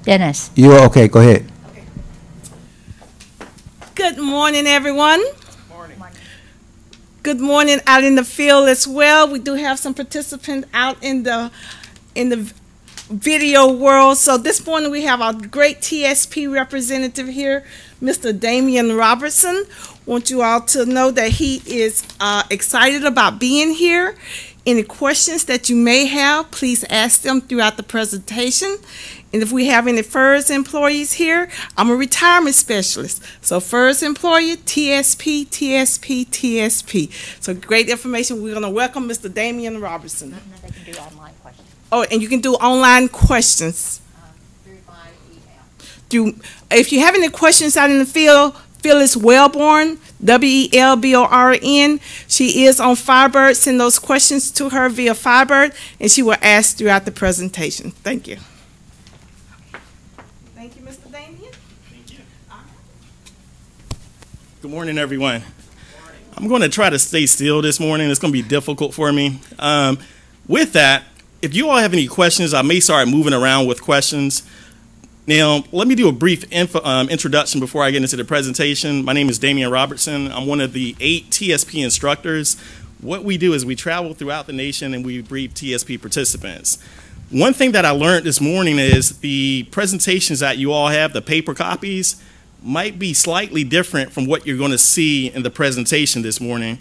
Dennis. You are okay, go ahead. Good morning, everyone. Good morning out in the field as well. We do have some participants out in the video world. So this morning we have our great TSP representative here, Mr. Damian Robertson. Want you all to know that he is excited about being here. Any questions that you may have, please ask them throughout the presentation. And if we have any FERS employees here, I'm a retirement specialist. So FERS employee, TSP, TSP, TSP. So great information. We're going to welcome Mr. Damian Robertson. They can do online questions. Oh, and you can do online questions. Through my email. If you have any questions out in the field, Phyllis Wellborn, Welborn. She is on Firebird. Send those questions to her via Firebird, and she will ask throughout the presentation. Thank you. Thank you, Mr. Damian. Thank you. Good morning, everyone. I'm going to try to stay still this morning. It's going to be difficult for me. With that, if you all have any questions, I may start moving around with questions. Now, let me do a brief introduction before I get into the presentation. My name is Damian Robertson. I'm one of the 8 TSP instructors. What we do is we travel throughout the nation and we brief TSP participants. One thing that I learned this morning is the presentations that you all have, the paper copies, might be slightly different from what you're going to see in the presentation this morning.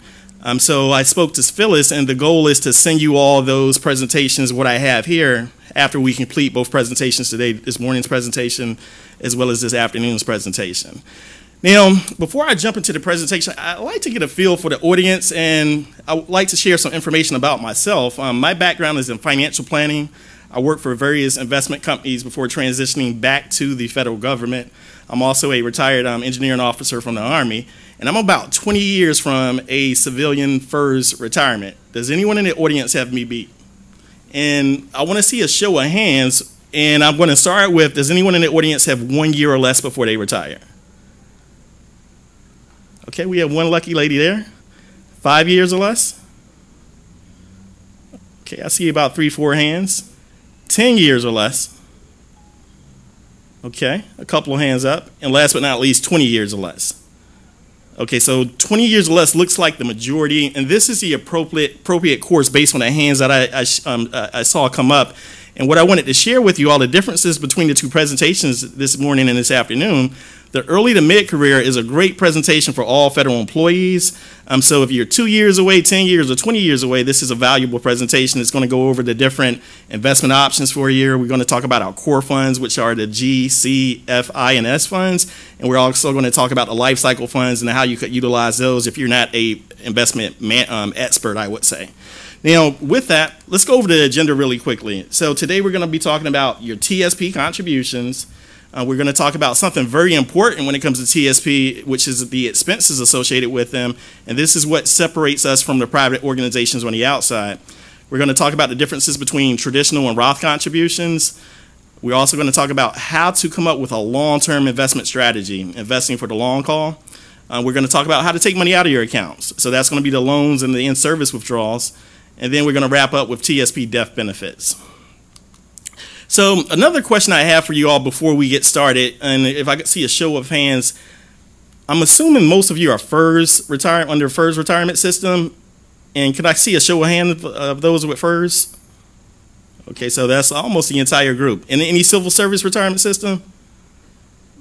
So I spoke to Phyllis, and the goal is to send you all those presentations, what I have here, after we complete both presentations today, this morning's presentation, as well as this afternoon's presentation. Now, before I jump into the presentation, I'd like to get a feel for the audience, and I would like to share some information about myself. My background is in financial planning. I worked for various investment companies before transitioning back to the federal government. I'm also a retired engineering officer from the Army, and I'm about 20 years from a civilian FERS retirement. Does anyone in the audience have me beat? And I want to see a show of hands, and I'm going to start with, does anyone in the audience have 1 year or less before they retire? Okay, we have one lucky lady there. 5 years or less? Okay, I see about 3, 4 hands. 10 years or less? Okay, a couple of hands up. And last but not least, 20 years or less. Okay, so 20 years or less looks like the majority, and this is the appropriate course based on the hands that I saw come up. And what I wanted to share with you all, the differences between the two presentations this morning and this afternoon. The early to mid-career is a great presentation for all federal employees. So if you're 2 years away, 10 years, or 20 years away, this is a valuable presentation. It's going to go over the different investment options for a year. We're going to talk about our core funds, which are the G, C, F, I, and S funds. And we're also going to talk about the life cycle funds and how you could utilize those if you're not a investment expert, I would say. Now, with that, let's go over the agenda really quickly. So today we're going to be talking about your TSP contributions. We're going to talk about something very important when it comes to TSP, which is the expenses associated with them. And this is what separates us from the private organizations on the outside. We're going to talk about the differences between traditional and Roth contributions. We're also going to talk about how to come up with a long-term investment strategy, investing for the long haul. We're going to talk about how to take money out of your accounts. So that's going to be the loans and the in-service withdrawals. And then we're going to wrap up with TSP death benefits. So another question I have for you all before we get started, and if I could see a show of hands, I'm assuming most of you are under FERS retirement system, and could I see a show of hands of those with FERS? Okay, so that's almost the entire group. And any civil service retirement system?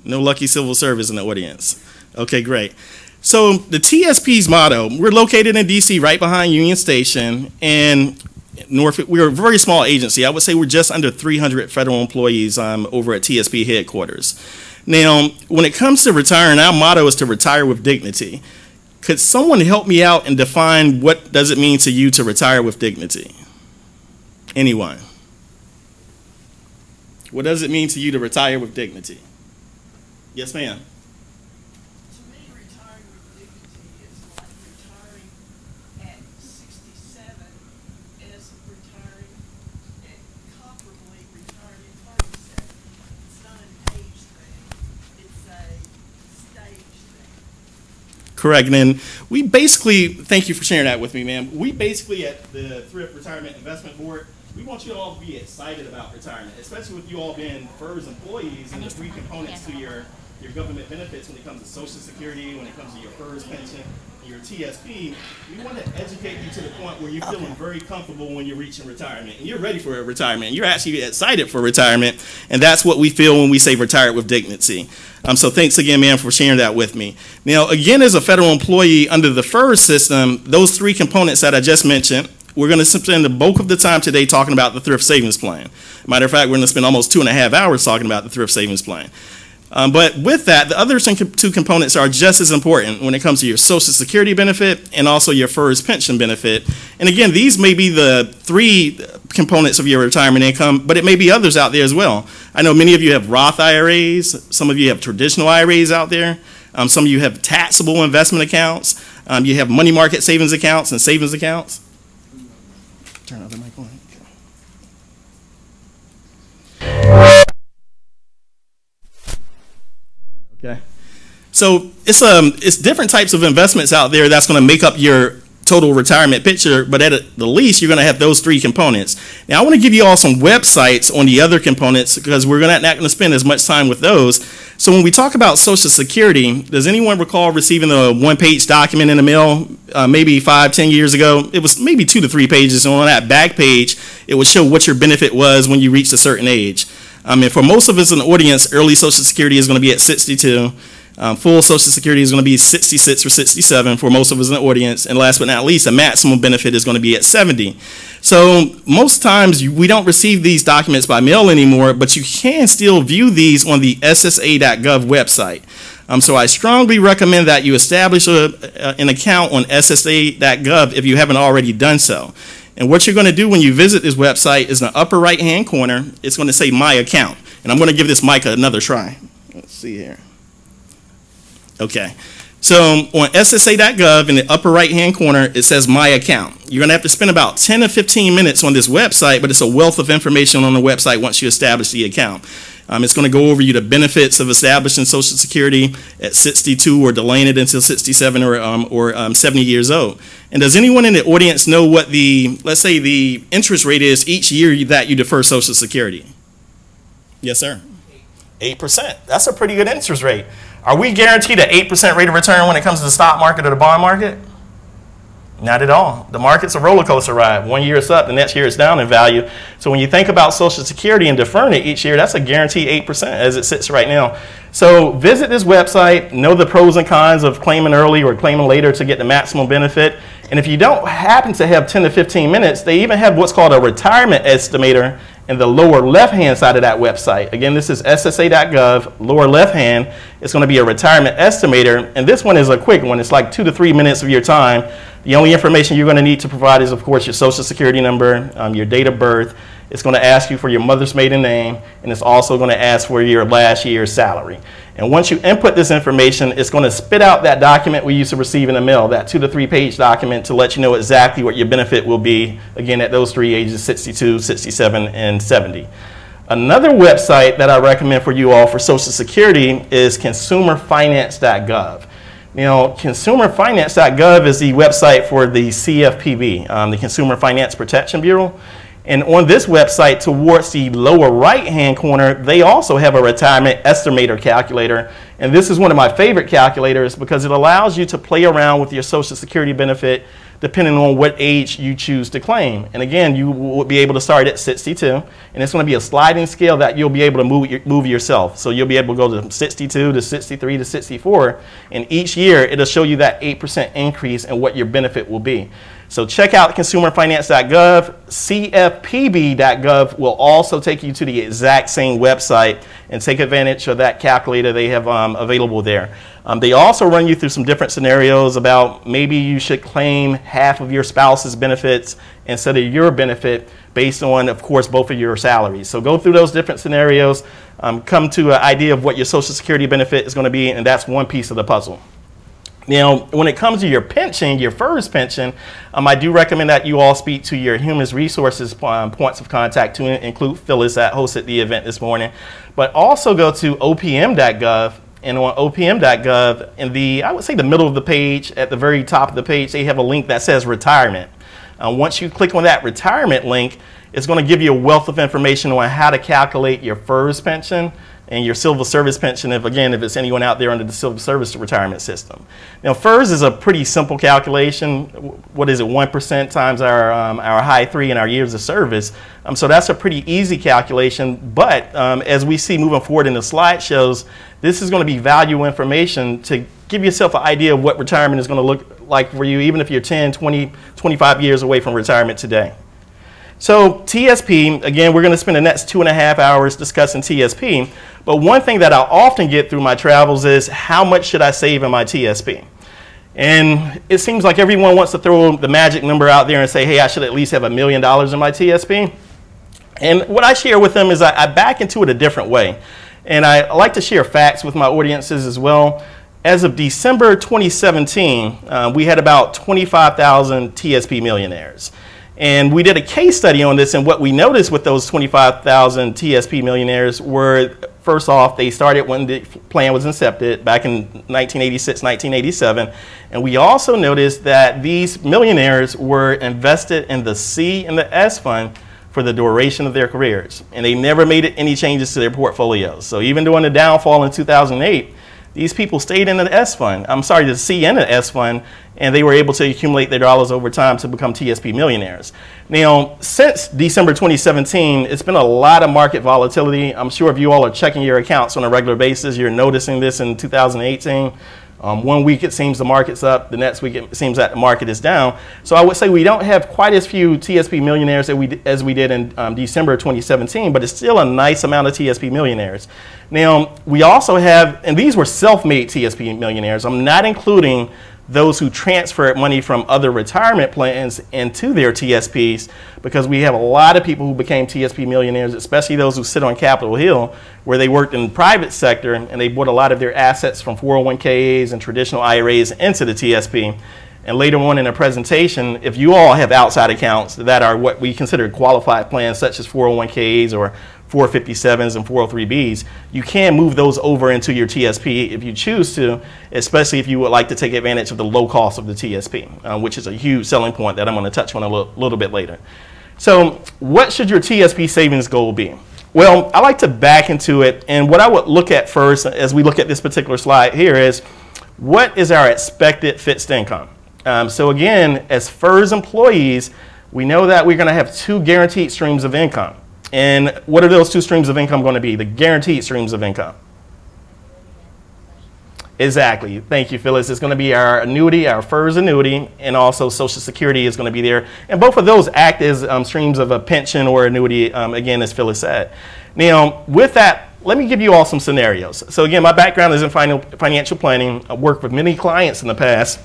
No lucky civil service in the audience. Okay, great. So the TSP's motto, we're located in DC right behind Union Station, and we're a very small agency. I would say we're just under 300 federal employees over at TSP headquarters. Now, when it comes to retiring, our motto is to retire with dignity. Could someone help me out and define what does it mean to you to retire with dignity? Anyone? What does it mean to you to retire with dignity? Yes, ma'am. Correct, and we basically, thank you for sharing that with me, ma'am. We basically at the Thrift Retirement Investment Board, we want you all to be excited about retirement, especially with you all being FERS employees and the three components to your government benefits when it comes to Social Security, when it comes to your FERS pension, and your TSP. We want to educate you to the point where you're feeling very comfortable when you're reaching retirement. And you're ready for a retirement. You're actually excited for retirement. And that's what we feel when we say retired with dignity. So thanks again, ma'am, for sharing that with me. Now, again, as a federal employee under the FERS system, those three components that I just mentioned, we're going to spend the bulk of the time today talking about the Thrift Savings Plan. Matter of fact, we're going to spend almost 2.5 hours talking about the Thrift Savings Plan. But with that, the other two components are just as important when it comes to your Social Security benefit and also your FERS pension benefit. And again, these may be the three components of your retirement income, but it may be others out there as well. I know many of you have Roth IRAs. Some of you have traditional IRAs out there. Some of you have taxable investment accounts. You have money market savings accounts and savings accounts. Turn on the mic on. Okay. So it's different types of investments out there that's going to make up your total retirement picture, but at the least, you're going to have those three components. Now, I want to give you all some websites on the other components because we're not going to spend as much time with those. So when we talk about Social Security, does anyone recall receiving a one-page document in the mail maybe 5-10 years ago? It was maybe 2 to 3 pages, and on that back page, it would show what your benefit was when you reached a certain age. And for most of us in the audience, early Social Security is going to be at 62. Full Social Security is going to be 66 or 67 for most of us in the audience. And last but not least, a maximum benefit is going to be at 70. So most times we don't receive these documents by mail anymore, but you can still view these on the SSA.gov website. So I strongly recommend that you establish an account on SSA.gov if you haven't already done so. And what you're going to do when you visit this website is in the upper right-hand corner, it's going to say My Account. And I'm going to give this mic another try. Let's see here. Okay. So on SSA.gov in the upper right-hand corner, it says My Account. You're going to have to spend about 10 to 15 minutes on this website, but it's a wealth of information on the website once you establish the account. It's going to go over you the benefits of establishing Social Security at 62 or delaying it until 67 or 70 years old. And does anyone in the audience know what let's say the interest rate is each year that you defer Social Security? Yes, sir. 8%. That's a pretty good interest rate. Are we guaranteed an 8% rate of return when it comes to the stock market or the bond market? Not at all. The market's a roller coaster ride. One year it's up, the next year it's down in value. So when you think about Social Security and deferring it each year, that's a guaranteed 8% as it sits right now. So visit this website, know the pros and cons of claiming early or claiming later to get the maximum benefit. And if you don't happen to have 10 to 15 minutes, they even have what's called a retirement estimator in the lower left-hand side of that website. Again, this is SSA.gov, lower left-hand. It's going to be a retirement estimator, and this one is a quick one. It's like 2 to 3 minutes of your time. The only information you're going to need to provide is, of course, your Social Security number, your date of birth. It's going to ask you for your mother's maiden name, and it's also going to ask for your last year's salary. And once you input this information, it's going to spit out that document we used to receive in the mail, that 2 to 3 page document to let you know exactly what your benefit will be, again, at those three ages, 62, 67, and 70. Another website that I recommend for you all for Social Security is consumerfinance.gov. You know, consumerfinance.gov is the website for the CFPB, the Consumer Finance Protection Bureau. And on this website, towards the lower right-hand corner, they also have a retirement estimator calculator. And this is one of my favorite calculators because it allows you to play around with your Social Security benefit depending on what age you choose to claim. And again, you will be able to start at 62, and it's going to be a sliding scale that you'll be able to move yourself. So you'll be able to go to 62 to 63 to 64, and each year it'll show you that 8% increase in what your benefit will be. So check out consumerfinance.gov. CFPB.gov will also take you to the exact same website and take advantage of that calculator they have available there. They also run you through some different scenarios about maybe you should claim half of your spouse's benefits instead of your benefit based on, of course, both of your salaries. So go through those different scenarios, come to an idea of what your Social Security benefit is going to be, and that's one piece of the puzzle. Now, when it comes to your pension, your FERS pension, I do recommend that you all speak to your human resources points of contact, to include Phyllis that hosted the event this morning. But also go to opm.gov, and on opm.gov, in the, I would say the middle of the page, at the very top of the page, they have a link that says retirement. Once you click on that retirement link, It's going to give you a wealth of information on how to calculate your FERS pension and your civil service pension, if it's anyone out there under the civil service retirement system. Now, FERS is a pretty simple calculation. What is it, 1% times our high 3 and our years of service. So that's a pretty easy calculation, but as we see moving forward in the slideshows, this is going to be valuable information to give yourself an idea of what retirement is going to look like for you, even if you're 10, 20, 25 years away from retirement today. So TSP, again, we're going to spend the next 2.5 hours discussing TSP, but one thing that I often get through my travels is how much should I save in my TSP? And it seems like everyone wants to throw the magic number out there and say, hey, I should at least have $1 million in my TSP. And what I share with them is I back into it a different way. And I like to share facts with my audiences as well. As of December 2017, we had about 25,000 TSP millionaires. And we did a case study on this, and what we noticed with those 25,000 TSP millionaires were, first off, they started when the plan was incepted back in 1986, 1987. And we also noticed that these millionaires were invested in the C and the S fund for the duration of their careers. And they never made any changes to their portfolios. So even during the downfall in 2008, these people stayed in the S fund, the C and the S fund, and they were able to accumulate their dollars over time to become TSP millionaires. Now, since December 2017, it's been a lot of market volatility. I'm sure if you all are checking your accounts on a regular basis, you're noticing this in 2018. One week it seems the market's up, the next week it seems that the market is down. So I would say we don't have quite as few TSP millionaires as we did in December 2017, but it's still a nice amount of TSP millionaires. Now, we also have, and these were self-made TSP millionaires. I'm not including those who transferred money from other retirement plans into their TSPs, because we have a lot of people who became TSP millionaires, especially those who sit on Capitol Hill, where they worked in the private sector and they brought a lot of their assets from 401ks and traditional IRAs into the TSP. And later on in the presentation, if you all have outside accounts that are what we consider qualified plans, such as 401ks or 457s and 403bs, you can move those over into your TSP if you choose to, especially if you would like to take advantage of the low cost of the TSP, which is a huge selling point that I'm going to touch on a little bit later. So what should your TSP savings goal be? Well, I like to back into it, and what I would look at first as we look at this particular slide here is, what is our expected fixed income? So again, as FERS employees, we know that we're going to have 2 guaranteed streams of income. And what are those 2 streams of income going to be? The guaranteed streams of income. Exactly. Thank you, Phyllis. It's going to be our annuity, our FERS annuity, and also Social Security is going to be there. And both of those act as streams of a pension or annuity, again, as Phyllis said. Now, with that, let me give you all some scenarios. So again, my background is in financial planning. I've worked with many clients in the past.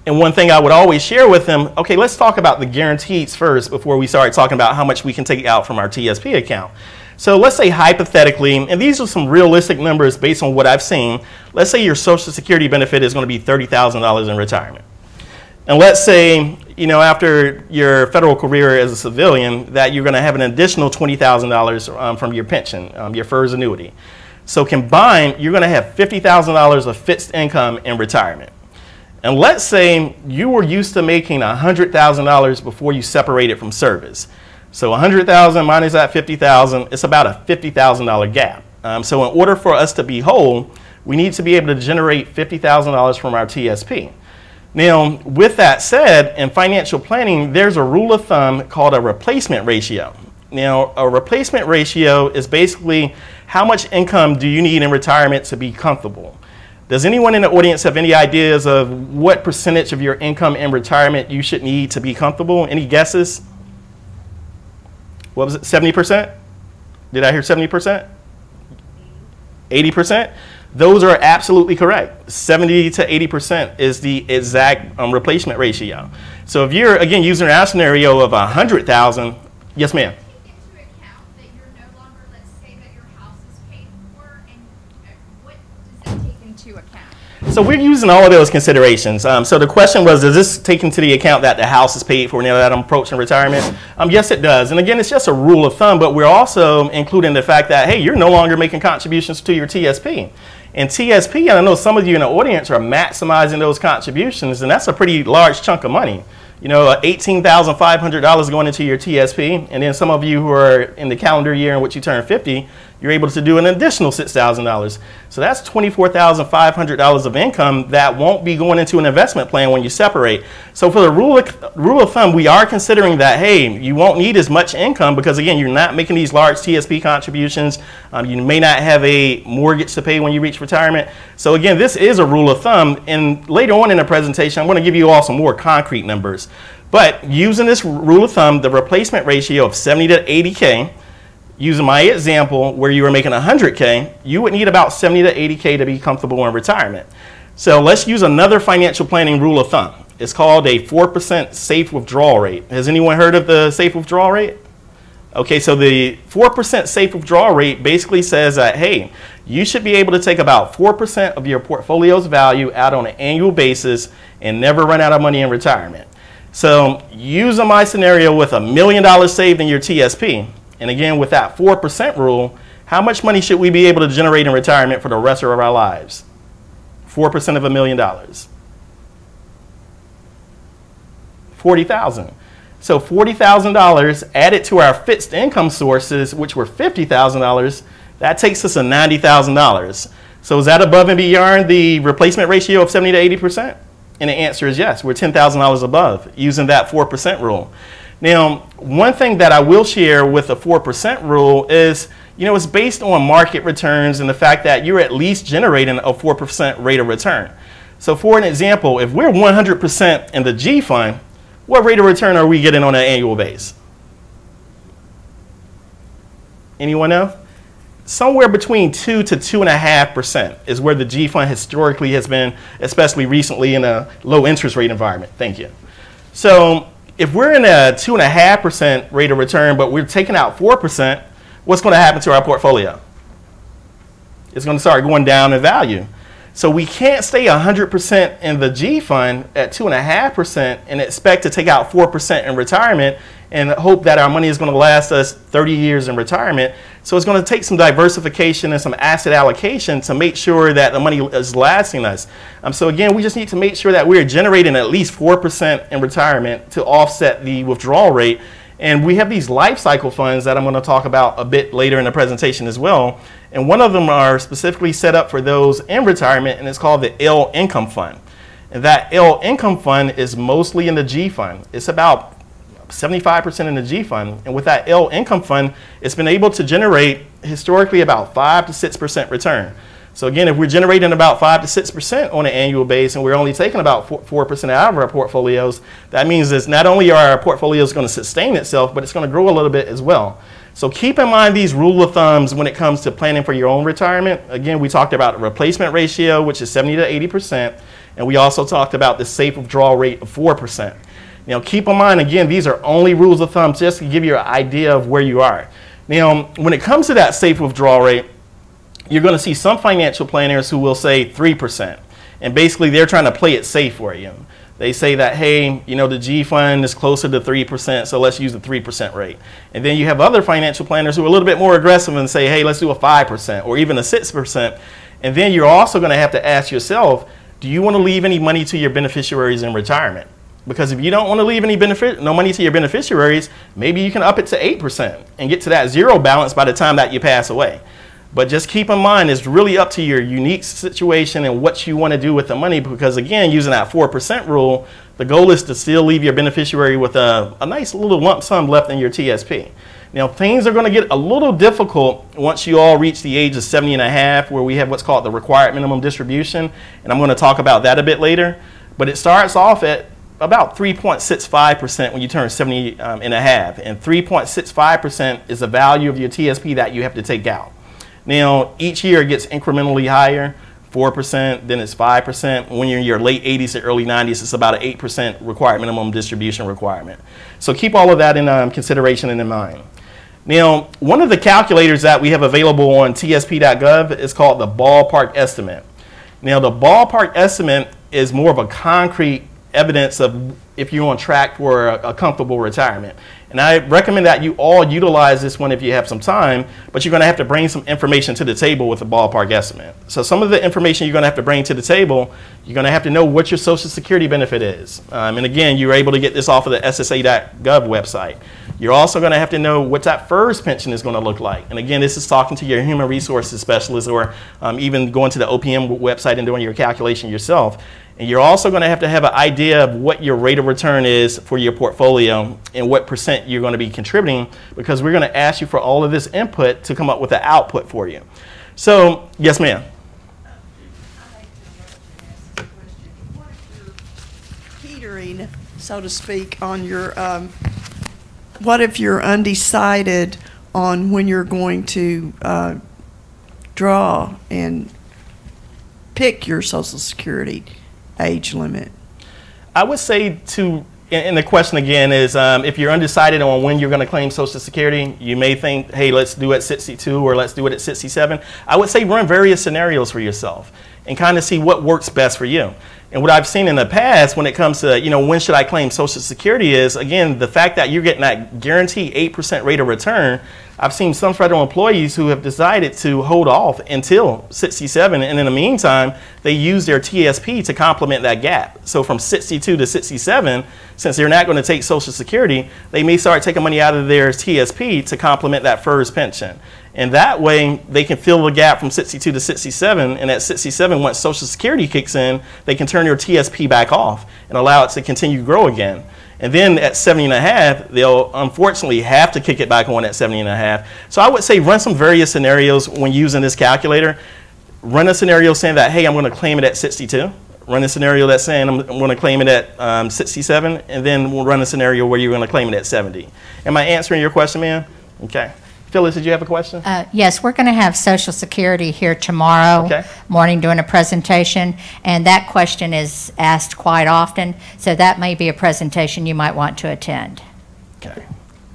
And one thing I would always share with them, okay, let's talk about the guarantees first before we start talking about how much we can take out from our TSP account. So let's say hypothetically, and these are some realistic numbers based on what I've seen, let's say your Social Security benefit is going to be $30,000 in retirement. And let's say, you know, after your federal career as a civilian, that you're going to have an additional $20,000 from your pension, your FERS annuity. So combined, you're going to have $50,000 of fixed income in retirement. And let's say you were used to making $100,000 before you separated from service. So $100,000 minus that $50,000, it's about a $50,000 gap. So in order for us to be whole, we need to be able to generate $50,000 from our TSP. Now, with that said, in financial planning, there's a rule of thumb called a replacement ratio. Now, a replacement ratio is basically how much income do you need in retirement to be comfortable. Does anyone in the audience have any ideas of what percentage of your income in retirement you should need to be comfortable? Any guesses? What was it, 70%? Did I hear 70%? 80%? Those are absolutely correct. 70 to 80% is the exact replacement ratio. So if you're, again, using our scenario of 100,000, yes, ma'am. So we're using all of those considerations. So the question was, does this take into the account that the house is paid for now that I'm approaching retirement? Yes, it does. And again, it's just a rule of thumb, but we're also including the fact that, hey, you're no longer making contributions to your TSP. And TSP, and I know some of you in the audience are maximizing those contributions, and that's a pretty large chunk of money. you know, $18,500 going into your TSP, and then some of you who are in the calendar year in which you turn 50, you're able to do an additional $6,000. So that's $24,500 of income that won't be going into an investment plan when you separate. So for the rule of thumb, we are considering that, hey, you won't need as much income because, again, you're not making these large TSP contributions. You may not have a mortgage to pay when you reach retirement. So again, this is a rule of thumb. And later on in the presentation, I'm going to give you all some more concrete numbers. But using this rule of thumb, the replacement ratio of 70 to 80K, using my example where you were making 100K, you would need about 70 to 80K to be comfortable in retirement. So let's use another financial planning rule of thumb. It's called a 4% safe withdrawal rate. Has anyone heard of the safe withdrawal rate? Okay, so the 4% safe withdrawal rate basically says that, hey, you should be able to take about 4% of your portfolio's value out on an annual basis and never run out of money in retirement. So using my scenario with $1 million saved in your TSP, and again with that 4% rule, how much money should we be able to generate in retirement for the rest of our lives? 4% of $1 million. $40,000. So $40,000 added to our fixed income sources, which were $50,000, that takes us to $90,000. So is that above and beyond the replacement ratio of 70 to 80%? And the answer is yes. We're $10,000 above using that 4% rule. Now, one thing that I will share with the 4% rule is, you know, it's based on market returns and the fact that you're at least generating a 4% rate of return. So for an example, if we're 100% in the G fund, what rate of return are we getting on an annual base? Anyone know? Somewhere between 2 to 2.5% is where the G fund historically has been, especially recently in a low interest rate environment. Thank you. So if we're in a 2.5% rate of return, but we're taking out 4%, what's going to happen to our portfolio? It's going to start going down in value. So we can't stay 100% in the G fund at 2.5% and expect to take out 4% in retirement and hope that our money is going to last us 30 years in retirement. So it's going to take some diversification and some asset allocation to make sure that the money is lasting us. So again, we just need to make sure that we're generating at least 4% in retirement to offset the withdrawal rate. And we have these life cycle funds that I'm going to talk about a bit later in the presentation as well. And one of them are specifically set up for those in retirement, and it's called the L Income Fund. And that L Income Fund is mostly in the G fund. It's about 75% in the G fund. And with that L Income Fund, it's been able to generate historically about 5 to 6% return. So again, if we're generating about 5 to 6% on an annual basis and we're only taking about 4% out of our portfolios, that means that not only are our portfolios going to sustain itself, but it's going to grow a little bit as well. So keep in mind these rule of thumbs when it comes to planning for your own retirement. Again, we talked about the replacement ratio, which is 70 to 80%, and we also talked about the safe withdrawal rate of 4%. Now keep in mind, again, these are only rules of thumb just to give you an idea of where you are. Now, when it comes to that safe withdrawal rate, you're going to see some financial planners who will say 3%. And basically, they're trying to play it safe for you. They say that, hey, you know, the G fund is closer to 3%, so let's use the 3% rate. And then you have other financial planners who are a little bit more aggressive and say, hey, let's do a 5% or even a 6%. And then you're also going to have to ask yourself, do you want to leave any money to your beneficiaries in retirement? Because if you don't want to leave any no money to your beneficiaries, maybe you can up it to 8% and get to that zero balance by the time that you pass away. But just keep in mind, it's really up to your unique situation and what you want to do with the money, because again, using that 4% rule, the goal is to still leave your beneficiary with a nice little lump sum left in your TSP. Now, things are going to get a little difficult once you all reach the age of 70 and a half, where we have what's called the required minimum distribution, and I'm going to talk about that a bit later. But it starts off at about 3.65% when you turn 70 and a half, and 3.65% is the value of your TSP that you have to take out. Now, each year it gets incrementally higher, 4%, then it's 5%. When you're in your late 80s to early 90s, it's about an 8% required minimum distribution requirement. So keep all of that in consideration and in mind. Now, one of the calculators that we have available on tsp.gov is called the ballpark estimate. Now, the ballpark estimate is more of a concrete evidence of if you're on track for a comfortable retirement. And I recommend that you all utilize this one if you have some time, but you're going to have to bring some information to the table with a ballpark estimate. So some of the information you're going to have to bring to the table, you're going to have to know what your Social Security benefit is. And again, you're able to get this off of the SSA.gov website. You're also going to have to know what that FERS pension is going to look like. And again, this is talking to your human resources specialist, or even going to the OPM website and doing your calculation yourself. And you're also going to have an idea of what your rate of return is for your portfolio and what percent you're going to be contributing, because we're going to ask you for all of this input to come up with an output for you. So, yes, ma'am. Teetering, so to speak, on your, what if you're undecided on when you're going to draw and pick your Social Security age limit? I would say and the question again is, if you're undecided on when you're going to claim Social Security, you may think, hey, let's do it at 62 or let's do it at 67. I would say run various scenarios for yourself and kind of see what works best for you. And what I've seen in the past when it comes to, when should I claim Social Security is, again, the fact that you're getting that guaranteed 8% rate of return. I've seen some federal employees who have decided to hold off until 67, and in the meantime, they use their TSP to complement that gap. So from 62 to 67, since they're not going to take Social Security, they may start taking money out of their TSP to complement that FERS pension. And that way, they can fill the gap from 62 to 67, and at 67, once Social Security kicks in, they can turn your TSP back off and allow it to continue to grow again. And then at 70 and a half, they'll unfortunately have to kick it back on at 70 and a half. So I would say run some various scenarios when using this calculator. Run a scenario saying that, hey, I'm going to claim it at 62. Run a scenario that's saying I'm going to claim it at 67. And then we'll run a scenario where you're going to claim it at 70. Am I answering your question, ma'am? Okay. Phyllis, did you have a question? Yes, we're going to have Social Security here tomorrow morning doing a presentation, and that question is asked quite often, so that may be a presentation you might want to attend. Okay.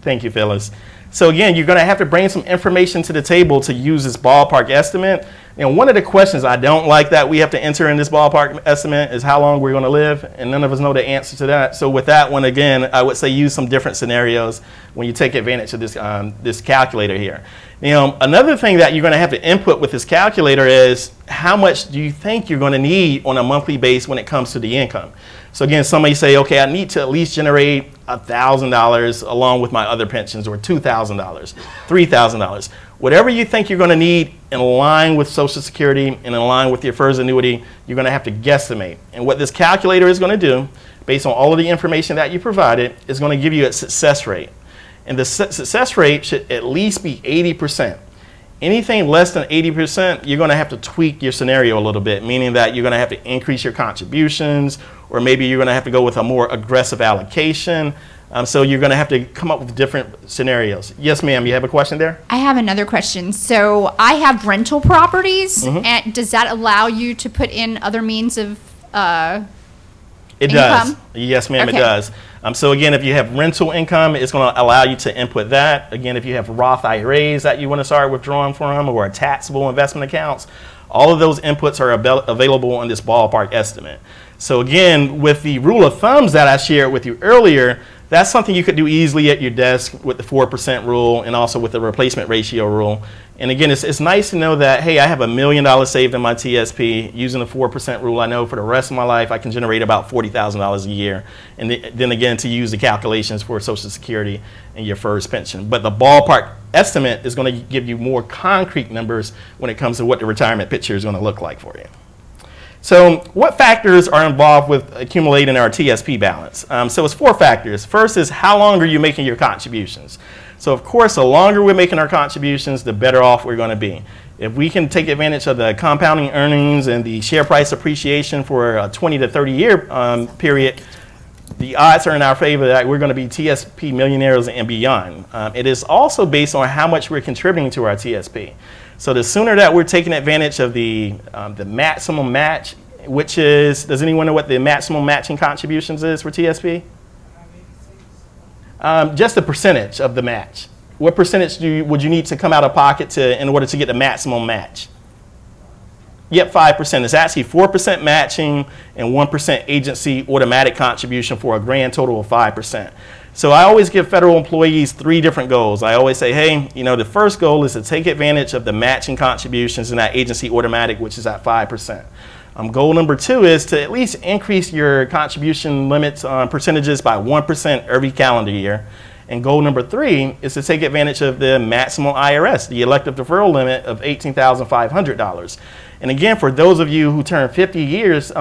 Thank you, Phyllis. So again, you're going to have to bring some information to the table to use this ballpark estimate. And one of the questions I don't like that we have to enter in this ballpark estimate is how long we're going to live, and none of us know the answer to that. So with that one, again, I would say use some different scenarios when you take advantage of this, this calculator here. Another thing that you're going to have to input with this calculator is how much do you think you're going to need on a monthly basis when it comes to the income. So again, somebody say, okay, I need to at least generate $1,000 along with my other pensions, or $2,000, $3,000. Whatever you think you're going to need in line with Social Security and in line with your FERS annuity, you're going to have to guesstimate. And what this calculator is going to do, based on all of the information that you provided, is going to give you a success rate. And the success rate should at least be 80%. Anything less than 80%, you're going to have to tweak your scenario a little bit, meaning that you're going to have to increase your contributions, or maybe you're going to have to go with a more aggressive allocation. So you're going to have to come up with different scenarios. Yes, ma'am, you have a question there? I have another question. So I have rental properties, and does that allow you to put in other means of It income? does. Yes, ma'am, Okay. it does. So again, if you have rental income, it's going to allow you to input that. Again, if you have Roth IRAs that you want to start withdrawing from, or taxable investment accounts, all of those inputs are available on this ballpark estimate. So again, with the rule of thumbs that I shared with you earlier, that's something you could do easily at your desk with the 4% rule and also with the replacement ratio rule. And again, it's nice to know that, hey, I have $1 million saved in my TSP. Using the 4% rule, I know for the rest of my life I can generate about $40,000 a year. And then again, to use the calculations for Social Security and your FERS pension. But the ballpark estimate is going to give you more concrete numbers when it comes to what the retirement picture is going to look like for you. So what factors are involved with accumulating our TSP balance? So it's 4 factors. First is how long are you making your contributions? So of course, the longer we're making our contributions, the better off we're going to be. If we can take advantage of the compounding earnings and the share price appreciation for a 20 to 30 year period, the odds are in our favor that we're going to be TSP millionaires and beyond. It is also based on how much we're contributing to our TSP. So the sooner that we're taking advantage of the maximum match, which is, does anyone know what the maximum matching contributions is for TSP? Just the percentage of the match. What percentage would you need to come out of pocket in order to get the maximum match? Yep, 5%. It's actually 4% matching and 1% agency automatic contribution for a grand total of 5%. So I always give federal employees 3 different goals. I always say, hey, you know, the first goal is to take advantage of the matching contributions in that agency automatic, which is at 5%. Goal number 2 is to at least increase your contribution limits percentages by 1% every calendar year. And goal number 3 is to take advantage of the maximum IRS, the elective deferral limit of $18,500. And again, for those of you who turn 50 years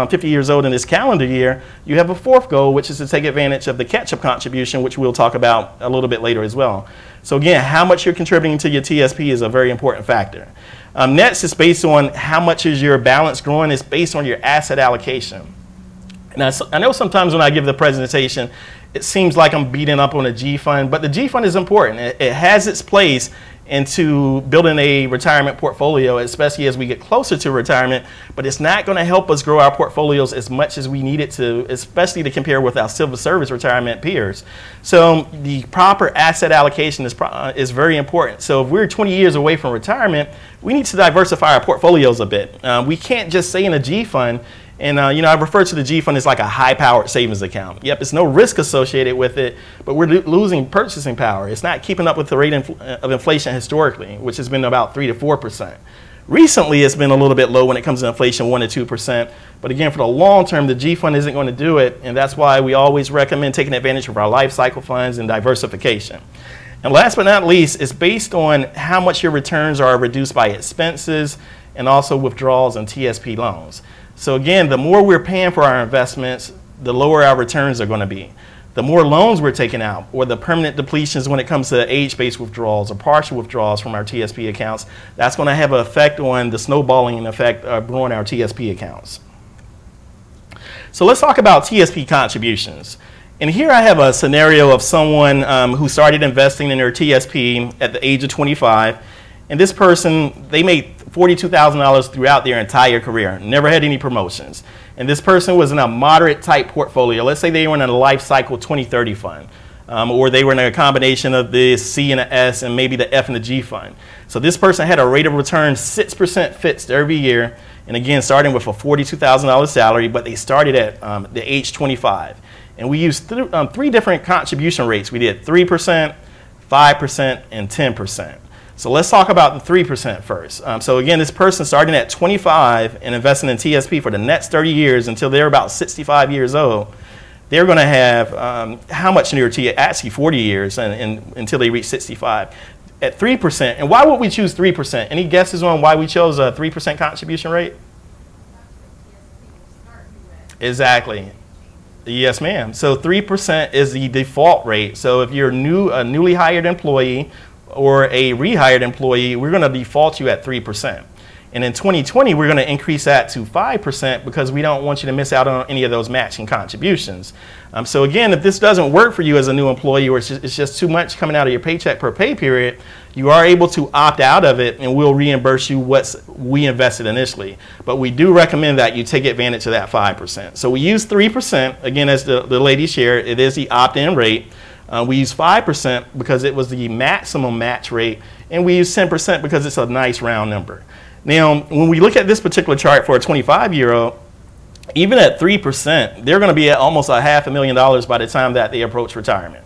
old in this calendar year, you have a 4th goal, which is to take advantage of the catch-up contribution, which we'll talk about a little bit later as well. So again, how much you're contributing to your TSP is a very important factor. Next is based on how much is your balance growing. It's based on your asset allocation. And I know sometimes when I give the presentation, it seems like I'm beating up on a G fund, but the G fund is important. It has its place into building a retirement portfolio, especially as we get closer to retirement, but it's not going to help us grow our portfolios as much as we need it to, especially to compare with our civil service retirement peers. So the proper asset allocation is very important. So if we're 20 years away from retirement, we need to diversify our portfolios a bit. We can't just say in a G fund, and you know, I refer to the G fund as like a high-powered savings account. Yep, it's no risk associated with it, but we're losing purchasing power. It's not keeping up with the rate of inflation historically, which has been about 3 to 4%. Recently, it's been a little bit low when it comes to inflation, 1 to 2%. But again, for the long term, the G fund isn't going to do it, and that's why we always recommend taking advantage of our life cycle funds and diversification. And last but not least, it's based on how much your returns are reduced by expenses and also withdrawals and TSP loans. So again, the more we're paying for our investments, the lower our returns are going to be. The more loans we're taking out, or the permanent depletions when it comes to age-based withdrawals or partial withdrawals from our TSP accounts, that's going to have an effect on the snowballing effect of growing our TSP accounts. So let's talk about TSP contributions. And here I have a scenario of someone who started investing in their TSP at the age of 25. And this person, they made $42,000 throughout their entire career, never had any promotions. And this person was in a moderate type portfolio. Let's say they were in a life cycle 2030 fund, or they were in a combination of the C and the S and maybe the F and the G fund. So this person had a rate of return 6% fixed every year. And again, starting with a $42,000 salary, but they started at the age 25. And we used 3 different contribution rates. We did 3%, 5%, and 10%. So let's talk about the 3% first. So again, this person starting at 25 and investing in TSP for the next 30 years until they're about 65 years old, they're going to have how much in your TSP? Actually 40 years until they reach 65. At 3%, and why would we choose 3%? Any guesses on why we chose a 3% contribution rate? Exactly. Yes, ma'am. So 3% is the default rate. So if you're a newly hired employee or a rehired employee, we're going to default you at 3%. And in 2020, we're going to increase that to 5% because we don't want you to miss out on any of those matching contributions. So again, if this doesn't work for you as a new employee, or it's just too much coming out of your paycheck per pay period, you are able to opt out of it and we'll reimburse you what we invested initially. But we do recommend that you take advantage of that 5%. So we use 3%, again, as the lady shared, it is the opt-in rate. We use 5% because it was the maximum match rate, and we use 10% because it's a nice round number. Now, when we look at this particular chart for a 25-year-old, even at 3%, they're going to be at almost $500,000 by the time that they approach retirement.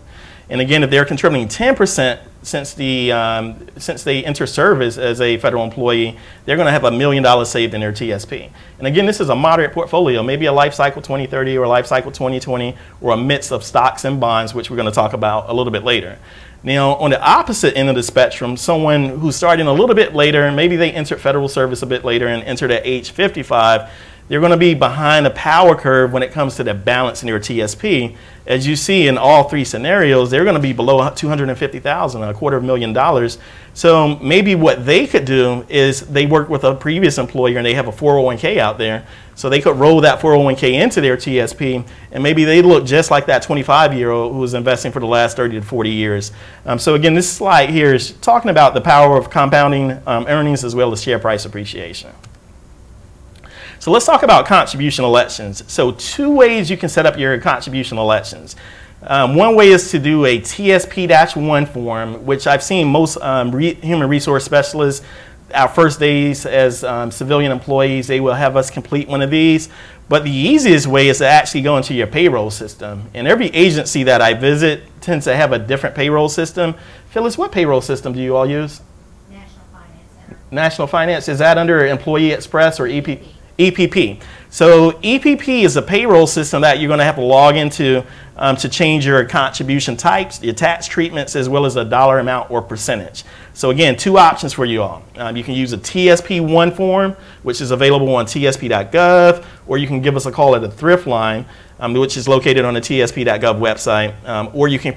And again, if they're contributing 10% since they enter service as a federal employee, they're going to have $1 million saved in their TSP. And again, this is a moderate portfolio, maybe a life cycle 2030 or a life cycle 2020, or a mix of stocks and bonds, which we're going to talk about a little bit later. Now, on the opposite end of the spectrum, someone who's starting a little bit later, maybe they entered federal service a bit later and entered at age 55, they're going to be behind the power curve when it comes to the balance in your TSP. As you see in all 3 scenarios, they're going to be below $250,000, $250,000. So maybe what they could do is they work with a previous employer and they have a 401k out there. So they could roll that 401k into their TSP, and maybe they look just like that 25-year-old who was investing for the last 30 to 40 years. So again, this slide here is talking about the power of compounding earnings as well as share price appreciation. So let's talk about contribution elections. So 2 ways you can set up your contribution elections. One way is to do a TSP-1 form, which I've seen most human resource specialists our first days as civilian employees, they will have us complete one of these. But the easiest way is to actually go into your payroll system. And every agency that I visit tends to have a different payroll system. Phyllis, what payroll system do you all use? National Finance Center. National Finance, is that under Employee Express or EPP? So EPP is a payroll system that you're going to have to log into to change your contribution types, your tax treatments, as well as a dollar amount or percentage. So again, two options for you all. You can use a TSP1 form, which is available on tsp.gov, or you can give us a call at the Thrift line, which is located on the tsp.gov website, or you can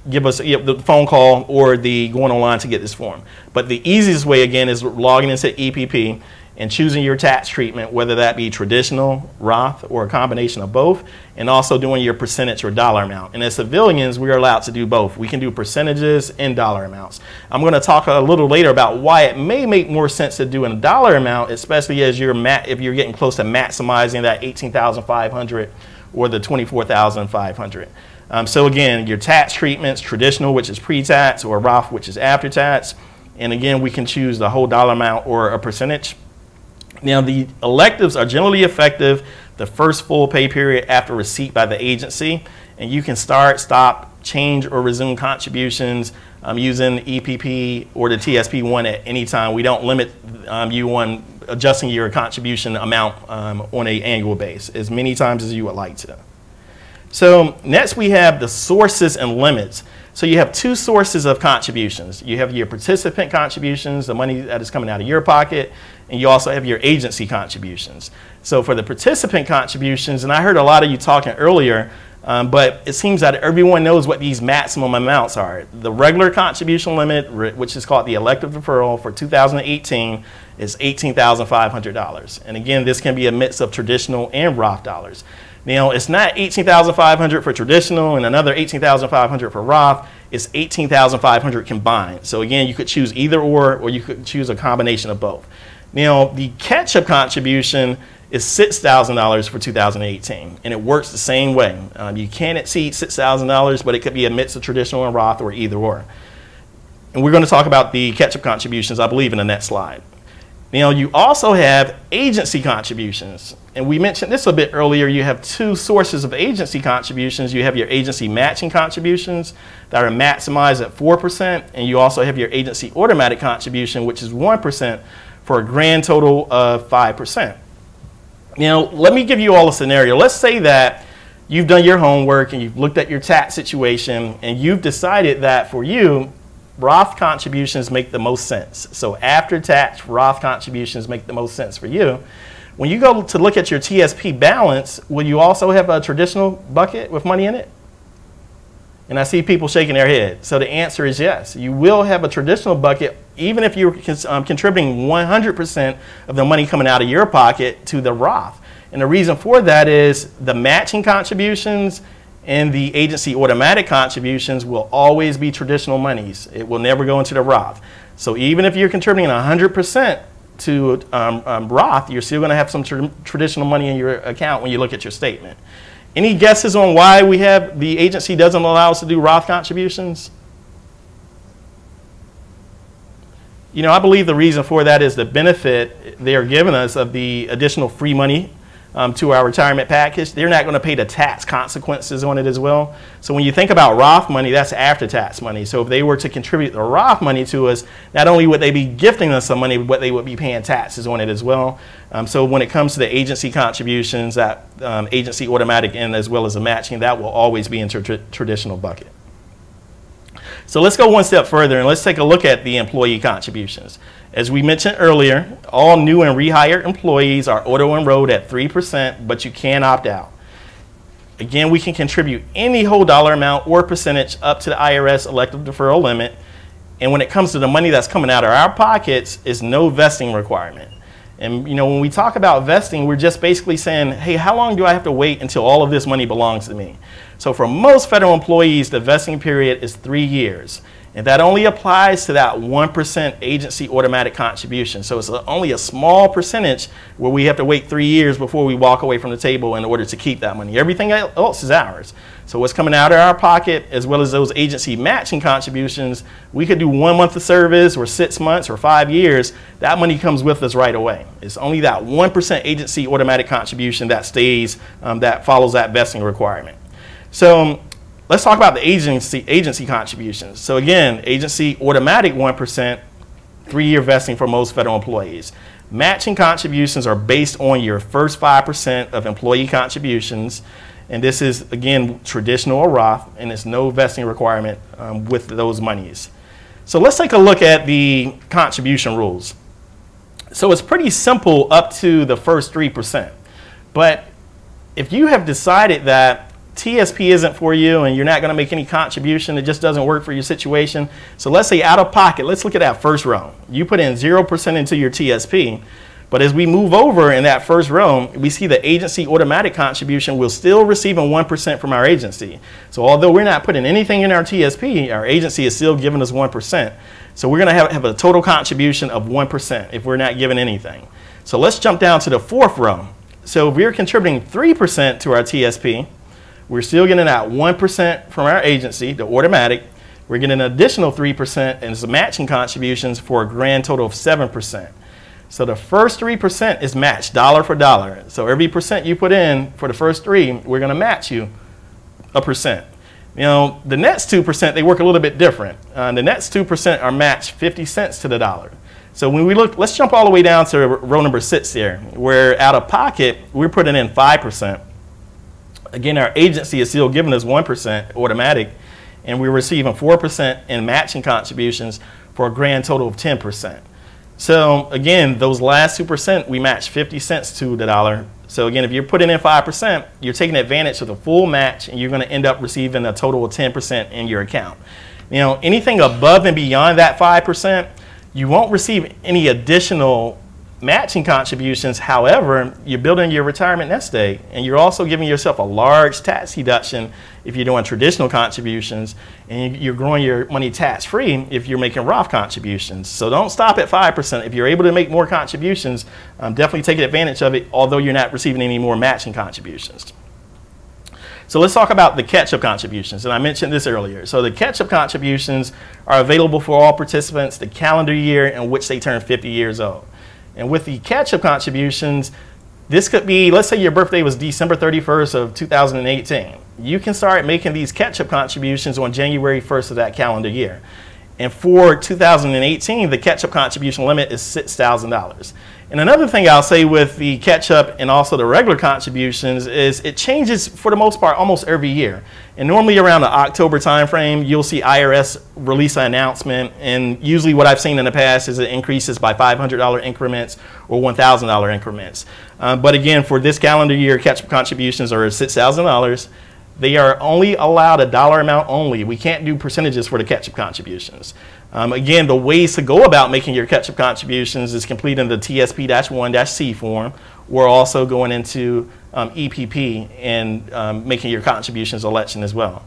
give us the phone call or the going online to get this form. But the easiest way, again, is logging into EPP and choosing your tax treatment, whether that be traditional, Roth, or a combination of both, and also doing your percentage or dollar amount. And as civilians, we are allowed to do both. We can do percentages and dollar amounts. I'm going to talk a little later about why it may make more sense to do a dollar amount, especially as if you're getting close to maximizing that $18,500 or the $24,500. So again, your tax treatments, traditional, which is pre-tax, or Roth, which is after tax. And again, we can choose the whole dollar amount or a percentage. Now, the electives are generally effective the first full pay period after receipt by the agency, and you can start, stop, change, or resume contributions using EPP or the TSP1 at any time. We don't limit you on adjusting your contribution amount on an annual basis as many times as you would like to. So next we have the sources and limits. So you have two sources of contributions. You have your participant contributions, the money that is coming out of your pocket, and you also have your agency contributions. So for the participant contributions, and I heard a lot of you talking earlier, but it seems that everyone knows what these maximum amounts are. The regular contribution limit, which is called the elective deferral for 2018, is $18,500. And again, this can be a mix of traditional and Roth dollars. Now, it's not $18,500 for traditional and another $18,500 for Roth. It's $18,500 combined. So again, you could choose either or you could choose a combination of both. Now, the catch-up contribution is $6,000 for 2018, and it works the same way. You can't exceed $6,000, but it could be a mix of traditional and Roth or either or. And we're going to talk about the catch-up contributions, I believe, in the next slide. Now, you also have agency contributions, and we mentioned this a bit earlier. You have two sources of agency contributions. You have your agency matching contributions that are maximized at 4%, and you also have your agency automatic contribution, which is 1%, for a grand total of 5%. Now, let me give you all a scenario. Let's say that you've done your homework and you've looked at your tax situation and you've decided that for you, Roth contributions make the most sense. So after tax, Roth contributions make the most sense for you. When you go to look at your TSP balance, will you also have a traditional bucket with money in it? And I see people shaking their head. So the answer is yes. You will have a traditional bucket even if you're contributing 100% of the money coming out of your pocket to the Roth. And the reason for that is the matching contributions and the agency automatic contributions will always be traditional monies. It will never go into the Roth. So even if you're contributing 100% to Roth, you're still going to have some traditional money in your account when you look at your statement. Any guesses on why the agency doesn't allow us to do Roth contributions? You know, I believe the reason for that is the benefit they're giving us of the additional free money to our retirement package. They're not going to pay the tax consequences on it as well. So when you think about Roth money, that's after-tax money. So if they were to contribute the Roth money to us, not only would they be gifting us some money, but they would be paying taxes on it as well. So when it comes to the agency contributions, that agency automatic and as well as the matching, that will always be into traditional bucket. So let's go one step further and let's take a look at the employee contributions. As we mentioned earlier, all new and rehired employees are auto-enrolled at 3%, but you can opt out. Again, we can contribute any whole dollar amount or percentage up to the IRS elective deferral limit. And when it comes to the money that's coming out of our pockets, it's no vesting requirement. And you know, when we talk about vesting, we're just basically saying, hey, how long do I have to wait until all of this money belongs to me? So for most federal employees, the vesting period is 3 years. And that only applies to that 1% agency automatic contribution. So it's only a small percentage where we have to wait 3 years before we walk away from the table in order to keep that money. Everything else is ours. So what's coming out of our pocket, as well as those agency matching contributions, we could do 1 month of service or 6 months or 5 years. That money comes with us right away. It's only that 1% agency automatic contribution that stays, that follows that vesting requirement. So let's talk about the agency contributions. So again, agency automatic 1%, 3-year vesting for most federal employees. Matching contributions are based on your first 5% of employee contributions. And this is, again, traditional or Roth, and it's no vesting requirement with those monies. So let's take a look at the contribution rules. So it's pretty simple up to the first 3%. But if you have decided that TSP isn't for you and you're not going to make any contribution, it just doesn't work for your situation. So let's say out of pocket, let's look at that first row. You put in 0% into your TSP. But as we move over in that first row, we see the agency automatic contribution will still receiving 1% from our agency. So although we're not putting anything in our TSP, our agency is still giving us 1%. So we're going to have a total contribution of 1% if we're not giving anything. So let's jump down to the fourth row. So if we're contributing 3% to our TSP, we're still getting that 1% from our agency, the automatic. We're getting an additional 3% and some matching contributions for a grand total of 7%. So the first 3% is matched dollar for dollar. So every percent you put in for the first 3, we're going to match you a percent. You know, the next 2%, they work a little bit different. The next 2% are matched 50 cents to the dollar. So when we look, let's jump all the way down to row number 6 here, where out of pocket, we're putting in 5%. Again, our agency is still giving us 1% automatic, and we're receiving 4% in matching contributions for a grand total of 10%. So again, those last 2%, we match 50 cents to the dollar. So again, if you're putting in 5%, you're taking advantage of the full match, and you're going to end up receiving a total of 10% in your account. You know, anything above and beyond that 5%, you won't receive any additional matching contributions. However, you're building your retirement nest egg, and you're also giving yourself a large tax deduction if you're doing traditional contributions, and you're growing your money tax-free if you're making Roth contributions. So don't stop at 5%. If you're able to make more contributions, definitely take advantage of it, although you're not receiving any more matching contributions. So let's talk about the catch-up contributions, and I mentioned this earlier. So the catch-up contributions are available for all participants the calendar year in which they turn 50 years old. And with the catch-up contributions, this could be, let's say your birthday was December 31st of 2018. You can start making these catch-up contributions on January 1st of that calendar year. And for 2018, the catch-up contribution limit is $6,000. And another thing I'll say with the catch-up and also the regular contributions is it changes for the most part almost every year. And normally around the October timeframe, you'll see IRS release an announcement. And usually what I've seen in the past is it increases by $500 increments or $1,000 increments. But again, for this calendar year, catch-up contributions are $6,000. They are only allowed a dollar amount only. We can't do percentages for the catch-up contributions. Again, the ways to go about making your catch-up contributions is completing the TSP-1-C form, or also going into EPP and making your contributions election as well.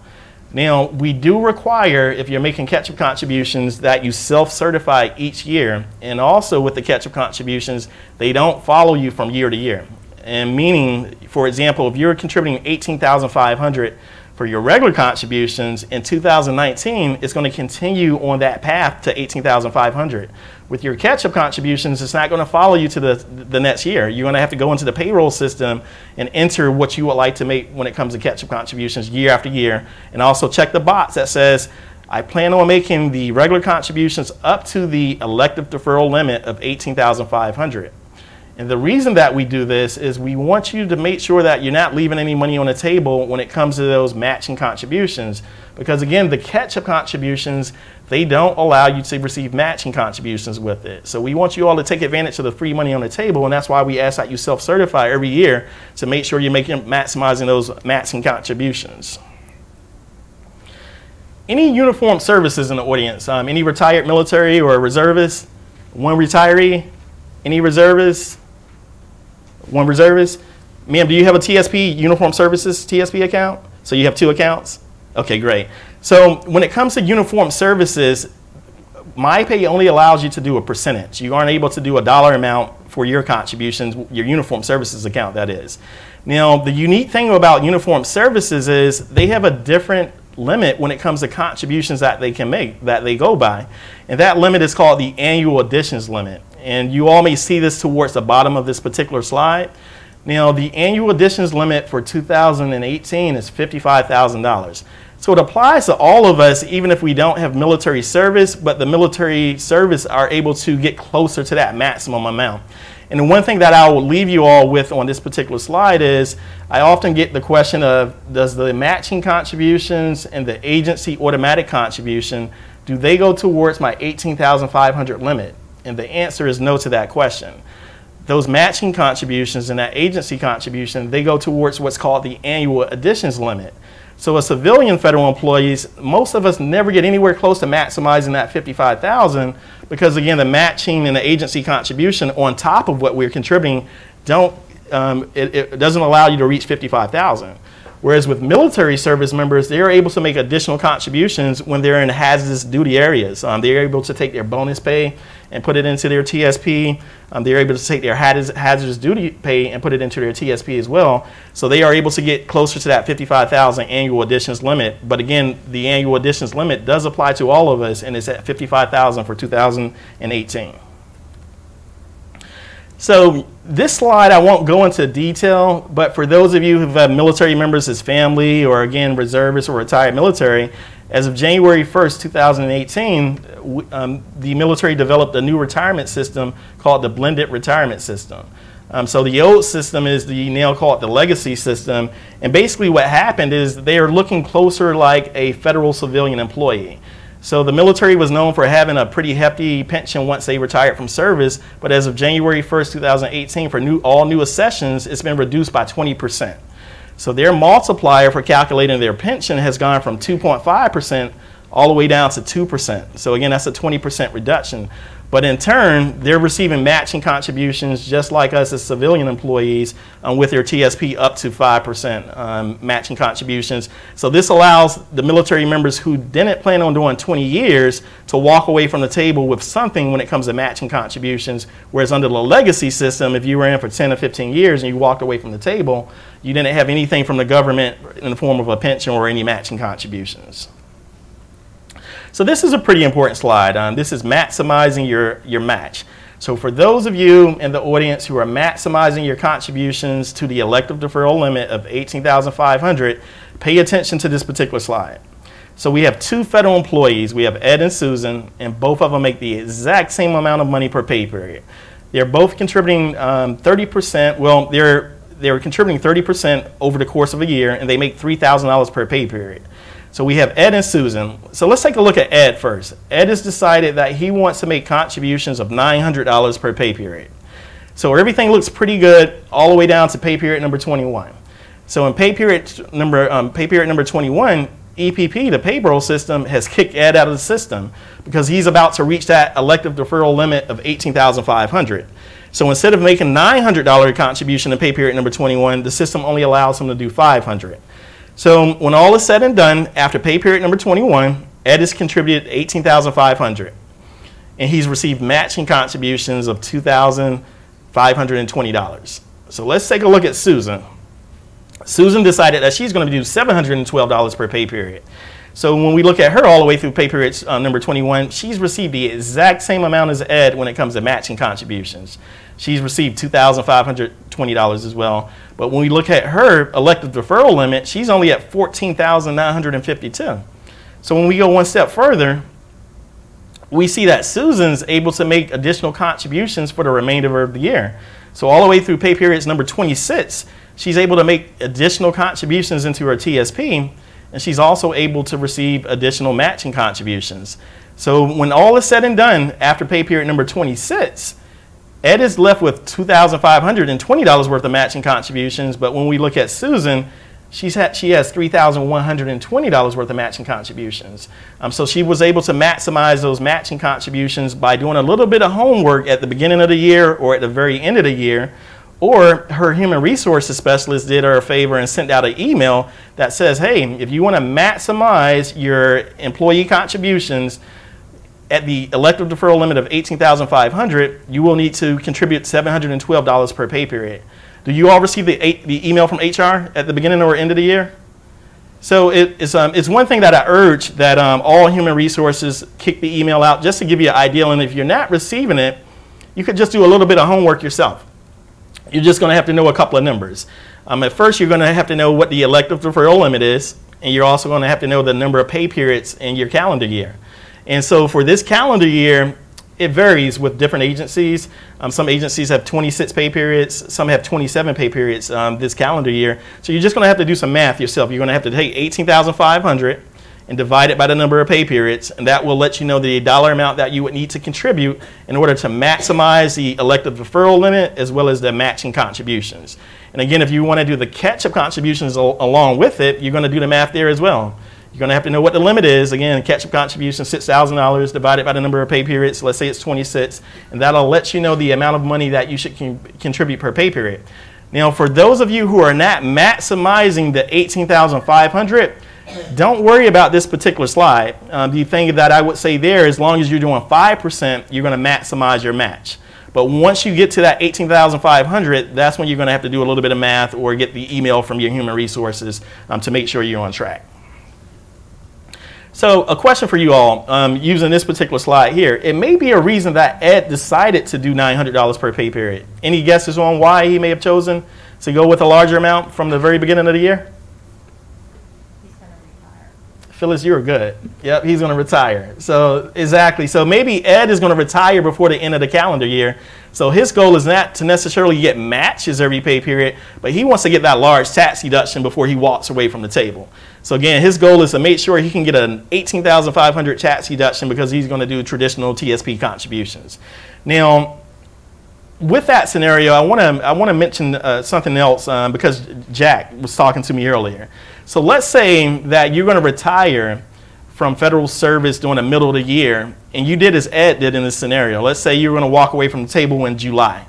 Now, we do require, if you're making catch-up contributions, that you self-certify each year. And also with the catch-up contributions, they don't follow you from year to year. And meaning, for example, if you're contributing $18,500 for your regular contributions in 2019, it's going to continue on that path to $18,500. With your catch-up contributions, it's not going to follow you to the next year. You're going to have to go into the payroll system and enter what you would like to make when it comes to catch-up contributions year after year, and also check the box that says, I plan on making the regular contributions up to the elective deferral limit of $18,500. And the reason that we do this is we want you to make sure that you're not leaving any money on the table when it comes to those matching contributions. Because again, the catch-up contributions, they don't allow you to receive matching contributions with it. So we want you all to take advantage of the free money on the table, and that's why we ask that you self-certify every year to make sure you're maximizing those matching contributions. Any uniformed services in the audience? Any retired military or reservists? One retiree? Any reservists? One reservist? Ma'am, do you have a TSP, Uniform Services TSP account? So you have 2 accounts? Okay, great. So when it comes to uniform services, MyPay only allows you to do a percentage. You aren't able to do a dollar amount for your contributions, your uniform services account, that is. Now, the unique thing about uniform services is they have a different limit when it comes to contributions that they can make, that they go by. And that limit is called the annual additions limit. And you all may see this towards the bottom of this particular slide. Now, the annual additions limit for 2018 is $55,000. So it applies to all of us, even if we don't have military service, but the military service are able to get closer to that maximum amount. And the one thing that I will leave you all with on this particular slide is I often get the question of, does the matching contributions and the agency automatic contribution, do they go towards my $18,500 limit? And the answer is no to that question. Those matching contributions and that agency contribution, they go towards what's called the annual additions limit. So as civilian federal employees, most of us never get anywhere close to maximizing that $55,000 because, again, the matching and the agency contribution on top of what we're contributing it doesn't allow you to reach $55,000. Whereas with military service members, they're able to make additional contributions when they're in hazardous duty areas. They're able to take their bonus pay and put it into their TSP. They're able to take their hazardous duty pay and put it into their TSP as well. So they are able to get closer to that $55,000 annual additions limit. But again, the annual additions limit does apply to all of us, and it's at $55,000 for 2018. So this slide, I won't go into detail, but for those of you who have military members as family or, again, reservists or retired military, as of January 1st, 2018, the military developed a new retirement system called the blended retirement system. So the old system is the now called the legacy system, and basically what happened is they are looking closer like a federal civilian employee. So the military was known for having a pretty hefty pension once they retired from service, but as of January 1st, 2018, for all new accessions, it's been reduced by 20%. So their multiplier for calculating their pension has gone from 2.5% all the way down to 2%. So again, that's a 20% reduction. But in turn, they're receiving matching contributions just like us as civilian employees with their TSP up to 5% matching contributions. So this allows the military members who didn't plan on doing 20 years to walk away from the table with something when it comes to matching contributions, whereas under the legacy system, if you were in for 10 or 15 years and you walked away from the table, you didn't have anything from the government in the form of a pension or any matching contributions. So this is a pretty important slide. This is maximizing your match. So for those of you in the audience who are maximizing your contributions to the elective deferral limit of $18,500, pay attention to this particular slide. So we have two federal employees. We have Ed and Susan, and both of them make the exact same amount of money per pay period. They're both contributing 30%. Well, they're contributing 30% over the course of a year, and they make $3,000 per pay period. So we have Ed and Susan. So let's take a look at Ed first. Ed has decided that he wants to make contributions of $900 per pay period. So everything looks pretty good all the way down to pay period number 21. So in pay period number 21, EPP, the payroll system, has kicked Ed out of the system because he's about to reach that elective deferral limit of $18,500. So instead of making $900 contribution in pay period number 21, the system only allows him to do $500. So when all is said and done, after pay period number 21, Ed has contributed $18,500, and he's received matching contributions of $2,520. So let's take a look at Susan. Susan decided that she's going to do $712 per pay period. So when we look at her all the way through pay period number 21, she's received the exact same amount as Ed when it comes to matching contributions. She's received $2,520 as well. But when we look at her elective deferral limit, she's only at $14,952. So when we go one step further, we see that Susan's able to make additional contributions for the remainder of the year. So all the way through pay periods number 26, she's able to make additional contributions into her TSP, and she's also able to receive additional matching contributions. So when all is said and done, after pay period number 26, Ed is left with $2,520 worth of matching contributions, but when we look at Susan, she has $3,120 worth of matching contributions. So she was able to maximize those matching contributions by doing a little bit of homework at the beginning of the year or at the very end of the year, or her human resources specialist did her a favor and sent out an email that says, hey, if you want to maximize your employee contributions, at the elective deferral limit of $18,500, you will need to contribute $712 per pay period. Do you all receive the email from HR at the beginning or end of the year? So it's one thing that I urge that all human resources kick the email out just to give you an idea. And if you're not receiving it, you could just do a little bit of homework yourself. You're just going to have to know a couple of numbers. At first, you're going to have to know what the elective deferral limit is, and you're also going to have to know the number of pay periods in your calendar year. And so for this calendar year, it varies with different agencies. Some agencies have 26 pay periods. Some have 27 pay periods this calendar year. So you're just going to have to do some math yourself. You're going to have to take 18,500 and divide it by the number of pay periods, and that will let you know the dollar amount that you would need to contribute in order to maximize the elective deferral limit as well as the matching contributions. And again, if you want to do the catch-up contributions along with it, you're going to do the math there as well. You're going to have to know what the limit is. Again, catch-up contribution, $6,000 divided by the number of pay periods. Let's say it's 26, and that'll let you know the amount of money that you should contribute per pay period. Now, for those of you who are not maximizing the $18,500, don't worry about this particular slide. The thing that I would say there, as long as you're doing 5%, you're going to maximize your match. But once you get to that $18,500, that's when you're going to have to do a little bit of math or get the email from your human resources to make sure you're on track. So a question for you all, using this particular slide here, it may be a reason that Ed decided to do $900 per pay period. Any guesses on why he may have chosen to go with a larger amount from the very beginning of the year? He's going to retire. Phyllis, you were good. Yep, he's going to retire. So exactly. So maybe Ed is going to retire before the end of the calendar year. So his goal is not to necessarily get matches every pay period, but he wants to get that large tax deduction before he walks away from the table. So again, his goal is to make sure he can get an $18,500 tax deduction because he's going to do traditional TSP contributions. Now, with that scenario, I want to mention something else because Jack was talking to me earlier. So let's say that you're going to retire from federal service during the middle of the year, and you did as Ed did in this scenario. Let's say you're going to walk away from the table in July,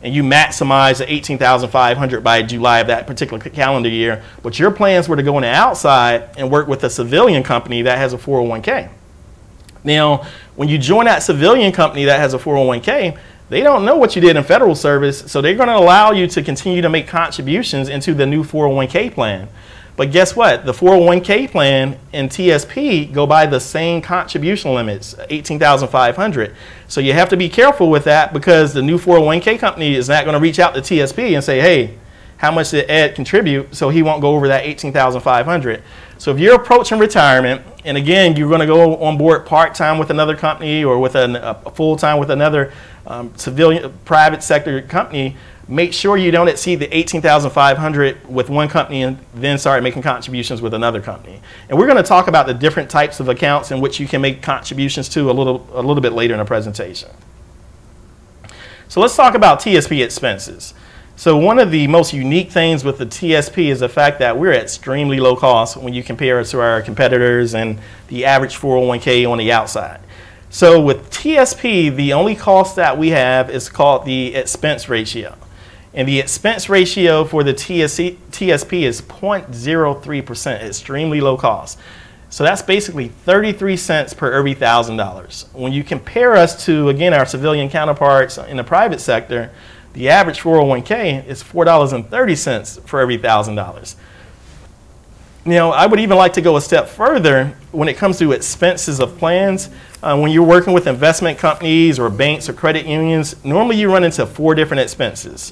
and you maximize the $18,500 by July of that particular calendar year, but your plans were to go on the outside and work with a civilian company that has a 401k. Now, when you join that civilian company that has a 401k, they don't know what you did in federal service, so they're going to allow you to continue to make contributions into the new 401k plan. But guess what? The 401k plan and TSP go by the same contribution limits, $18,500. So you have to be careful with that because the new 401k company is not going to reach out to TSP and say, hey, how much did Ed contribute? So he won't go over that $18,500. So if you're approaching retirement, and again, you're going to go on board part-time with another company or with a full-time with another civilian private sector company, make sure you don't exceed the $18,500 with one company and then start making contributions with another company. And we're going to talk about the different types of accounts in which you can make contributions to a little bit later in the presentation. So let's talk about TSP expenses. So one of the most unique things with the TSP is the fact that we're at extremely low cost when you compare us to our competitors and the average 401k on the outside. So with TSP, the only cost that we have is called the expense ratio. And the expense ratio for the TSP is 0.03%, extremely low cost. So that's basically 33 cents per every $1,000. When you compare us to, again, our civilian counterparts in the private sector, the average 401k is $4.30 for every $1,000. Now, I would even like to go a step further when it comes to expenses of plans. When you're working with investment companies or banks or credit unions, normally you run into 4 different expenses.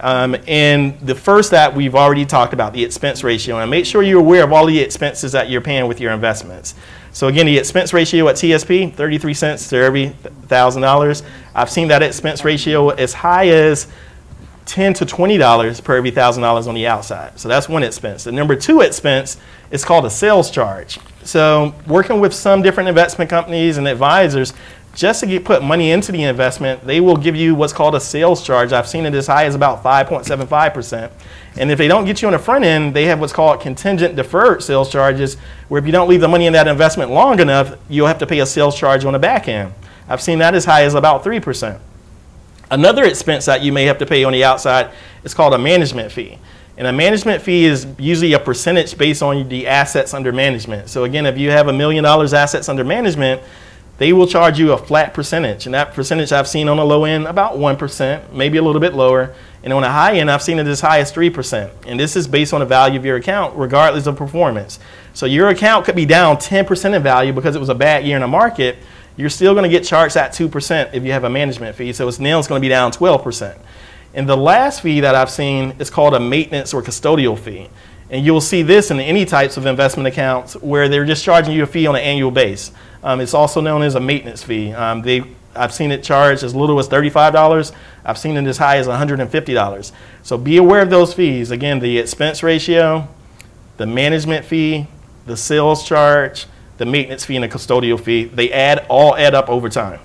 And the first that we've already talked about, the expense ratio, and make sure you're aware of all the expenses that you're paying with your investments. So again, the expense ratio at TSP, 33 cents to every $1,000. I've seen that expense ratio as high as $10 to $20 per every $1,000 on the outside. So that's one expense. The number 2 expense is called a sales charge. So working with some different investment companies and advisors, just to put money into the investment, they will give you what's called a sales charge. I've seen it as high as about 5.75%. And if they don't get you on the front end, they have what's called contingent deferred sales charges, where if you don't leave the money in that investment long enough, you'll have to pay a sales charge on the back end. I've seen that as high as about 3%. Another expense that you may have to pay on the outside is called a management fee. And a management fee is usually a percentage based on the assets under management. So again, if you have $1 million assets under management, they will charge you a flat percentage. And that percentage I've seen on the low end about 1%, maybe a little bit lower. And on the high end, I've seen it as high as 3%. And this is based on the value of your account, regardless of performance. So your account could be down 10% in value because it was a bad year in the market. You're still going to get charged at 2% if you have a management fee. So it's now going to be down 12%. And the last fee that I've seen is called a maintenance or custodial fee. And you'll see this in any types of investment accounts where they're just charging you a fee on an annual base. It's also known as a maintenance fee. I've seen it charged as little as $35. I've seen it as high as $150. So be aware of those fees. Again, the expense ratio, the management fee, the sales charge, the maintenance fee, and the custodial fee. They all add up over time.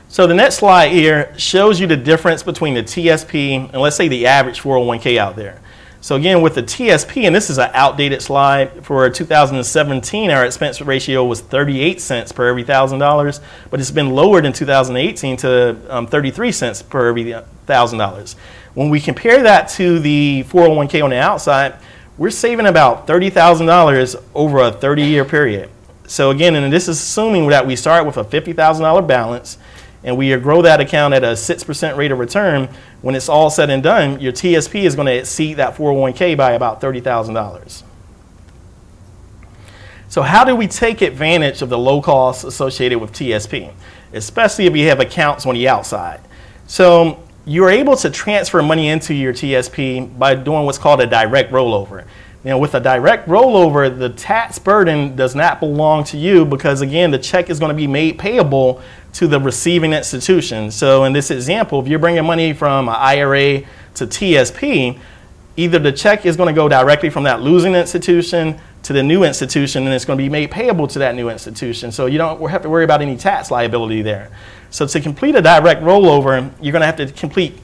So the next slide here shows you the difference between the TSP and, let's say, the average 401k out there. So again, with the TSP, and this is an outdated slide, for 2017, our expense ratio was 38 cents per every $1,000, but it's been lowered in 2018 to 33 cents per every $1,000. When we compare that to the 401k on the outside, we're saving about $30,000 over a 30-year period. So again, and this is assuming that we start with a $50,000 balance, and we grow that account at a 6% rate of return. When it's all said and done, your TSP is going to exceed that 401k by about $30,000. So how do we take advantage of the low costs associated with TSP, especially if you have accounts on the outside? So you're able to transfer money into your TSP by doing what's called a direct rollover. Now, with a direct rollover, the tax burden does not belong to you because, again, the check is going to be made payable to the receiving institution. So in this example, if you're bringing money from an IRA to TSP, either the check is going to go directly from that losing institution to the new institution, and it's going to be made payable to that new institution. So you don't have to worry about any tax liability there. So to complete a direct rollover, you're going to have to complete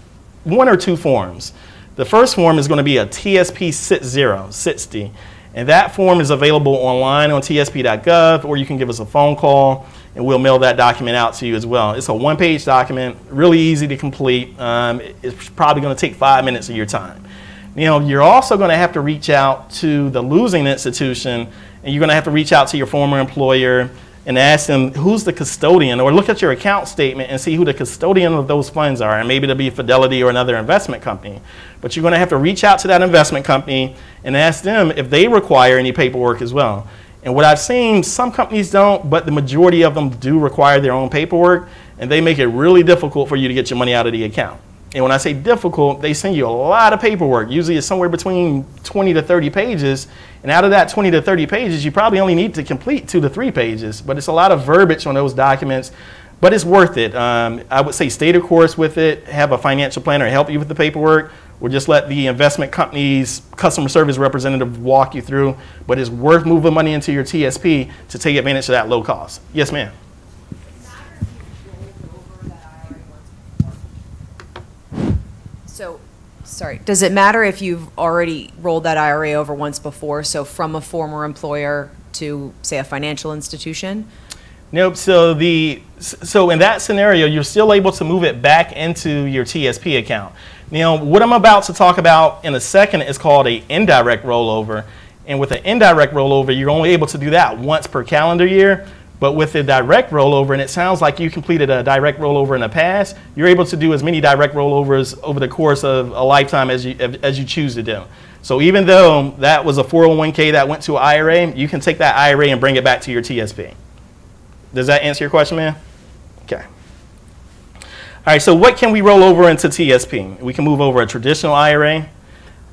one or two forms. The first form is going to be a TSP 60, and that form is available online on tsp.gov, or you can give us a phone call and we'll mail that document out to you as well. It's a one-page document, really easy to complete. It's probably going to take 5 minutes of your time. You're also going to have to reach out to the losing institution, and you're going to have to reach out to your former employer and ask them who's the custodian, or look at your account statement and see who the custodian of those funds are, and maybe it'll be Fidelity or another investment company. But you're going to have to reach out to that investment company and ask them if they require any paperwork as well. And what I've seen, some companies don't, but the majority of them do require their own paperwork, and they make it really difficult for you to get your money out of the account. And when I say difficult, they send you a lot of paperwork. Usually it's somewhere between 20 to 30 pages. And out of that 20 to 30 pages, you probably only need to complete 2 to 3 pages. But it's a lot of verbiage on those documents. But it's worth it. I would say stay the course with it. Have a financial planner help you with the paperwork. Or just let the investment company's customer service representative walk you through. But it's worth moving money into your TSP to take advantage of that low cost. Yes, ma'am. So, sorry, does it matter if you've already rolled that IRA over once before, so from a former employer to, say, a financial institution? Nope. So in that scenario, you're still able to move it back into your TSP account. What I'm about to talk about in a second is called an indirect rollover. And with an indirect rollover, you're only able to do that once per calendar year. But with a direct rollover, and it sounds like you completed a direct rollover in the past, you're able to do as many direct rollovers over the course of a lifetime as you choose to do. So even though that was a 401k that went to an IRA, you can take that IRA and bring it back to your TSP. Does that answer your question, man? Okay. All right, so what can we roll over into TSP? We can move over a traditional IRA.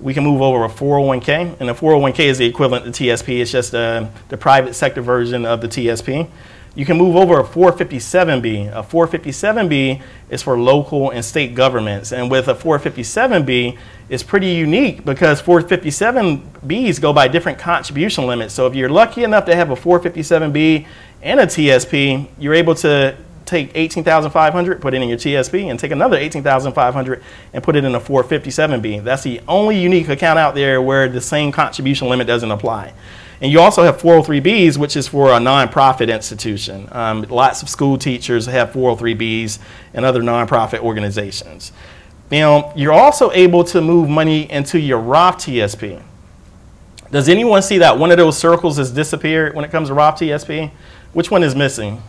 We can move over a 401k, and a 401k is the equivalent to TSP. It's just the private sector version of the TSP. You can move over a 457B. A 457B is for local and state governments, and with a 457B, it's pretty unique because 457Bs go by different contribution limits. So if you're lucky enough to have a 457B and a TSP, you're able to take $18,500, put it in your TSP, and take another $18,500 and put it in a 457B. That's the only unique account out there where the same contribution limit doesn't apply. And you also have 403Bs, which is for a nonprofit institution. Lots of school teachers have 403Bs and other nonprofit organizations. Now, you're also able to move money into your Roth TSP. Does anyone see that one of those circles has disappeared when it comes to Roth TSP? Which one is missing?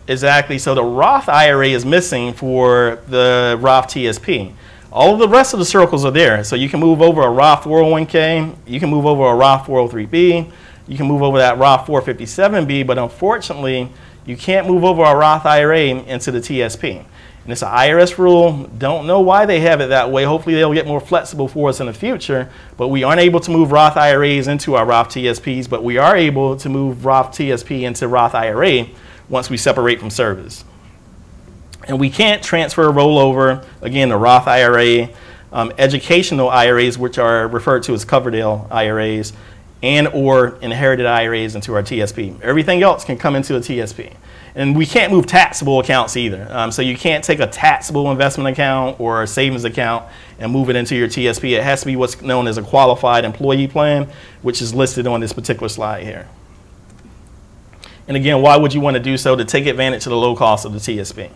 Exactly. So the Roth IRA is missing for the Roth TSP. All of the rest of the circles are there. So you can move over a Roth 401k, you can move over a Roth 403b, you can move over that Roth 457b, but unfortunately, you can't move over a Roth IRA into the TSP. And it's an IRS rule. Don't know why they have it that way. Hopefully they'll get more flexible for us in the future, but we aren't able to move Roth IRAs into our Roth TSPs, but we are able to move Roth TSP into Roth IRA once we separate from service. And we can't transfer rollover, again, the Roth IRA, educational IRAs, which are referred to as Coverdale IRAs, and or inherited IRAs into our TSP. Everything else can come into a TSP. And we can't move taxable accounts either. So you can't take a taxable investment account or a savings account and move it into your TSP. It has to be what's known as a qualified employee plan, which is listed on this particular slide here. And again, why would you want to do so? To take advantage of the low cost of the TSP.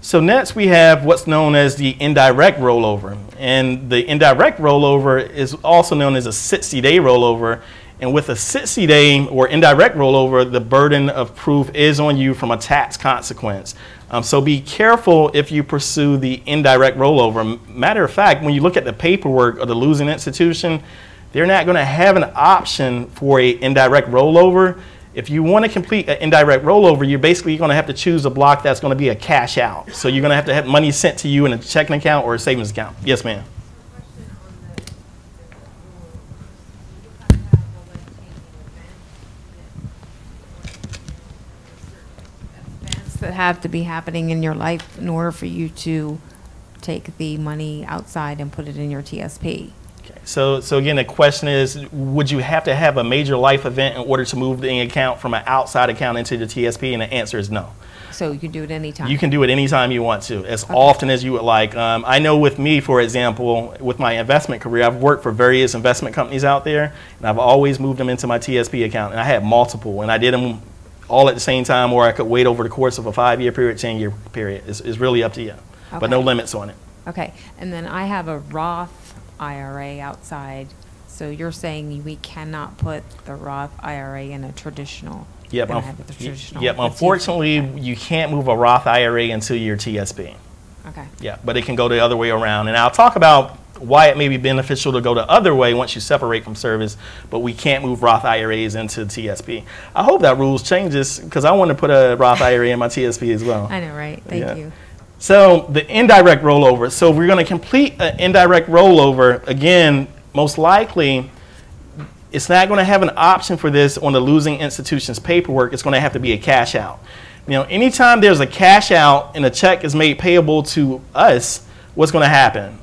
So next we have what's known as the indirect rollover. And the indirect rollover is also known as a 60-day rollover. And with a 60-day or indirect rollover, the burden of proof is on you from a tax consequence. So be careful if you pursue the indirect rollover. Matter of fact, when you look at the paperwork of the losing institution, they're not going to have an option for an indirect rollover. If you want to complete an indirect rollover, you're basically going to have to choose a block that's going to be a cash out. So you're going to have money sent to you in a checking account or a savings account. Yes, ma'am. That have to be happening in your life in order for you to take the money outside and put it in your TSP. Okay. So again, the question is, would you have to have a major life event in order to move the account from an outside account into the TSP? And the answer is no. So you can do it anytime? You can do it anytime you want to, as often as you would like. I know with me, for example, with my investment career, I've worked for various investment companies out there, and I've always moved them into my TSP account. And I had multiple, and I did them all at the same time, or I could wait over the course of a 5-year period, 10-year period. It's really up to you, but no limits on it. Okay, and then I have a Roth IRA outside, so you're saying we cannot put the Roth IRA in a traditional? Yep, unfortunately, you can't move a Roth IRA into your TSP. Okay. Yeah, but it can go the other way around. And I'll talk about why it may be beneficial to go the other way once you separate from service, but we can't move Roth IRAs into TSP. I hope that rules changes, because I want to put a Roth IRA in my TSP as well. I know, right? Thank you. So the indirect rollover. So if we're going to complete an indirect rollover, again, most likely, it's not going to have an option for this on the losing institution's paperwork. It's going to have to be a cash out. You know, anytime there's a cash out and a check is made payable to us, what's going to happen?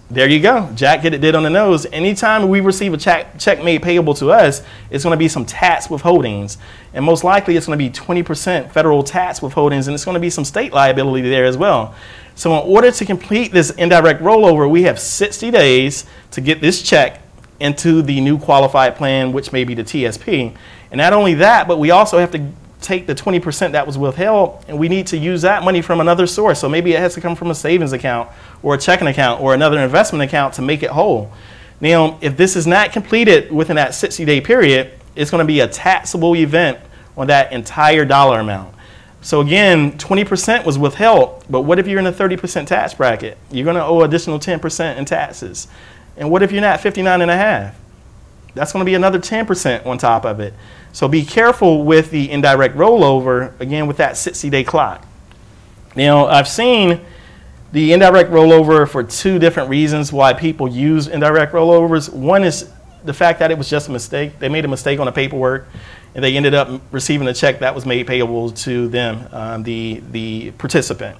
There you go. Jack hit it on the nose. Anytime we receive a check made payable to us, it's going to be some tax withholdings. And most likely it's going to be 20% federal tax withholdings, and it's going to be some state liability there as well. So in order to complete this indirect rollover, we have 60 days to get this check into the new qualified plan, which may be the TSP. And not only that, but we also have to take the 20% that was withheld, and we need to use that money from another source. So maybe it has to come from a savings account or a checking account or another investment account to make it whole. Now, if this is not completed within that 60-day period, it's going to be a taxable event on that entire dollar amount. So again, 20% was withheld, but what if you're in a 30% tax bracket? You're going to owe additional 10% in taxes. And what if you're not 59.5? That's going to be another 10% on top of it. So be careful with the indirect rollover, again, with that 60-day clock. Now, I've seen the indirect rollover for 2 different reasons why people use indirect rollovers. One is the fact that it was just a mistake. They made a mistake on the paperwork, and they ended up receiving a check that was made payable to them, the participant.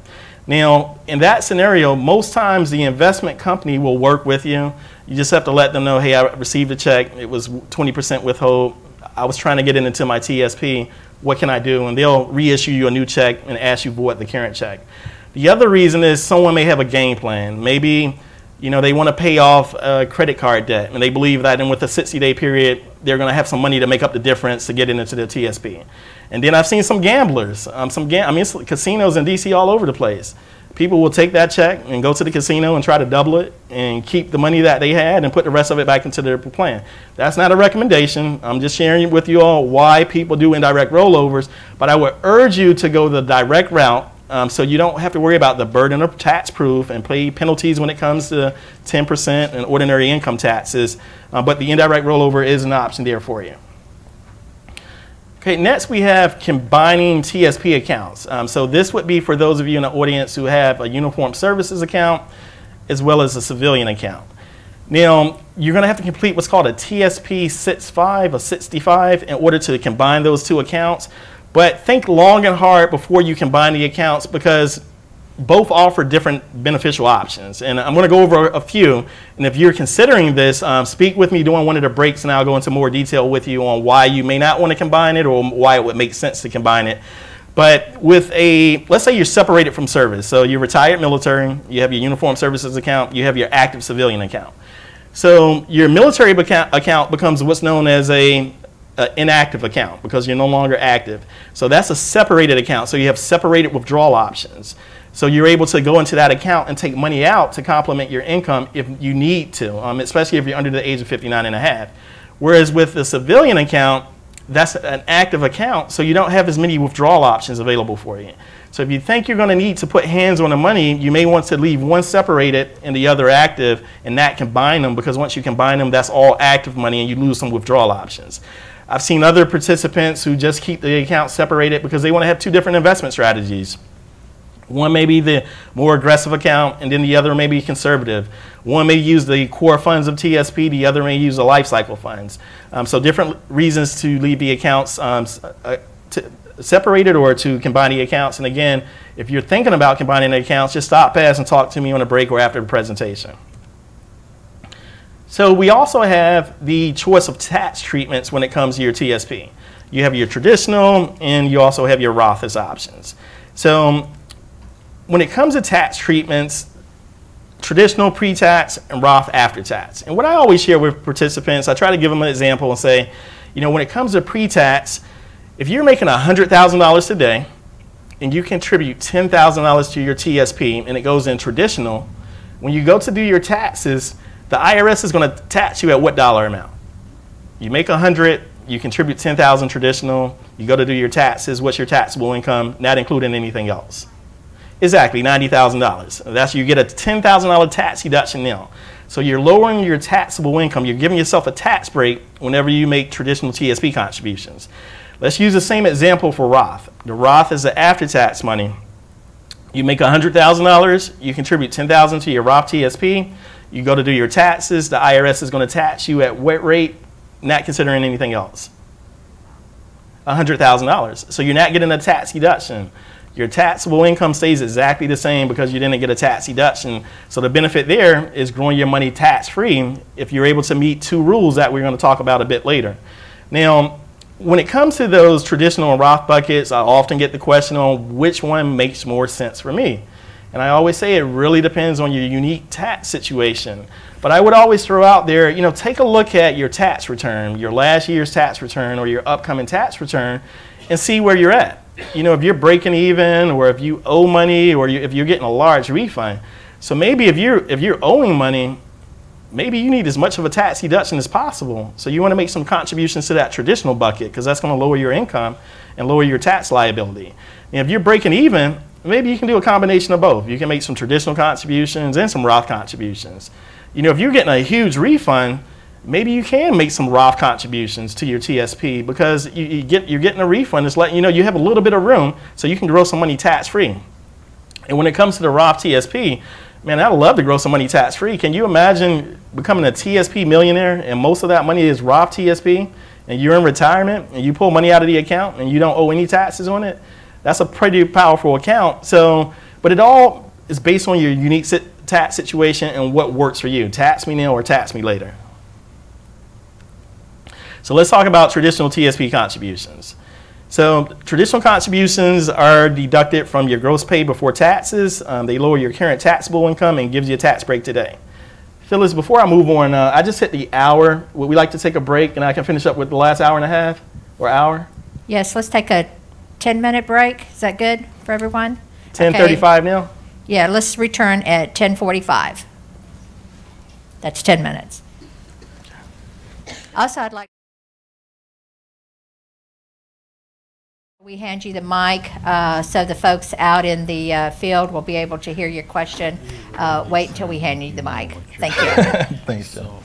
Now, in that scenario, most times the investment company will work with you. You just have to let them know, hey, I received a check. It was 20% withhold. I was trying to get it into my TSP. What can I do? And they'll reissue you a new check and ask you for what the current check. The other reason is someone may have a game plan. Maybe, you know, they want to pay off credit card debt, and they believe that in with a 60-day period, they're going to have some money to make up the difference to get it into their TSP. And then I've seen some gamblers, casinos in DC all over the place. people will take that check and go to the casino and try to double it and keep the money that they had and put the rest of it back into their plan. That's not a recommendation. I'm just sharing with you all why people do indirect rollovers, but I would urge you to go the direct route so you don't have to worry about the burden of tax proof and pay penalties when it comes to 10% and ordinary income taxes, but the indirect rollover is an option there for you. Okay, next we have combining TSP accounts. So this would be for those of you in the audience who have a uniform services account as well as a civilian account. Now, you're going to have to complete what's called a TSP 65 or 65 in order to combine those two accounts. But think long and hard before you combine the accounts because both offer different beneficial options. And I'm going to go over a few. And if you're considering this, speak with me during one of the breaks and I'll go into more detail with you on why you may not want to combine it or why it would make sense to combine it. But with let's say you're separated from service. So you're retired military, you have your uniform services account, you have your active civilian account. So your military account becomes what's known as an inactive account because you're no longer active. So that's a separated account. So you have separated withdrawal options. So you're able to go into that account and take money out to complement your income if you need to, especially if you're under the age of 59 and a half. Whereas with the civilian account, that's an active account, so you don't have as many withdrawal options available for you. So if you think you're going to need to put hands on the money, you may want to leave one separated and the other active and not combine them because once you combine them, that's all active money and you lose some withdrawal options. I've seen other participants who just keep the account separated because they want to have two different investment strategies. One may be the more aggressive account, and then the other may be conservative. One may use the core funds of TSP, the other may use the life cycle funds. So different reasons to leave the accounts separated or to combine the accounts. And again, if you're thinking about combining the accounts, just stop past and talk to me on a break or after the presentation. So we also have the choice of tax treatments when it comes to your TSP. You have your traditional and you also have your Roth as options. So when it comes to tax treatments, traditional pre-tax and Roth after tax. And what I always share with participants, I try to give them an example and say, you know, when it comes to pre-tax, if you're making $100,000 today and you contribute $10,000 to your TSP and it goes in traditional, when you go to do your taxes, the IRS is going to tax you at what dollar amount? You make $100,000, you contribute $10,000 traditional, you go to do your taxes, what's your taxable income, not including anything else? Exactly, $90,000. That's you get a $10,000 tax deduction now. So you're lowering your taxable income. You're giving yourself a tax break whenever you make traditional TSP contributions. Let's use the same example for Roth. The Roth is the after-tax money. You make $100,000, you contribute $10,000 to your Roth TSP, you go to do your taxes, the IRS is going to tax you at what rate, not considering anything else? $100,000. So you're not getting a tax deduction. Your taxable income stays exactly the same because you didn't get a tax deduction. So the benefit there is growing your money tax-free if you're able to meet two rules that we're going to talk about a bit later. Now, when it comes to those traditional and Roth buckets, I often get the question on which one makes more sense for me. And I always say it really depends on your unique tax situation. But I would always throw out there, you know, take a look at your tax return, your last year's tax return or your upcoming tax return and see where you're at. You know, if you're breaking even or if you owe money or if you're getting a large refund. So maybe if you're owing money, maybe you need as much of a tax deduction as possible. So you want to make some contributions to that traditional bucket because that's going to lower your income and lower your tax liability. And if you're breaking even, maybe you can do a combination of both. You can make some traditional contributions and some Roth contributions. You know, if you're getting a huge refund, maybe you can make some Roth contributions to your TSP because you're getting a refund. It's letting you know you have a little bit of room so you can grow some money tax-free. And when it comes to the Roth TSP, man, I'd love to grow some money tax-free. Can you imagine becoming a TSP millionaire and most of that money is Roth TSP and you're in retirement and you pull money out of the account and you don't owe any taxes on it? That's a pretty powerful account. So, but it all is based on your unique tax situation and what works for you. Tax me now or tax me later. So let's talk about traditional TSP contributions. So traditional contributions are deducted from your gross pay before taxes. They lower your current taxable income and gives you a tax break today. Phyllis, before I move on, I just hit the hour. Would we like to take a break and I can finish up with the last hour and a half or hour? Yes, let's take a 10-minute break. Is that good for everyone? 10:35 now? Yeah, let's return at 10:45. That's 10 minutes. Also, I'd like we hand you the mic so the folks out in the field will be able to hear your question. Wait until we hand you the mic. Thank you. Thanks, Joe.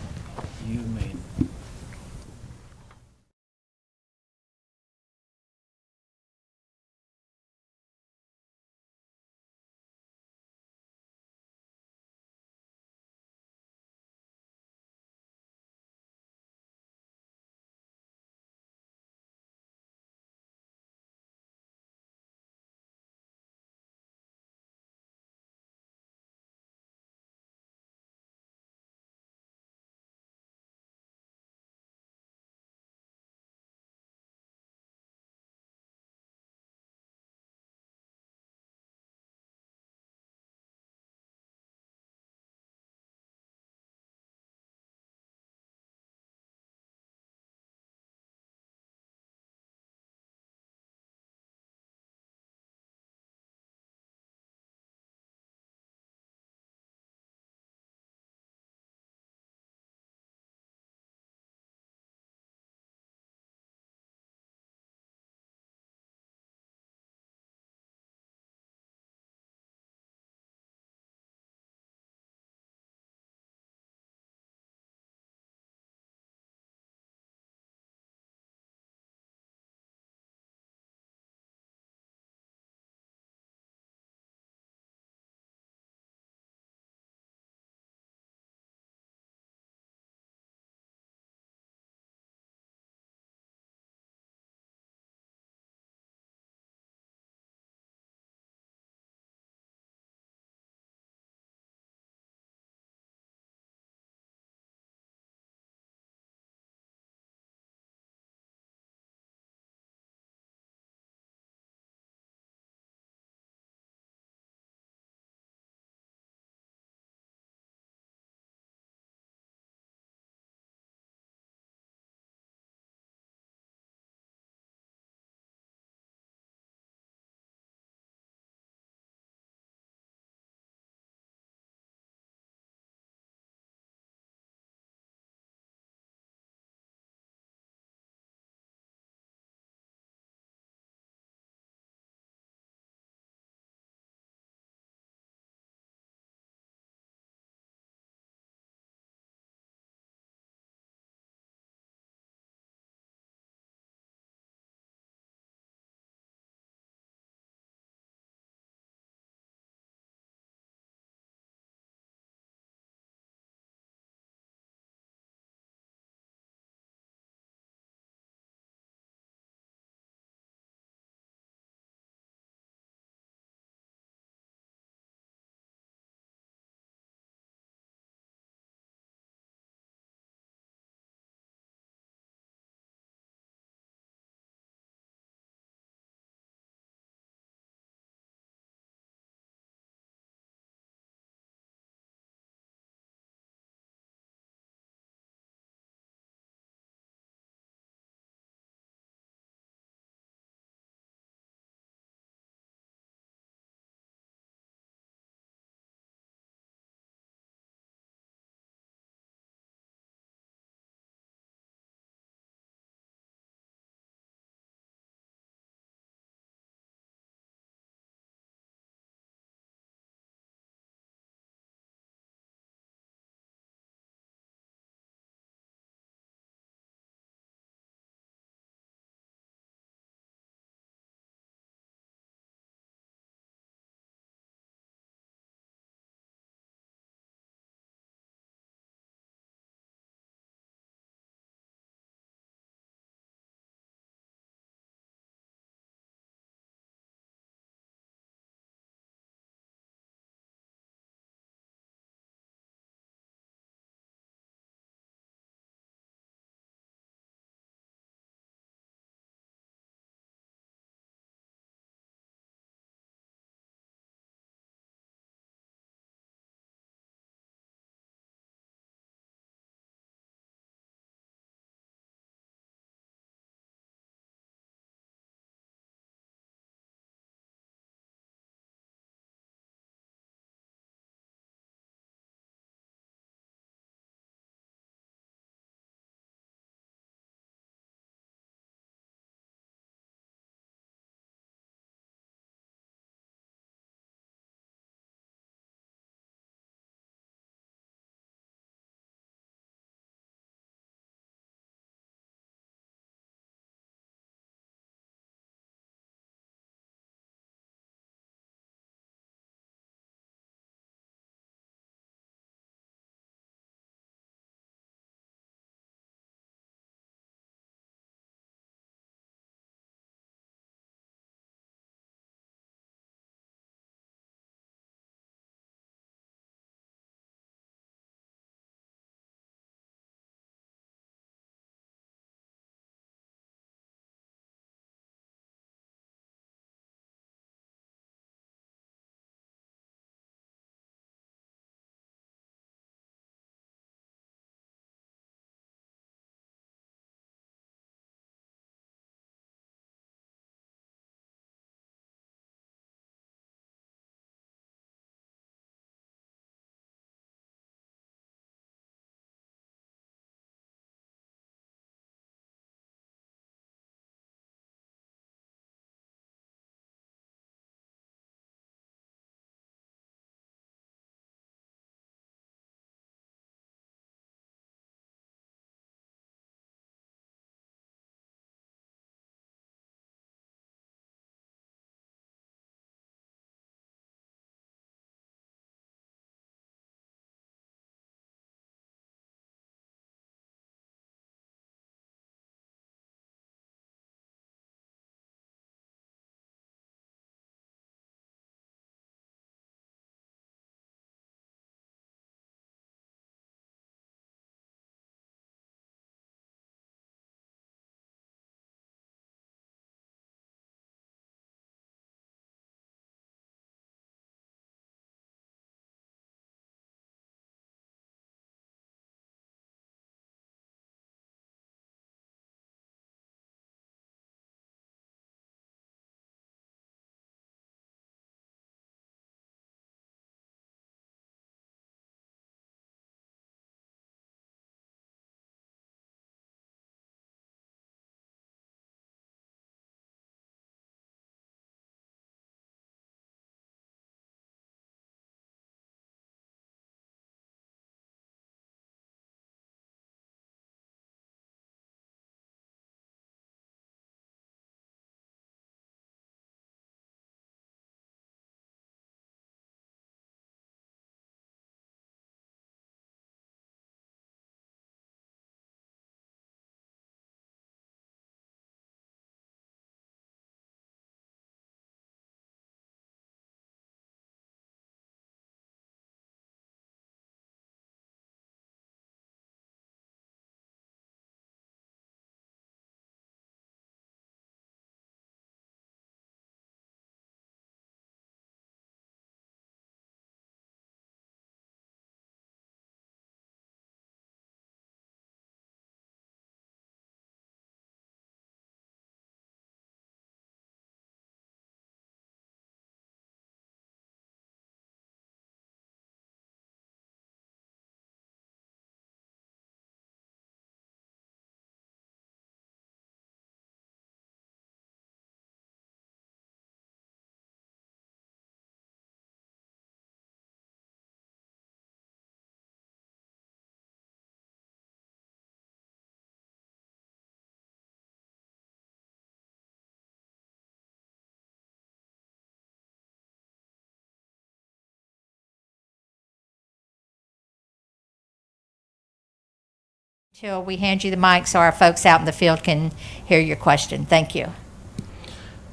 Till we hand you the mic so our folks out in the field can hear your question. Thank you.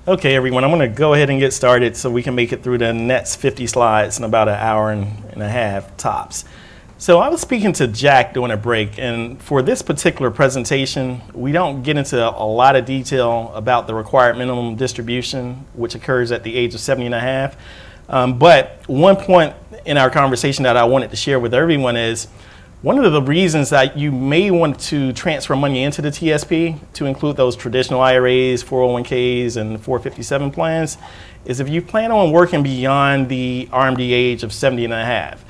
Okay, everyone, I'm going to go ahead and get started so we can make it through the next 50 slides in about an hour and a half tops. So I was speaking to Jack during a break, and for this particular presentation, we don't get into a lot of detail about the required minimum distribution, which occurs at the age of 70 and a half. But one point in our conversation that I wanted to share with everyone is one of the reasons that you may want to transfer money into the TSP to include those traditional IRAs, 401ks, and 457 plans is if you plan on working beyond the RMD age of 70 and a half.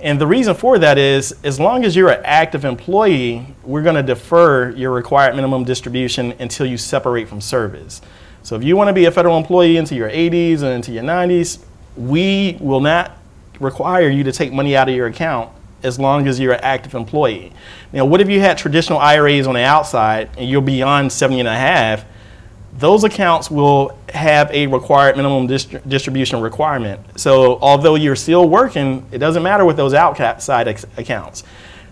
And the reason for that is, as long as you're an active employee, we're going to defer your required minimum distribution until you separate from service. So if you want to be a federal employee into your 80s and into your 90s, we will not require you to take money out of your account as long as you're an active employee. Now, what if you had traditional IRAs on the outside and you're beyond 70 and a half? Those accounts will have a required minimum distribution requirement. So although you're still working, it doesn't matter with those outside accounts.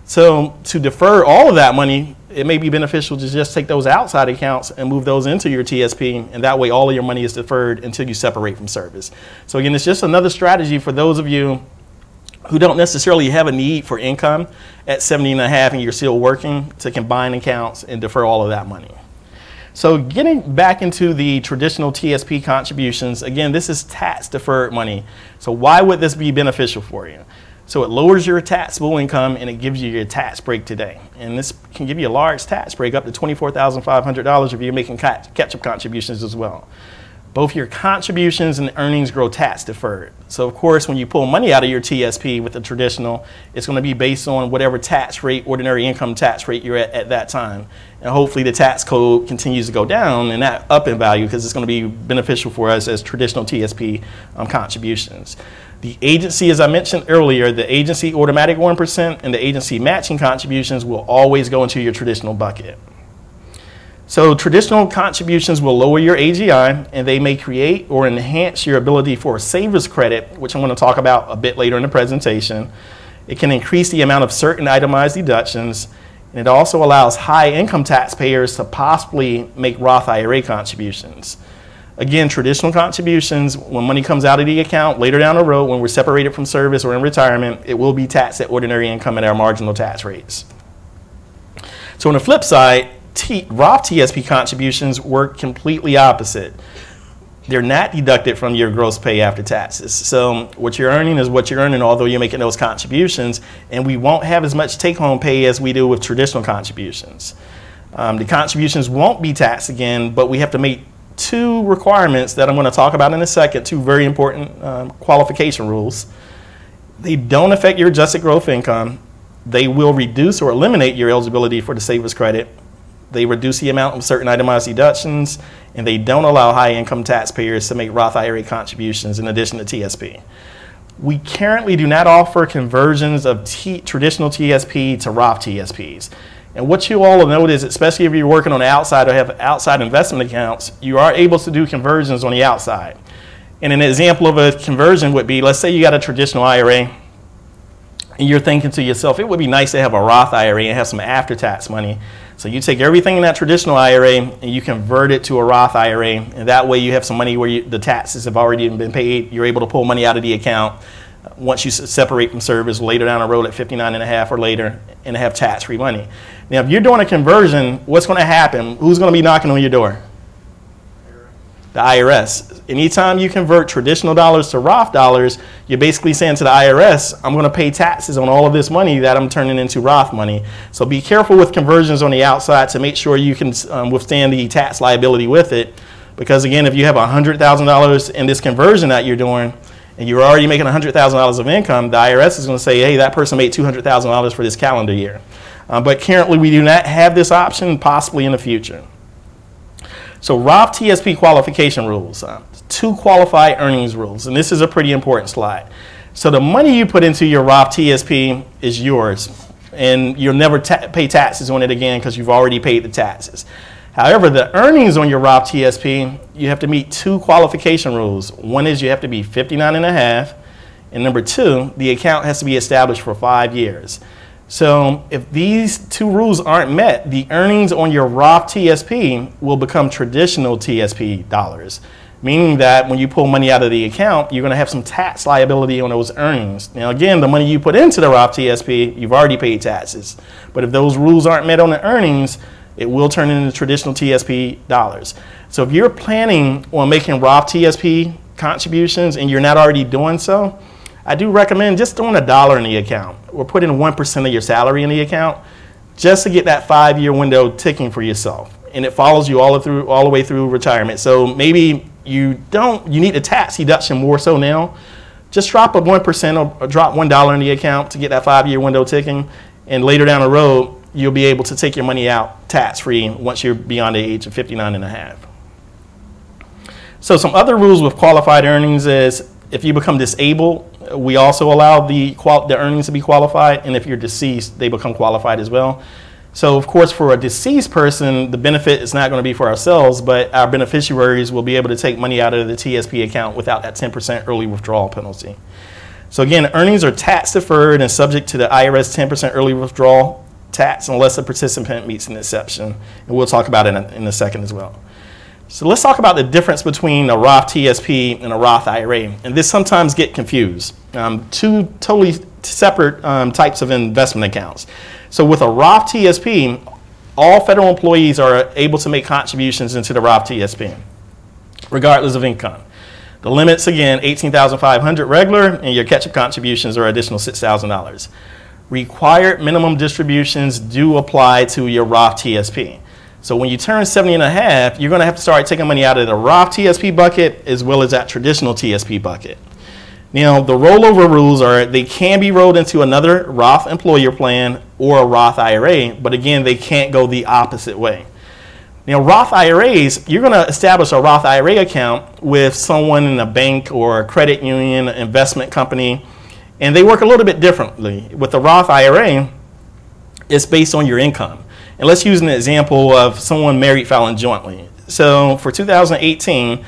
So to defer all of that money, it may be beneficial to just take those outside accounts and move those into your TSP, and that way all of your money is deferred until you separate from service. So again, it's just another strategy for those of you who don't necessarily have a need for income at 70 and a half and you're still working, to combine accounts and defer all of that money. So getting back into the traditional TSP contributions, again, this is tax deferred money. So why would this be beneficial for you? So it lowers your taxable income and it gives you your tax break today. And this can give you a large tax break up to $24,500 if you're making catch-up contributions as well. Both your contributions and earnings grow tax deferred. So of course, when you pull money out of your TSP with the traditional, it's going to be based on whatever tax rate, ordinary income tax rate you're at that time. And hopefully the tax code continues to go down and not up in value, because it's going to be beneficial for us as traditional TSP contributions. The agency, as I mentioned earlier, the agency automatic 1% and the agency matching contributions will always go into your traditional bucket. So traditional contributions will lower your AGI, and they may create or enhance your ability for a saver's credit, which I'm going to talk about a bit later in the presentation. It can increase the amount of certain itemized deductions, and it also allows high income taxpayers to possibly make Roth IRA contributions. Again, traditional contributions, when money comes out of the account later down the road, when we're separated from service or in retirement, it will be taxed at ordinary income at our marginal tax rates. So on the flip side, Roth TSP contributions work completely opposite. They're not deducted from your gross pay after taxes. So what you're earning is what you're earning, although you're making those contributions, and we won't have as much take-home pay as we do with traditional contributions. The contributions won't be taxed again, but we have to meet two requirements that I'm going to talk about in a second, two very important qualification rules. They don't affect your adjusted gross income. They will reduce or eliminate your eligibility for the saver's credit. They reduce the amount of certain itemized deductions, and they don't allow high income taxpayers to make Roth IRA contributions in addition to TSP. We currently do not offer conversions of traditional TSP to Roth TSPs. And what you all will note is, especially if you're working on the outside or have outside investment accounts, you are able to do conversions on the outside. And an example of a conversion would be, let's say you got a traditional IRA, and you're thinking to yourself, it would be nice to have a Roth IRA and have some after-tax money. So you take everything in that traditional IRA and you convert it to a Roth IRA, and that way you have some money where the taxes have already been paid. You're able to pull money out of the account once you separate from service later down the road at 59 and a half or later, and have tax-free money. Now, if you're doing a conversion, what's going to happen? Who's going to be knocking on your door? The IRS. Anytime you convert traditional dollars to Roth dollars, you're basically saying to the IRS, I'm going to pay taxes on all of this money that I'm turning into Roth money. So be careful with conversions on the outside to make sure you can withstand the tax liability with it. Because again, if you have $100,000 in this conversion that you're doing, and you're already making $100,000 of income, the IRS is going to say, hey, that person made $200,000 for this calendar year. But currently, we do not have this option, possibly in the future. So Roth TSP qualification rules, two qualified earnings rules, and this is a pretty important slide. So the money you put into your Roth TSP is yours, and you'll never pay taxes on it again because you've already paid the taxes. However, the earnings on your Roth TSP, you have to meet two qualification rules. One is you have to be 59 and a half, and number two, the account has to be established for 5 years. So if these two rules aren't met, the earnings on your Roth TSP will become traditional TSP dollars, meaning that when you pull money out of the account, you're going to have some tax liability on those earnings. Now, again, the money you put into the Roth TSP, you've already paid taxes. But if those rules aren't met on the earnings, it will turn into traditional TSP dollars. So if you're planning on making Roth TSP contributions and you're not already doing so, I do recommend just throwing $1 in the account or putting 1% of your salary in the account just to get that 5-year window ticking for yourself. And it follows you all the way through retirement. So maybe you need a tax deduction more so now. Just drop 1% or drop $1 in the account to get that 5-year window ticking. And later down the road, you'll be able to take your money out tax-free once you're beyond the age of 59 and a half. So some other rules with qualified earnings is if you become disabled, we also allow the earnings to be qualified. And if you're deceased, they become qualified as well. So, of course, for a deceased person, the benefit is not going to be for ourselves, but our beneficiaries will be able to take money out of the TSP account without that 10% early withdrawal penalty. So, again, earnings are tax deferred and subject to the IRS 10% early withdrawal tax unless the participant meets an exception. And we'll talk about it in a second as well. So let's talk about the difference between a Roth TSP and a Roth IRA. And this sometimes get confused. Two totally separate types of investment accounts. So with a Roth TSP, all federal employees are able to make contributions into the Roth TSP, regardless of income. The limits, again, $18,500 regular, and your catch-up contributions are additional $6,000. Required minimum distributions do apply to your Roth TSP. So when you turn 70 and a half, you're going to have to start taking money out of the Roth TSP bucket as well as that traditional TSP bucket. Now, the rollover rules are they can be rolled into another Roth employer plan or a Roth IRA, but again, they can't go the opposite way. Now, Roth IRAs, you're going to establish a Roth IRA account with someone in a bank or a credit union, investment company, and they work a little bit differently. With the Roth IRA, it's based on your income. And let's use an example of someone married filing jointly. So for 2018,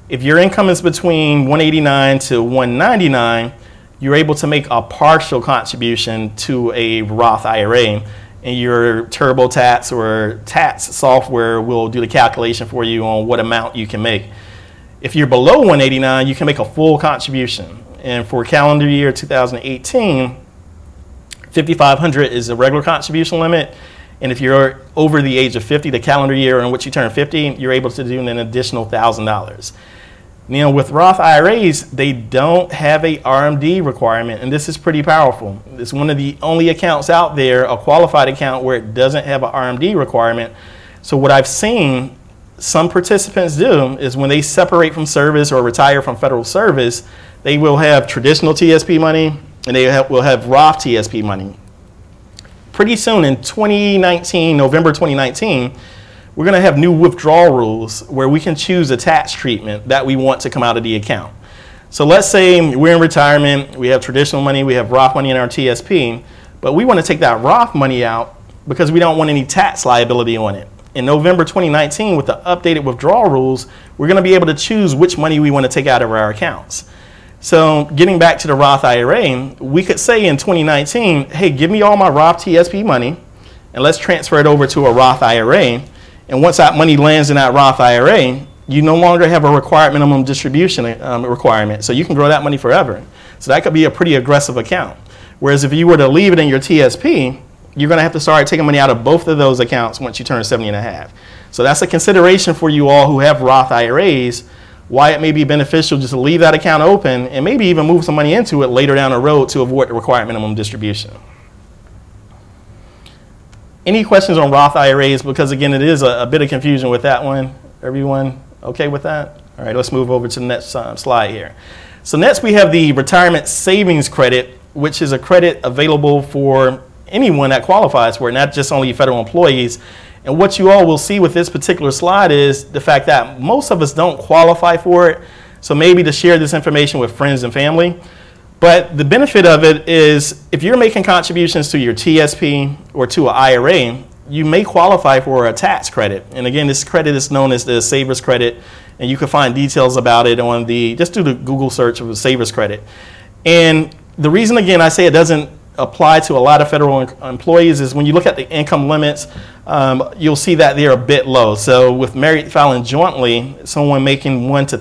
if your income is between $189 to $199, you're able to make a partial contribution to a Roth IRA, and your TurboTax or tax software will do the calculation for you on what amount you can make. If you're below $189, you can make a full contribution. And for calendar year 2018, $5,500 is the regular contribution limit. And if you're over the age of 50, the calendar year in which you turn 50, you're able to do an additional $1,000. Now, with Roth IRAs, they don't have a RMD requirement, and this is pretty powerful. It's one of the only accounts out there, a qualified account, where it doesn't have an RMD requirement. So what I've seen some participants do is when they separate from service or retire from federal service, they will have traditional TSP money, and they will have Roth TSP money. Pretty soon in 2019, November 2019, we're going to have new withdrawal rules where we can choose a tax treatment that we want to come out of the account. So let's say we're in retirement, we have traditional money, we have Roth money in our TSP, but we want to take that Roth money out because we don't want any tax liability on it. In November 2019, with the updated withdrawal rules, we're going to be able to choose which money we want to take out of our accounts. So getting back to the Roth IRA, we could say in 2019, hey, give me all my Roth TSP money and let's transfer it over to a Roth IRA. And once that money lands in that Roth IRA, you no longer have a required minimum distribution requirement. So you can grow that money forever. So that could be a pretty aggressive account. Whereas if you were to leave it in your TSP, you're going to have to start taking money out of both of those accounts once you turn 70 and a half. So that's a consideration for you all who have Roth IRAs, why it may be beneficial just to leave that account open and maybe even move some money into it later down the road to avoid the required minimum distribution. Any questions on Roth IRAs? Because again, it is a bit of confusion with that one. Everyone okay with that? All right, let's move over to the next slide here. So next we have the retirement savings credit, which is a credit available for anyone that qualifies for it, not just only federal employees. And what you all will see with this particular slide is the fact that most of us don't qualify for it. So maybe to share this information with friends and family. But the benefit of it is if you're making contributions to your TSP or to an IRA, you may qualify for a tax credit. And again, this credit is known as the Savers Credit. And you can find details about it on just do the Google search of the Savers Credit. And the reason, again, I say it doesn't apply to a lot of federal employees is when you look at the income limits, you'll see that they're a bit low. So with married filing jointly, someone making $1,000 to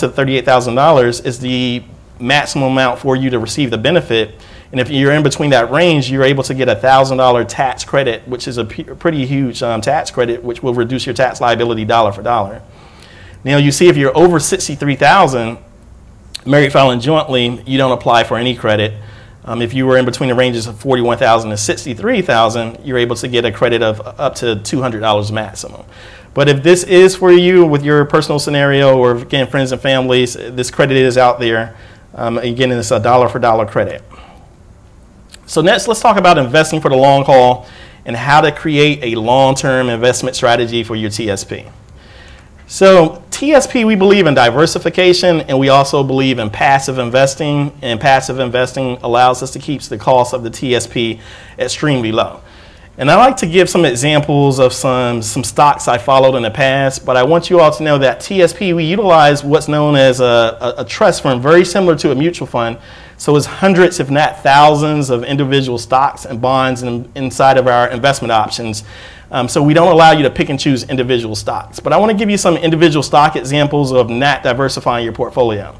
$38,000 is the maximum amount for you to receive the benefit. And if you're in between that range, you're able to get a $1,000 tax credit, which is a pretty huge tax credit, which will reduce your tax liability dollar for dollar. Now you see if you're over $63,000, married filing jointly, you don't apply for any credit. If you were in between the ranges of $41,000 and $63,000, you're able to get a credit of up to $200 maximum. But if this is for you with your personal scenario or again friends and families, this credit is out there. Again, it's a dollar for dollar credit. So next, let's talk about investing for the long haul and how to create a long-term investment strategy for your TSP. So TSP, we believe in diversification, and we also believe in passive investing, and passive investing allows us to keep the cost of the TSP extremely low. And I like to give some examples of some stocks I followed in the past, but I want you all to know that TSP, we utilize what's known as a trust fund, very similar to a mutual fund. So it's hundreds, if not thousands, of individual stocks and bonds inside of our investment options. So we don't allow you to pick and choose individual stocks. But I want to give you some individual stock examples of not diversifying your portfolio.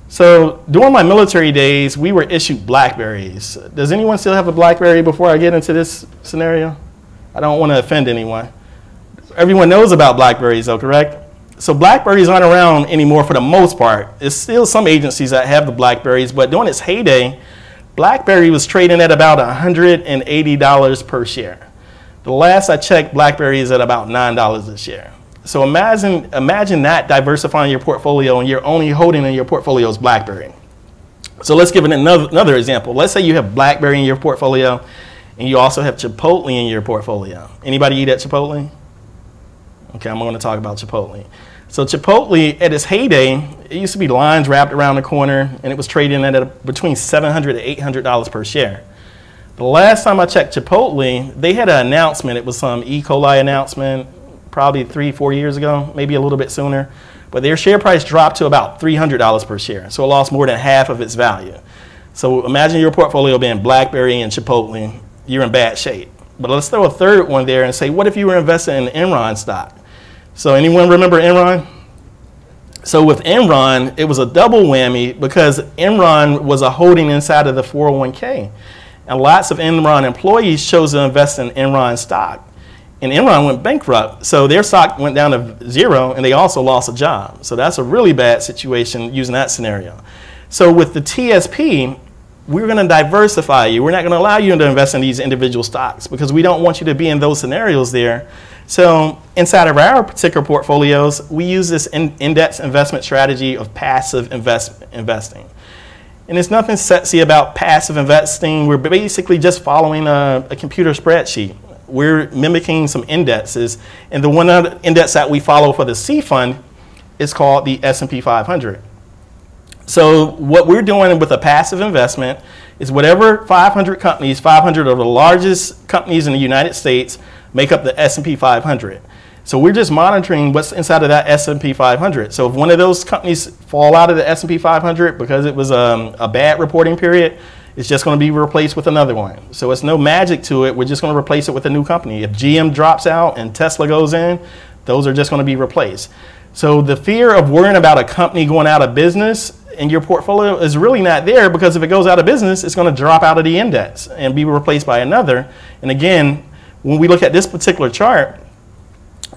So during my military days, we were issued BlackBerries. Does anyone still have a BlackBerry before I get into this scenario? I don't want to offend anyone. Everyone knows about BlackBerries though, correct? So BlackBerries aren't around anymore for the most part. There's still some agencies that have the BlackBerries, but during its heyday, BlackBerry was trading at about $180 per share. The last I checked, BlackBerry is at about $9 a share. So imagine not diversifying your portfolio and you're only holding in your portfolio is BlackBerry. So let's give it another example. Let's say you have BlackBerry in your portfolio and you also have Chipotle in your portfolio. Anybody eat at Chipotle? Okay, I'm going to talk about Chipotle. So Chipotle, at its heyday, it used to be lines wrapped around the corner and it was trading at between $700 to $800 per share. The last time I checked Chipotle, they had an announcement. It was some E. coli announcement, probably 3-4 years ago, maybe a little bit sooner. But their share price dropped to about $300 per share. So it lost more than half of its value. So imagine your portfolio being BlackBerry and Chipotle. You're in bad shape. But let's throw a third one there and say, what if you were investing in Enron stock? So anyone remember Enron? So with Enron, it was a double whammy because Enron was a holding inside of the 401k. And lots of Enron employees chose to invest in Enron stock. And Enron went bankrupt, so their stock went down to zero, and they also lost a job. So that's a really bad situation using that scenario. So with the TSP, we're going to diversify you. We're not going to allow you to invest in these individual stocks because we don't want you to be in those scenarios there. So inside of our particular portfolios, we use this index investment strategy of passive investing. And there's nothing sexy about passive investing. We're basically just following a computer spreadsheet. We're mimicking some indexes. And the one other index that we follow for the C fund is called the S&P 500. So what we're doing with a passive investment is whatever 500 companies, 500 of the largest companies in the United States make up the S&P 500. So we're just monitoring what's inside of that S&P 500. So if one of those companies fall out of the S&P 500 because it was a bad reporting period, it's just going to be replaced with another one. So it's no magic to it. We're just going to replace it with a new company. If GM drops out and Tesla goes in, those are just going to be replaced. So the fear of worrying about a company going out of business in your portfolio is really not there because if it goes out of business, it's going to drop out of the index and be replaced by another. And again, when we look at this particular chart,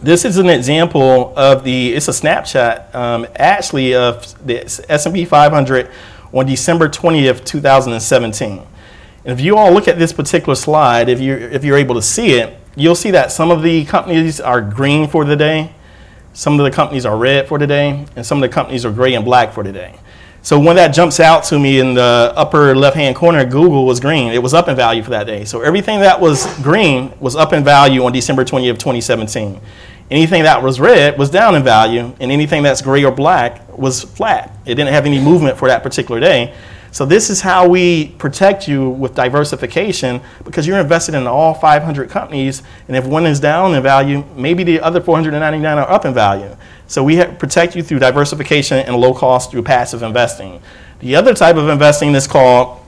this is an example of it's a snapshot actually of the S&P 500 on December 20th, 2017. And if you all look at this particular slide, if you're able to see it, you'll see that some of the companies are green for the day, some of the companies are red for the day, and some of the companies are gray and black for the day. So when that jumps out to me in the upper left-hand corner, Google was green. It was up in value for that day. So everything that was green was up in value on December 20th, 2017. Anything that was red was down in value, and anything that's gray or black was flat. It didn't have any movement for that particular day. So this is how we protect you with diversification because you're invested in all 500 companies, and if one is down in value, maybe the other 499 are up in value. So we protect you through diversification and low cost through passive investing. The other type of investing is called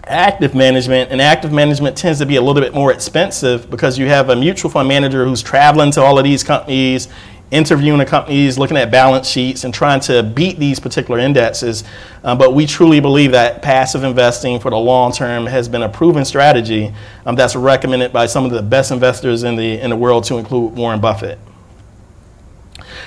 active management, and active management tends to be a little bit more expensive because you have a mutual fund manager who's traveling to all of these companies, interviewing the companies, looking at balance sheets, and trying to beat these particular indexes. But we truly believe that passive investing for the long term has been a proven strategy that's recommended by some of the best investors in the world, to include Warren Buffett.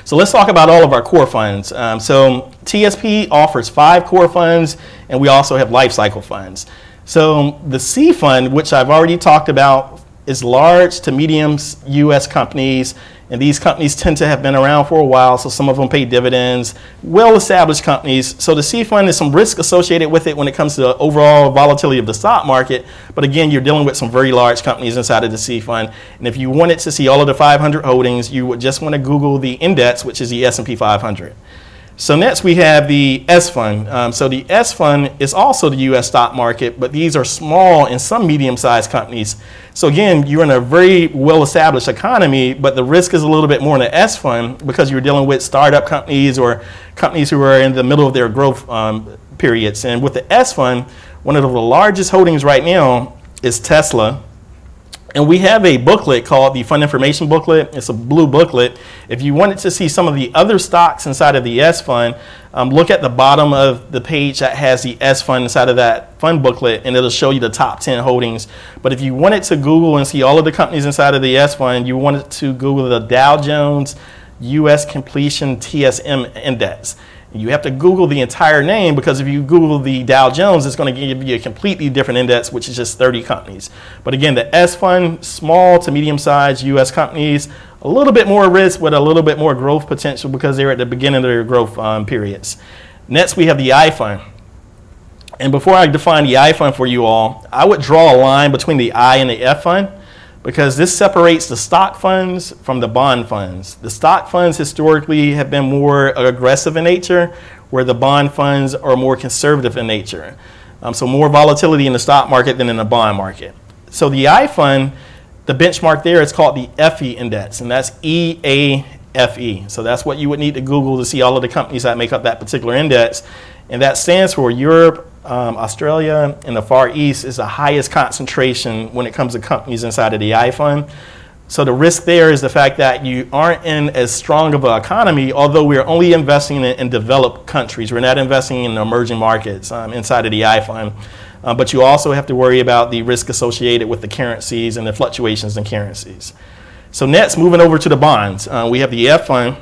So let's talk about all of our core funds. So TSP offers 5 core funds, and we also have life cycle funds. So the C fund, which I've already talked about, is large to medium U.S. companies, and these companies tend to have been around for a while, so some of them pay dividends, well-established companies. So the C fund is some risk associated with it when it comes to the overall volatility of the stock market, but again, you're dealing with some very large companies inside of the C fund, and if you wanted to see all of the 500 holdings, you would just want to Google the index, which is the S&P 500. So next we have the S fund. So the S fund is also the U.S. stock market, but these are small and some medium-sized companies. So again, you're in a very well-established economy, but the risk is a little bit more in the S fund because you're dealing with startup companies or companies who are in the middle of their growth periods. And with the S fund, one of the largest holdings right now is Tesla. And we have a booklet called the Fund Information Booklet. It's a blue booklet. If you wanted to see some of the other stocks inside of the S fund, look at the bottom of the page that has the S fund inside of that fund booklet, and it'll show you the top 10 holdings. But if you wanted to Google and see all of the companies inside of the S fund, you wanted to Google the Dow Jones U.S. Completion TSM Index. You have to Google the entire name, because if you Google the Dow Jones, it's going to give you a completely different index, which is just 30 companies. But again, the S fund, small to medium-sized U.S. companies, a little bit more risk with a little bit more growth potential because they're at the beginning of their growth periods. Next, we have the I fund. And before I define the I fund for you all, I would draw a line between the I and the F fund, because this separates the stock funds from the bond funds. The stock funds historically have been more aggressive in nature, where the bond funds are more conservative in nature. So more volatility in the stock market than in the bond market. So the I fund, the benchmark there is called the FE index, and that's EAFE. So that's what you would need to Google to see all of the companies that make up that particular index. And that stands for Europe, Australia, and the Far East is the highest concentration when it comes to companies inside of the I fund. So the risk there is the fact that you aren't in as strong of an economy, although we're only investing in developed countries. We're not investing in emerging markets inside of the I fund. But you also have to worry about the risk associated with the currencies and the fluctuations in currencies. So next, moving over to the bonds, we have the F fund,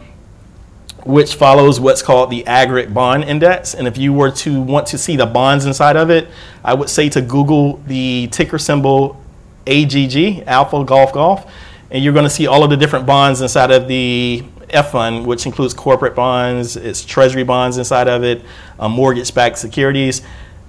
which follows what's called the aggregate bond index. And if you were to want to see the bonds inside of it, I would say to Google the ticker symbol AGG, Alpha Golf Golf, and you're going to see all of the different bonds inside of the F fund, which includes corporate bonds, it's treasury bonds inside of it, mortgage-backed securities.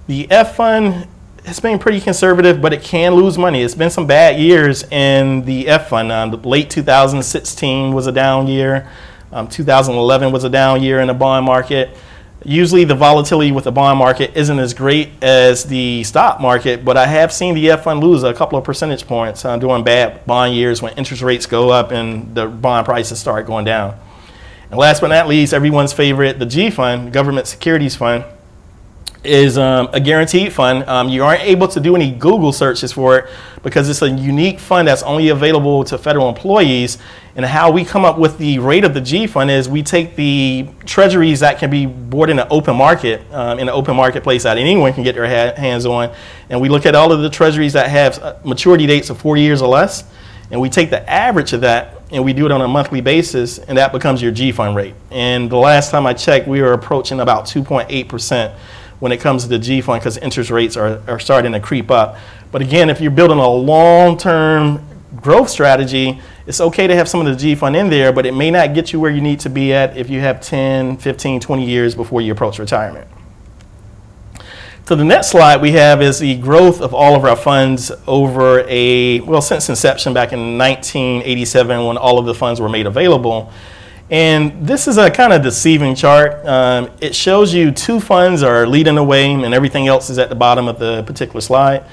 The F fund has been pretty conservative, but it can lose money. It's been some bad years in the F fund. Late 2016 was a down year. 2011 was a down year in the bond market. Usually the volatility with the bond market isn't as great as the stock market, but I have seen the F fund lose a couple of percentage points during bad bond years when interest rates go up and the bond prices start going down. And last but not least, everyone's favorite, the G fund, Government Securities Fund, is a guaranteed fund. You aren't able to do any Google searches for it because it's a unique fund that's only available to federal employees. And how we come up with the rate of the G fund is we take the treasuries that can be bought in the open market, in the open marketplace that anyone can get their hands on, and we look at all of the treasuries that have maturity dates of 4 years or less, and we take the average of that and we do it on a monthly basis, and that becomes your G fund rate. And the last time I checked, we were approaching about 2.8% when it comes to the G fund because interest rates are starting to creep up. But again, if you're building a long-term growth strategy, it's okay to have some of the G fund in there, but it may not get you where you need to be at if you have 10, 15, 20 years before you approach retirement. So the next slide we have is the growth of all of our funds over since inception back in 1987 when all of the funds were made available. And this is a kind of deceiving chart. It shows you 2 funds are leading the way and everything else is at the bottom of the particular slide.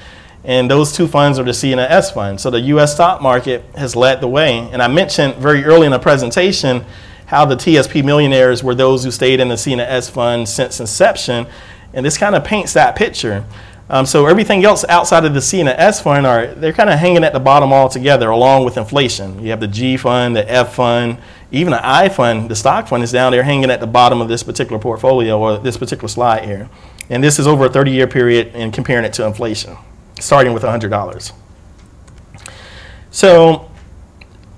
And those 2 funds are the C and the S fund. So the U.S. stock market has led the way. And I mentioned very early in the presentation how the TSP millionaires were those who stayed in the C and the S fund since inception. And this kind of paints that picture. So everything else outside of the C and the S fund they're kind of hanging at the bottom altogether, along with inflation. You have the G fund, the F fund, even the I fund, the stock fund is down there hanging at the bottom of this particular portfolio or this particular slide here. And this is over a 30-year period and comparing it to inflation, starting with $100. So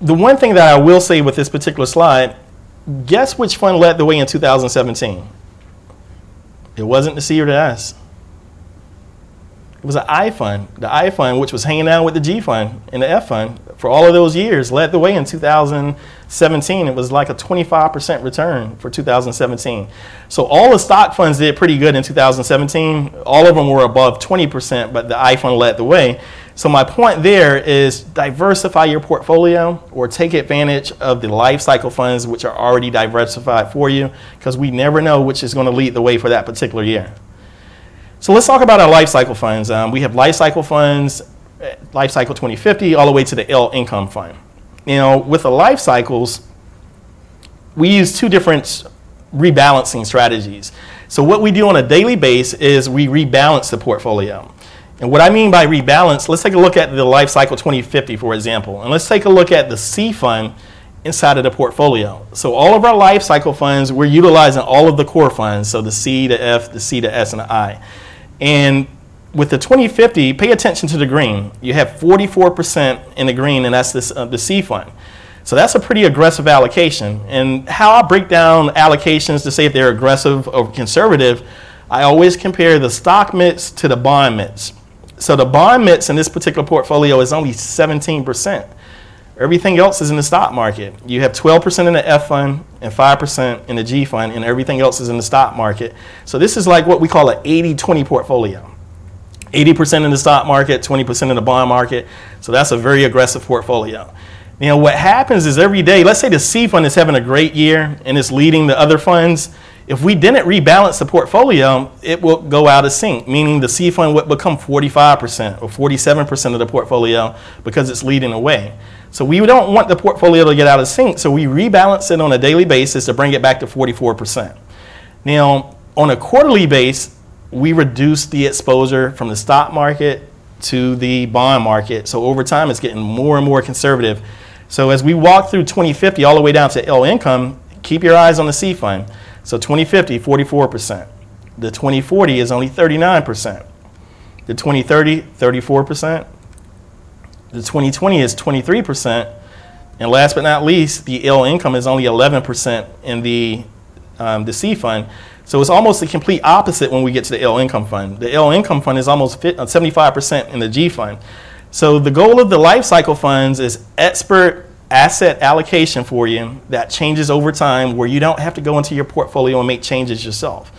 the one thing that I will say with this particular slide, guess which fund led the way in 2017? It wasn't the C or the S. It was an I fund. The I fund, which was hanging out with the G fund and the F fund for all of those years, led the way in 2017. It was like a 25% return for 2017. So all the stock funds did pretty good in 2017. All of them were above 20%, but the I fund led the way. So my point there is diversify your portfolio or take advantage of the life cycle funds, which are already diversified for you, because we never know which is going to lead the way for that particular year. So let's talk about our life cycle funds. We have life cycle funds, life cycle 2050, all the way to the L income fund. You know, with the life cycles, we use two different rebalancing strategies. So what we do on a daily basis is we rebalance the portfolio. And what I mean by rebalance, let's take a look at the life cycle 2050, for example. And let's take a look at the C fund inside of the portfolio. So all of our life cycle funds, we're utilizing all of the core funds. So the C, the F, the C, the S, and the I. And with the 2050, pay attention to the green. You have 44% in the green, and that's the C fund. So that's a pretty aggressive allocation. And how I break down allocations to say if they're aggressive or conservative, I always compare the stock mix to the bond mix. So the bond mix in this particular portfolio is only 17%. Everything else is in the stock market. You have 12% in the F fund and 5% in the G fund, and everything else is in the stock market. So this is like what we call an 80-20 portfolio. 80% in the stock market, 20% in the bond market. So that's a very aggressive portfolio. You know, what happens is every day, let's say the C fund is having a great year and it's leading the other funds. If we didn't rebalance the portfolio, it will go out of sync, meaning the C fund would become 45% or 47% of the portfolio because it's leading the way. So we don't want the portfolio to get out of sync, so we rebalance it on a daily basis to bring it back to 44%. Now, on a quarterly basis, we reduce the exposure from the stock market to the bond market. So over time, it's getting more and more conservative. So as we walk through 2050 all the way down to L income, keep your eyes on the C fund. So 2050, 44%. The 2040 is only 39%. The 2030, 34%. The 2020 is 23%. And last but not least, the L income is only 11% in the C fund. So it's almost the complete opposite when we get to the L income fund. The L income fund is almost 75% in the G fund. So the goal of the life cycle funds is expert asset allocation for you that changes over time, where you don't have to go into your portfolio and make changes yourself.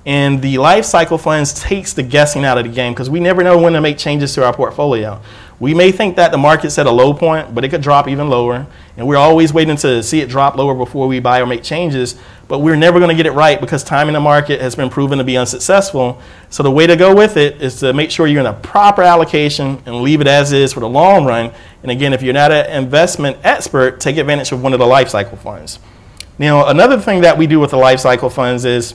And the life cycle funds takes the guessing out of the game, because we never know when to make changes to our portfolio. We may think that the market's at a low point, but it could drop even lower. And we're always waiting to see it drop lower before we buy or make changes. But we're never going to get it right, because time in the market has been proven to be unsuccessful. So the way to go with it is to make sure you're in a proper allocation and leave it as is for the long run. And again, if you're not an investment expert, take advantage of one of the life cycle funds. Now, another thing that we do with the life cycle funds is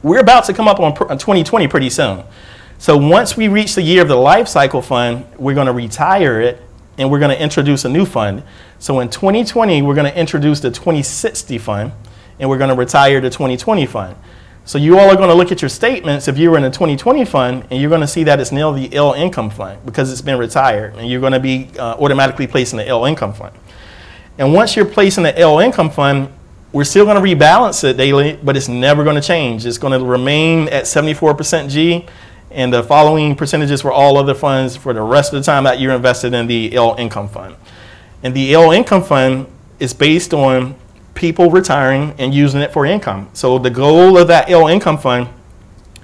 we're about to come up on 2020 pretty soon. So once we reach the year of the life cycle fund, we're going to retire it and we're going to introduce a new fund. So in 2020, we're going to introduce the 2060 fund and we're going to retire the 2020 fund. So you all are going to look at your statements if you were in a 2020 fund, and you're going to see that it's now the L income fund because it's been retired, and you're going to be automatically placed in the L income fund. And once you're placed in the L income fund, we're still going to rebalance it daily, but it's never going to change. It's going to remain at 74% G, and the following percentages for all other funds for the rest of the time that you're invested in the L income fund. And the L income fund is based on people retiring and using it for income. So the goal of that L income fund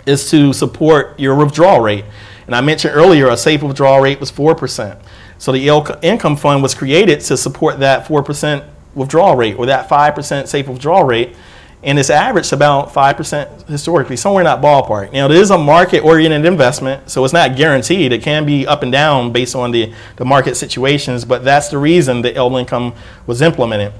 is to support your withdrawal rate. And I mentioned earlier a safe withdrawal rate was 4%. So the L income fund was created to support that 4% withdrawal rate, or that 5% safe withdrawal rate. And it's averaged about 5% historically, somewhere in that ballpark. Now, it is a market-oriented investment, so it's not guaranteed. It can be up and down based on the market situations, but that's the reason the L income was implemented.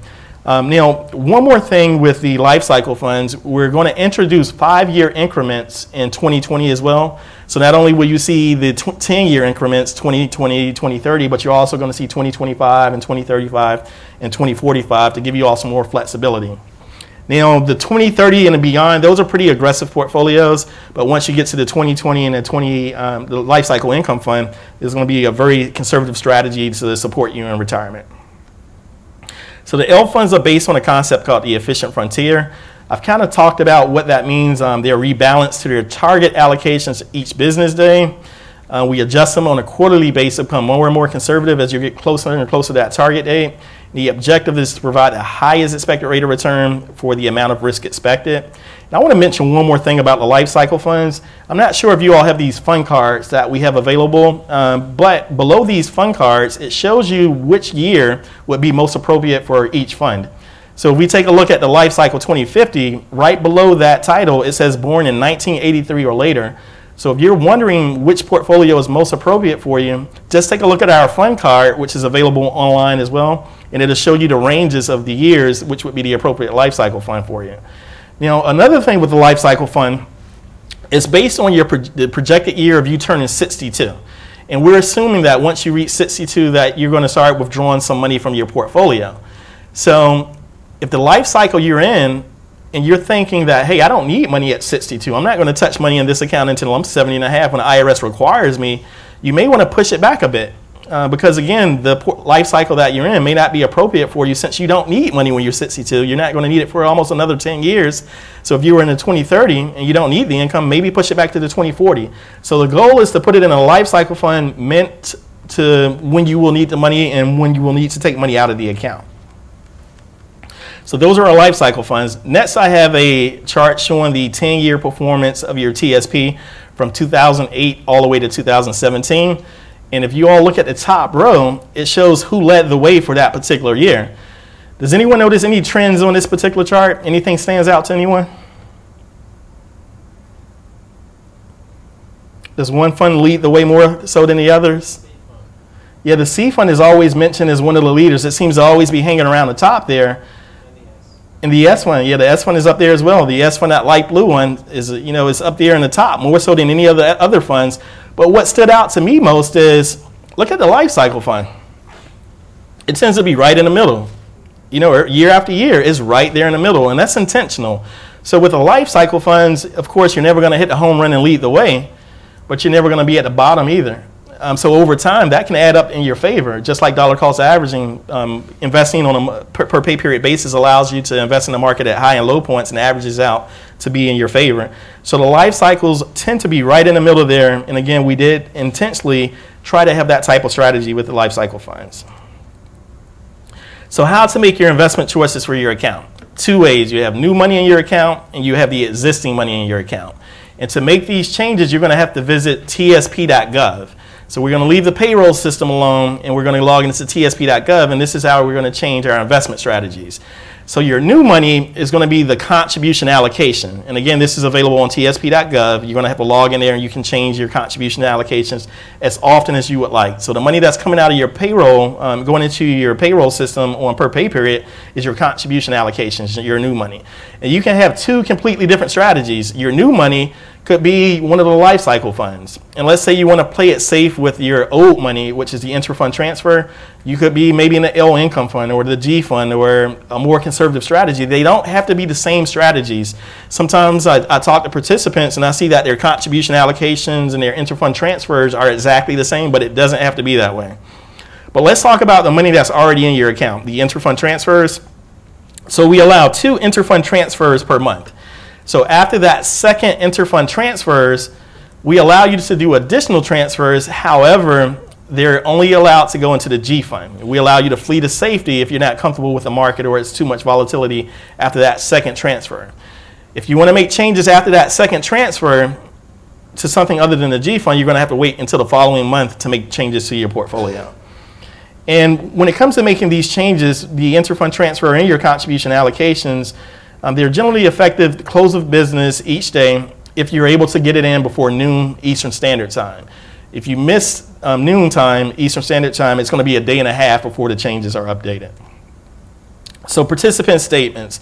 Now, one more thing with the life cycle funds, we're going to introduce 5-year increments in 2020 as well. So not only will you see the 10-year increments, 2020, 2030, but you're also going to see 2025 and 2035 and 2045 to give you all some more flexibility. Now, the 2030 and beyond, those are pretty aggressive portfolios, but once you get to the 2020 and the life cycle income fund, there's going to be a very conservative strategy to support you in retirement. So the L funds are based on a concept called the efficient frontier. I've kind of talked about what that means. They're rebalanced to their target allocations each business day. We adjust them on a quarterly basis, become more and more conservative as you get closer and closer to that target date. The objective is to provide the highest expected rate of return for the amount of risk expected. And I want to mention one more thing about the life cycle funds. I'm not sure if you all have these fund cards that we have available, but below these fund cards, it shows you which year would be most appropriate for each fund. So if we take a look at the Life Cycle 2050, right below that title, it says born in 1983 or later. So if you're wondering which portfolio is most appropriate for you, just take a look at our fund card, which is available online as well, and it'll show you the ranges of the years, which would be the appropriate life cycle fund for you. Now, another thing with the life cycle fund, it's based on the projected year of you turning 62. And we're assuming that once you reach 62 that you're going to start withdrawing some money from your portfolio. So if the life cycle you're in and you're thinking that, hey, I don't need money at 62, I'm not going to touch money in this account until I'm 70 and a half when the IRS requires me, you may want to push it back a bit. Because again, the life cycle that you're in may not be appropriate for you since you don't need money when you're 62. You're not going to need it for almost another 10 years. So if you were in the 2030 and you don't need the income, maybe push it back to the 2040. So the goal is to put it in a life cycle fund meant to when you will need the money and when you will need to take money out of the account. So those are our life cycle funds. Next, I have a chart showing the 10-year performance of your TSP from 2008 all the way to 2017. And if you all look at the top row, it shows who led the way for that particular year. Does anyone notice any trends on this particular chart? Anything stands out to anyone? Does one fund lead the way more so than the others? Yeah, the C fund is always mentioned as one of the leaders. It seems to always be hanging around the top there. And the S fund, yeah, the S fund is up there as well. The S fund, that light blue one, is is up there in the top, more so than any other funds. But what stood out to me most is, look at the life cycle fund. It tends to be right in the middle. Year after year is right there in the middle, and that's intentional. So with the life cycle funds, of course, you're never going to hit the home run and lead the way, but you're never going to be at the bottom either. So over time, that can add up in your favor. Just like dollar cost averaging, investing on a per pay period basis allows you to invest in the market at high and low points and averages out to be in your favor. So the life cycles tend to be right in the middle there. And again, we did intentionally try to have that type of strategy with the life cycle funds. So how to make your investment choices for your account? 2 ways. You have new money in your account and you have the existing money in your account. And to make these changes, you're going to have to visit tsp.gov. So we're going to leave the payroll system alone and we're going to log into tsp.gov, and this is how we're going to change our investment strategies. So your new money is going to be the contribution allocation. And again, this is available on tsp.gov. You're going to have to log in there and you can change your contribution allocations as often as you would like. So the money that's coming out of your payroll, going into your payroll system on per pay period, is your contribution allocations, your new money. And you can have 2 completely different strategies. Your new money could be one of the life cycle funds. And let's say you want to play it safe with your old money, which is the intra-fund transfer. You could be maybe in the L income fund or the G fund or a more conservative strategy. They don't have to be the same strategies. Sometimes I talk to participants and I see that their contribution allocations and their intra-fund transfers are exactly the same, but it doesn't have to be that way. But let's talk about the money that's already in your account, the intra-fund transfers. So we allow 2 intra-fund transfers per month. So after that second inter-fund transfers, we allow you to do additional transfers. However, they're only allowed to go into the G fund. We allow you to flee to safety if you're not comfortable with the market or it's too much volatility after that second transfer. If you want to make changes after that second transfer to something other than the G fund, you're going to have to wait until the following month to make changes to your portfolio. And when it comes to making these changes, the inter-fund transfer and your contribution allocations, they're generally effective at the close of business each day if you're able to get it in before noon Eastern Standard Time. If you miss noon time Eastern Standard Time, it's going to be a day and a half before the changes are updated. So participant statements.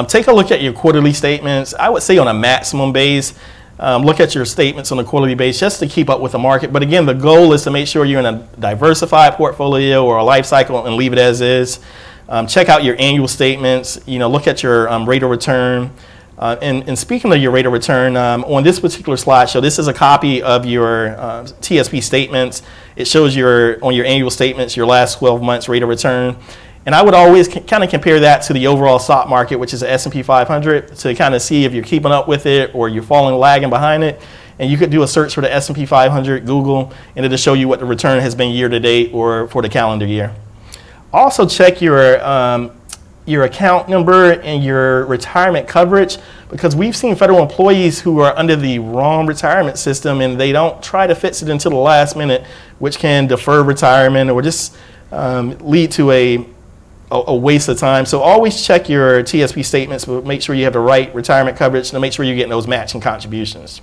Take a look at your quarterly statements. I would say on a maximum base, look at your statements on a quarterly basis just to keep up with the market. But again, the goal is to make sure you're in a diversified portfolio or a life cycle and leave it as is. Check out your annual statements. Look at your rate of return. And speaking of your rate of return, on this particular slideshow, this is a copy of your TSP statements. It shows on your annual statements your last 12 months rate of return. And I would always kind of compare that to the overall stock market, which is the S&P 500, to kind of see if you're keeping up with it or you're lagging behind it. And you could do a search for the S&P 500, Google, and it'll show you what the return has been year to date or for the calendar year. Also check your account number and your retirement coverage, because we've seen federal employees who are under the wrong retirement system and they don't try to fix it until the last minute, which can defer retirement or just lead to a waste of time. So always check your TSP statements, but make sure you have the right retirement coverage and make sure you're getting those matching contributions.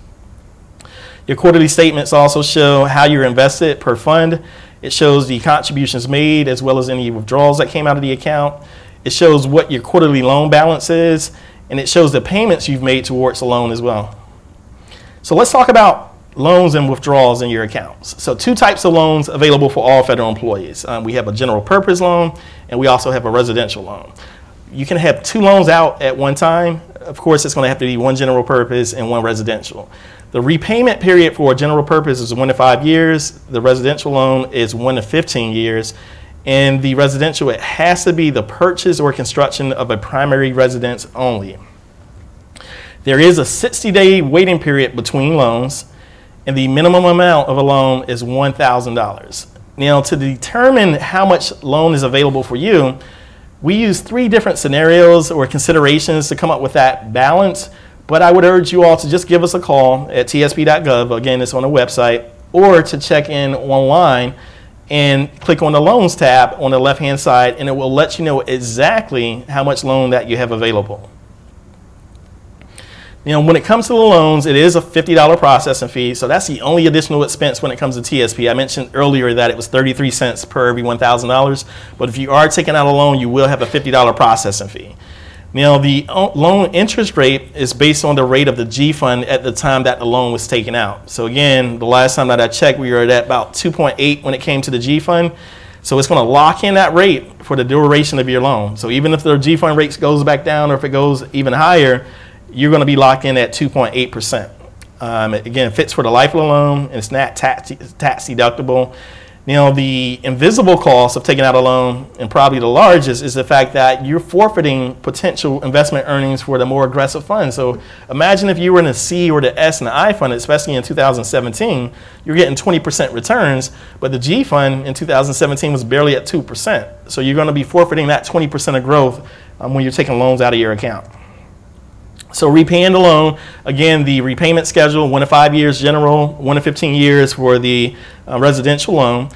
Your quarterly statements also show how you're invested per fund. It shows the contributions made as well as any withdrawals that came out of the account. It shows what your quarterly loan balance is, and it shows the payments you've made towards the loan as well. So let's talk about loans and withdrawals in your accounts. So two types of loans available for all federal employees. We have a general purpose loan, and we also have a residential loan. You can have two loans out at one time. Of course, it's going to have to be one general purpose and one residential. The repayment period for a general purpose is 1 to 5 years. The residential loan is 1 to 15 years. And the residential, it has to be the purchase or construction of a primary residence only. There is a 60-day waiting period between loans, and the minimum amount of a loan is $1,000. Now, to determine how much loan is available for you, we use 3 different scenarios or considerations to come up with that balance, but I would urge you all to just give us a call at tsp.gov, again, it's on the website, or to check in online and click on the Loans tab on the left-hand side, and it will let you know exactly how much loan that you have available. When it comes to the loans, it is a $50 processing fee, so that's the only additional expense when it comes to TSP. I mentioned earlier that it was 33 cents per every $1,000, but if you are taking out a loan, you will have a $50 processing fee. Now, the loan interest rate is based on the rate of the G fund at the time that the loan was taken out. So again, the last time that I checked, we were at about 2.8 when it came to the G fund. So it's going to lock in that rate for the duration of your loan. So even if the G fund rate goes back down or if it goes even higher, you're going to be locked in at 2.8%. Again, it fits for the life of the loan, and it's not tax deductible. The invisible cost of taking out a loan, and probably the largest, is the fact that you're forfeiting potential investment earnings for the more aggressive funds. So imagine if you were in the C or the S and the I fund, especially in 2017, you're getting 20% returns, but the G fund in 2017 was barely at 2%. So you're going to be forfeiting that 20% of growth when you're taking loans out of your account. So repaying the loan, again, the repayment schedule, 1 to 5 years general, 1 to 15 years for the residential loan.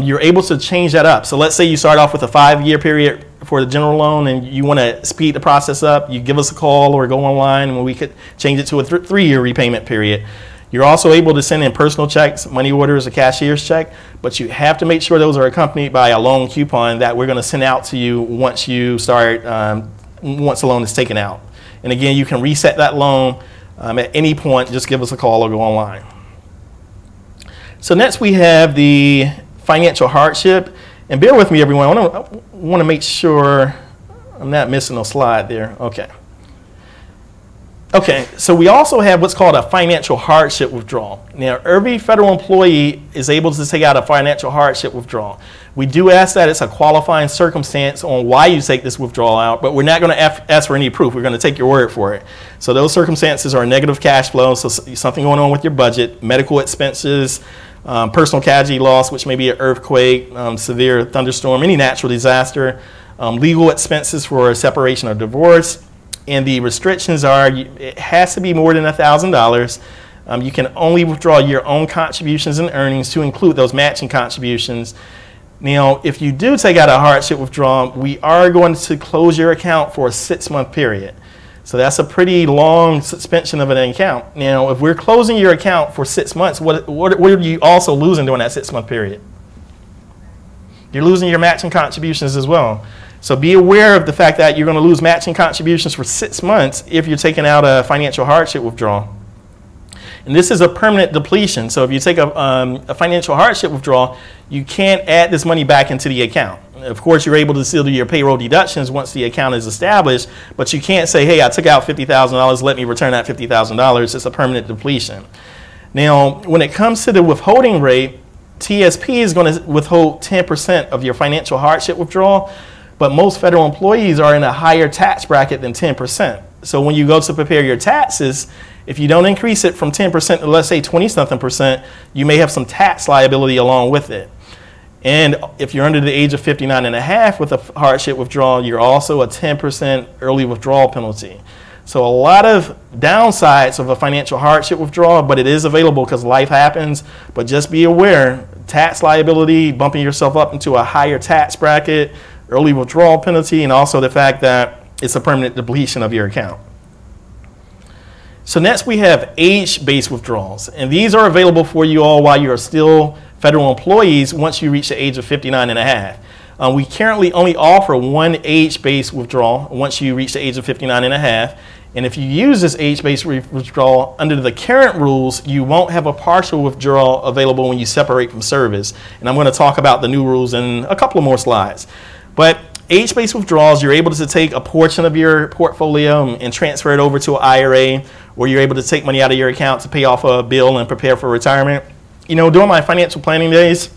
You're able to change that up. So let's say you start off with a 5-year period for the general loan and you want to speed the process up. You give us a call or go online and we could change it to a 3-year repayment period. You're also able to send in personal checks, money orders, a cashier's check, but you have to make sure those are accompanied by a loan coupon that we're going to send out to you once you start, once the loan is taken out. And again, you can reset that loan at any point. Just give us a call or go online. So next we have the financial hardship. And bear with me, everyone. I want to make sure I'm not missing a slide there. Okay, so we also have what's called a financial hardship withdrawal. Now, every federal employee is able to take out a financial hardship withdrawal. We do ask that it's a qualifying circumstance on why you take this withdrawal out, but we're not going to ask for any proof. We're going to take your word for it. So those circumstances are negative cash flow, so something going on with your budget, medical expenses, personal casualty loss, which may be an earthquake, severe thunderstorm, any natural disaster, legal expenses for a separation or divorce. And the restrictions are it has to be more than $1,000. You can only withdraw your own contributions and earnings to include those matching contributions. Now, if you do take out a hardship withdrawal, we are going to close your account for a 6-month period. So that's a pretty long suspension of an account. Now, if we're closing your account for 6 months, what are you also losing during that 6-month period? You're losing your matching contributions as well. So be aware of the fact that you're going to lose matching contributions for 6 months if you're taking out a financial hardship withdrawal. And this is a permanent depletion. So if you take a financial hardship withdrawal, you can't add this money back into the account. Of course, you're able to still do your payroll deductions once the account is established, but you can't say, hey, I took out $50,000, let me return that $50,000. It's a permanent depletion. Now, when it comes to the withholding rate, TSP is going to withhold 10% of your financial hardship withdrawal, but most federal employees are in a higher tax bracket than 10%. So when you go to prepare your taxes, if you don't increase it from 10% to, let's say, 20-something percent, you may have some tax liability along with it. And if you're under the age of 59 and a half with a hardship withdrawal, you're also a 10% early withdrawal penalty. So a lot of downsides of a financial hardship withdrawal, but it is available because life happens. But just be aware, tax liability, bumping yourself up into a higher tax bracket, early withdrawal penalty, and also the fact that it's a permanent depletion of your account. So next we have age-based withdrawals, and these are available for you all while you are still federal employees once you reach the age of 59 and a half. We currently only offer one age-based withdrawal once you reach the age of 59 and a half, and if you use this age-based withdrawal under the current rules, you won't have a partial withdrawal available when you separate from service, and I'm going to talk about the new rules in a couple of more slides. But age-based withdrawals, you're able to take a portion of your portfolio and transfer it over to an IRA, or you're able to take money out of your account to pay off a bill and prepare for retirement. You know, during my financial planning days,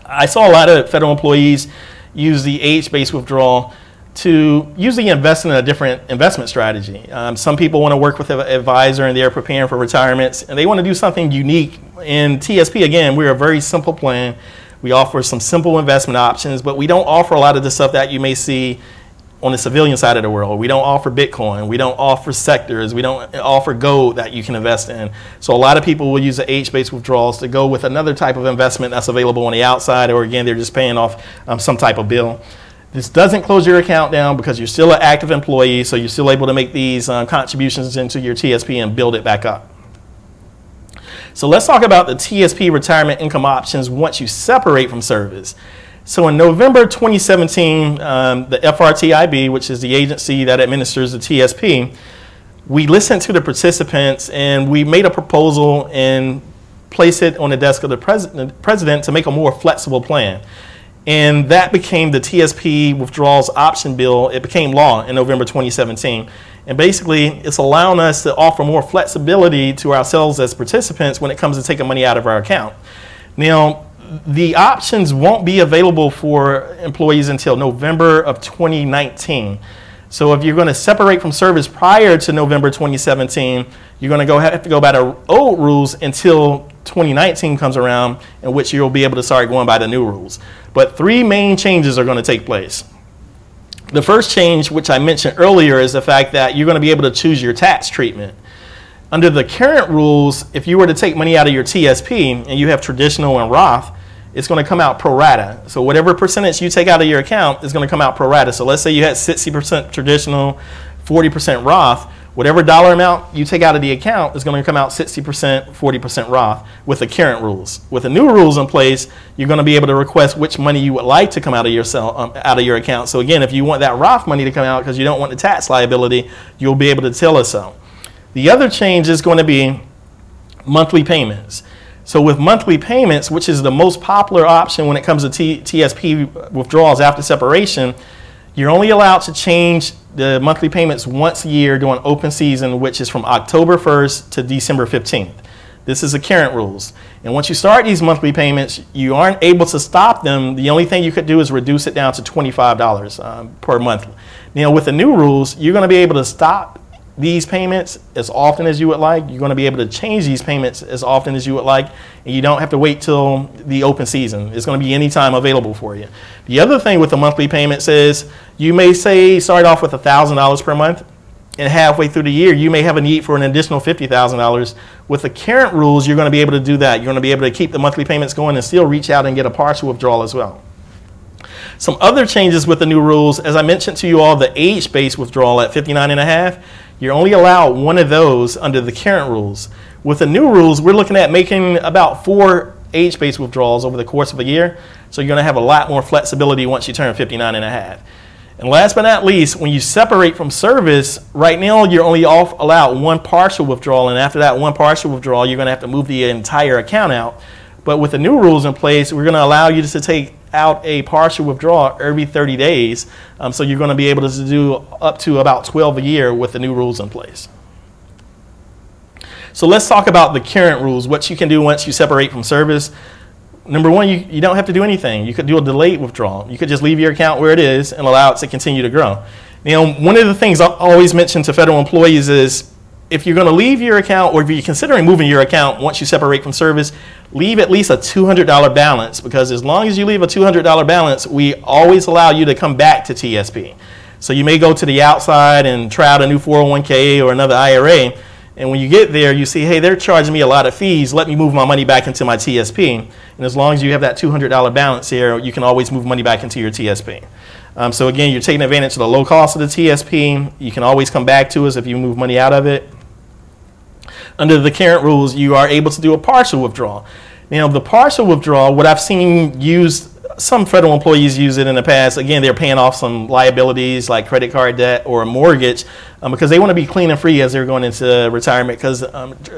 I saw a lot of federal employees use the age-based withdrawal to usually invest in a different investment strategy. Some people want to work with an advisor and they're preparing for retirements, and they want to do something unique. In TSP, again, we're a very simple plan. We offer some simple investment options, but we don't offer a lot of the stuff that you may see on the civilian side of the world. We don't offer Bitcoin. We don't offer sectors. We don't offer gold that you can invest in. So a lot of people will use the age-based withdrawals to go with another type of investment that's available on the outside, or again, they're just paying off some type of bill. This doesn't close your account down because you're still an active employee, so you're still able to make these contributions into your TSP and build it back up. So let's talk about the TSP retirement income options once you separate from service. So in November 2017, the FRTIB, which is the agency that administers the TSP, we listened to the participants and we made a proposal and placed it on the desk of the president to make a more flexible plan. And that became the TSP withdrawals option bill. It became law in November 2017. And basically, it's allowing us to offer more flexibility to ourselves as participants when it comes to taking money out of our account. Now, the options won't be available for employees until November of 2019. So if you're going to separate from service prior to November 2017, you're going to have to go by the old rules until 2019 comes around, in which you'll be able to start going by the new rules. But three main changes are going to take place. The first change, which I mentioned earlier, is the fact that you're going to be able to choose your tax treatment. Under the current rules, if you were to take money out of your TSP and you have traditional and Roth, it's going to come out pro rata. So whatever percentage you take out of your account is going to come out pro rata. So let's say you had 60% traditional, 40% Roth. Whatever dollar amount you take out of the account is going to come out 60%, 40% Roth with the current rules. With the new rules in place, you're going to be able to request which money you would like to come out of your account. So again, if you want that Roth money to come out because you don't want the tax liability, you'll be able to tell us so. The other change is going to be monthly payments. So with monthly payments, which is the most popular option when it comes to TSP withdrawals after separation, you're only allowed to change the monthly payments once a year during open season, which is from October 1st to December 15th. This is the current rules. And once you start these monthly payments, you aren't able to stop them. The only thing you could do is reduce it down to $25 per month. Now with the new rules, you're going to be able to stop these payments as often as you would like. You're going to be able to change these payments as often as you would like, and you don't have to wait till the open season. It's going to be anytime available for you. The other thing with the monthly payments is you may say start off with $1,000 per month, and halfway through the year you may have a need for an additional $50,000. With the current rules, you're going to be able to do that. You're going to be able to keep the monthly payments going and still reach out and get a partial withdrawal as well. Some other changes with the new rules, as I mentioned to you all, the age-based withdrawal at 59 and a half, you're only allowed one of those under the current rules. With the new rules, we're looking at making about 4 age-based withdrawals over the course of a year. So you're going to have a lot more flexibility once you turn 59 and a half. And last but not least, when you separate from service, right now you're only allowed one partial withdrawal, and after that one partial withdrawal, you're going to have to move the entire account out. But with the new rules in place, we're going to allow you to take out a partial withdrawal every 30 days. So you're going to be able to do up to about 12 a year with the new rules in place. So let's talk about the current rules, what you can do once you separate from service. Number one, you don't have to do anything. You could do a delayed withdrawal. You could just leave your account where it is and allow it to continue to grow. You know, one of the things I always mention to federal employees is if you're going to leave your account, or if you're considering moving your account once you separate from service, leave at least a $200 balance, because as long as you leave a $200 balance, we always allow you to come back to TSP. So you may go to the outside and try out a new 401k or another IRA, and when you get there, you see, hey, they're charging me a lot of fees. Let me move my money back into my TSP. And as long as you have that $200 balance here, you can always move money back into your TSP. So again, you're taking advantage of the low cost of the TSP. You can always come back to us if you move money out of it. Under the current rules, you are able to do a partial withdrawal. Now, the partial withdrawal, what I've seen used, some federal employees use it in the past. Again, they're paying off some liabilities like credit card debt or a mortgage because they want to be clean and free as they're going into retirement, because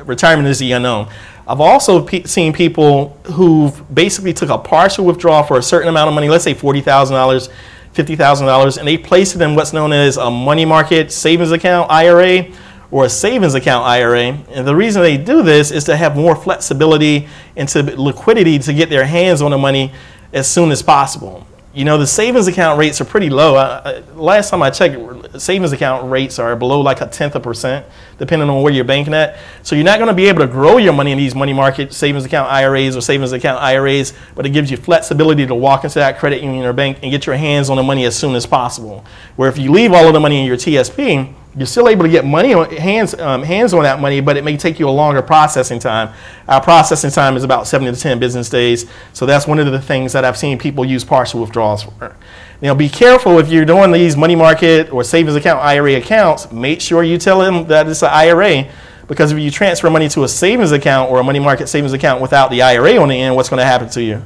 retirement is the unknown. I've also seen people who basically took a partial withdrawal for a certain amount of money, let's say $40,000, $50,000, and they placed it in what's known as a money market savings account, IRA, or a savings account IRA. And the reason they do this is to have more flexibility into liquidity to get their hands on the money as soon as possible. You know, the savings account rates are pretty low. Last time I checked, savings account rates are below like 0.1%, depending on where you're banking at. So you're not going to be able to grow your money in these money market savings account IRAs or savings account IRAs, but it gives you flexibility to walk into that credit union or bank and get your hands on the money as soon as possible. Where if you leave all of the money in your TSP, you're still able to get money on hands on that money, but it may take you a longer processing time. Our processing time is about 7 to 10 business days, so that's one of the things that I've seen people use partial withdrawals for. Now, be careful if you're doing these money market or savings account IRA accounts. Make sure you tell them that it's an IRA, because if you transfer money to a savings account or a money market savings account without the IRA on the end, what's going to happen to you?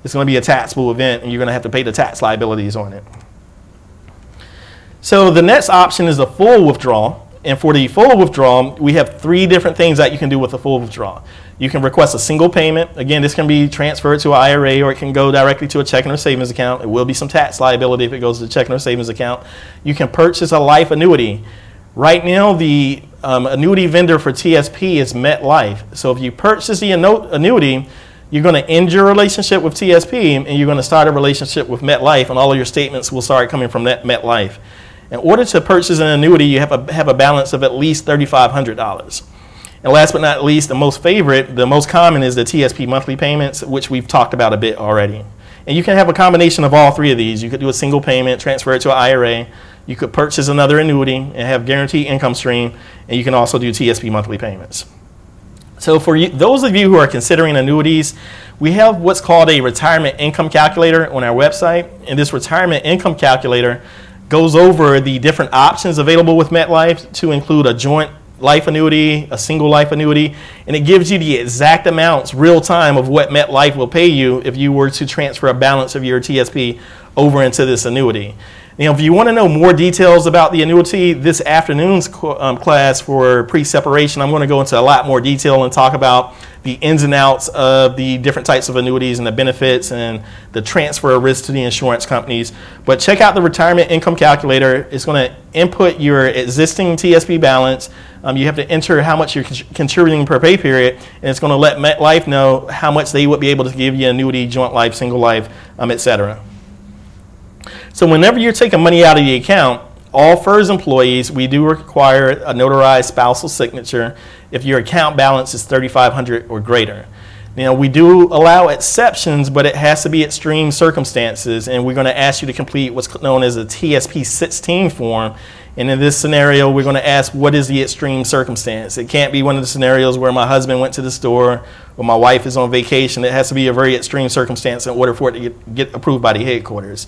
It's going to be a taxable event, and you're going to have to pay the tax liabilities on it. So the next option is a full withdrawal. And for the full withdrawal, we have 3 different things that you can do with a full withdrawal. You can request a single payment. Again, this can be transferred to an IRA, or it can go directly to a checking or savings account. It will be some tax liability if it goes to the checking or savings account. You can purchase a life annuity. Right now, the annuity vendor for TSP is MetLife. So if you purchase the annuity, you're going to end your relationship with TSP, and you're going to start a relationship with MetLife, and all of your statements will start coming from MetLife. In order to purchase an annuity, you have a balance of at least $3,500. And last but not least, the most common is the TSP monthly payments, which we've talked about a bit already. And you can have a combination of all 3 of these. You could do a single payment, transfer it to an IRA. You could purchase another annuity and have guaranteed income stream. And you can also do TSP monthly payments. So for those of you who are considering annuities, we have what's called a retirement income calculator on our website. And this retirement income calculator goes over the different options available with MetLife, to include a joint life annuity, a single life annuity, and it gives you the exact amounts real time of what MetLife will pay you if you were to transfer a balance of your TSP over into this annuity. Now, if you want to know more details about the annuity, this afternoon's class for pre-separation, I'm going to go into a lot more detail and talk about the ins and outs of the different types of annuities and the benefits and the transfer of risk to the insurance companies. But check out the retirement income calculator. It's going to input your existing TSP balance. You have to enter how much you're contributing per pay period, and it's going to let MetLife know how much they would be able to give you annuity, joint life, single life, etc. So whenever you're taking money out of the account, all FERS employees, we do require a notarized spousal signature if your account balance is $3,500 or greater. Now, we do allow exceptions, but it has to be extreme circumstances, and we're going to ask you to complete what's known as a TSP 16 form. And in this scenario, we're going to ask, what is the extreme circumstance? It can't be one of the scenarios where my husband went to the store or my wife is on vacation. It has to be a very extreme circumstance in order for it to get approved by the headquarters.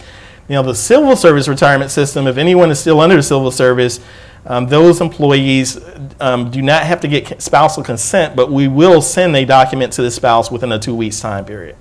You know, the civil service retirement system, if anyone is still under the civil service, those employees do not have to get spousal consent, but we will send a document to the spouse within a 2 weeks time period.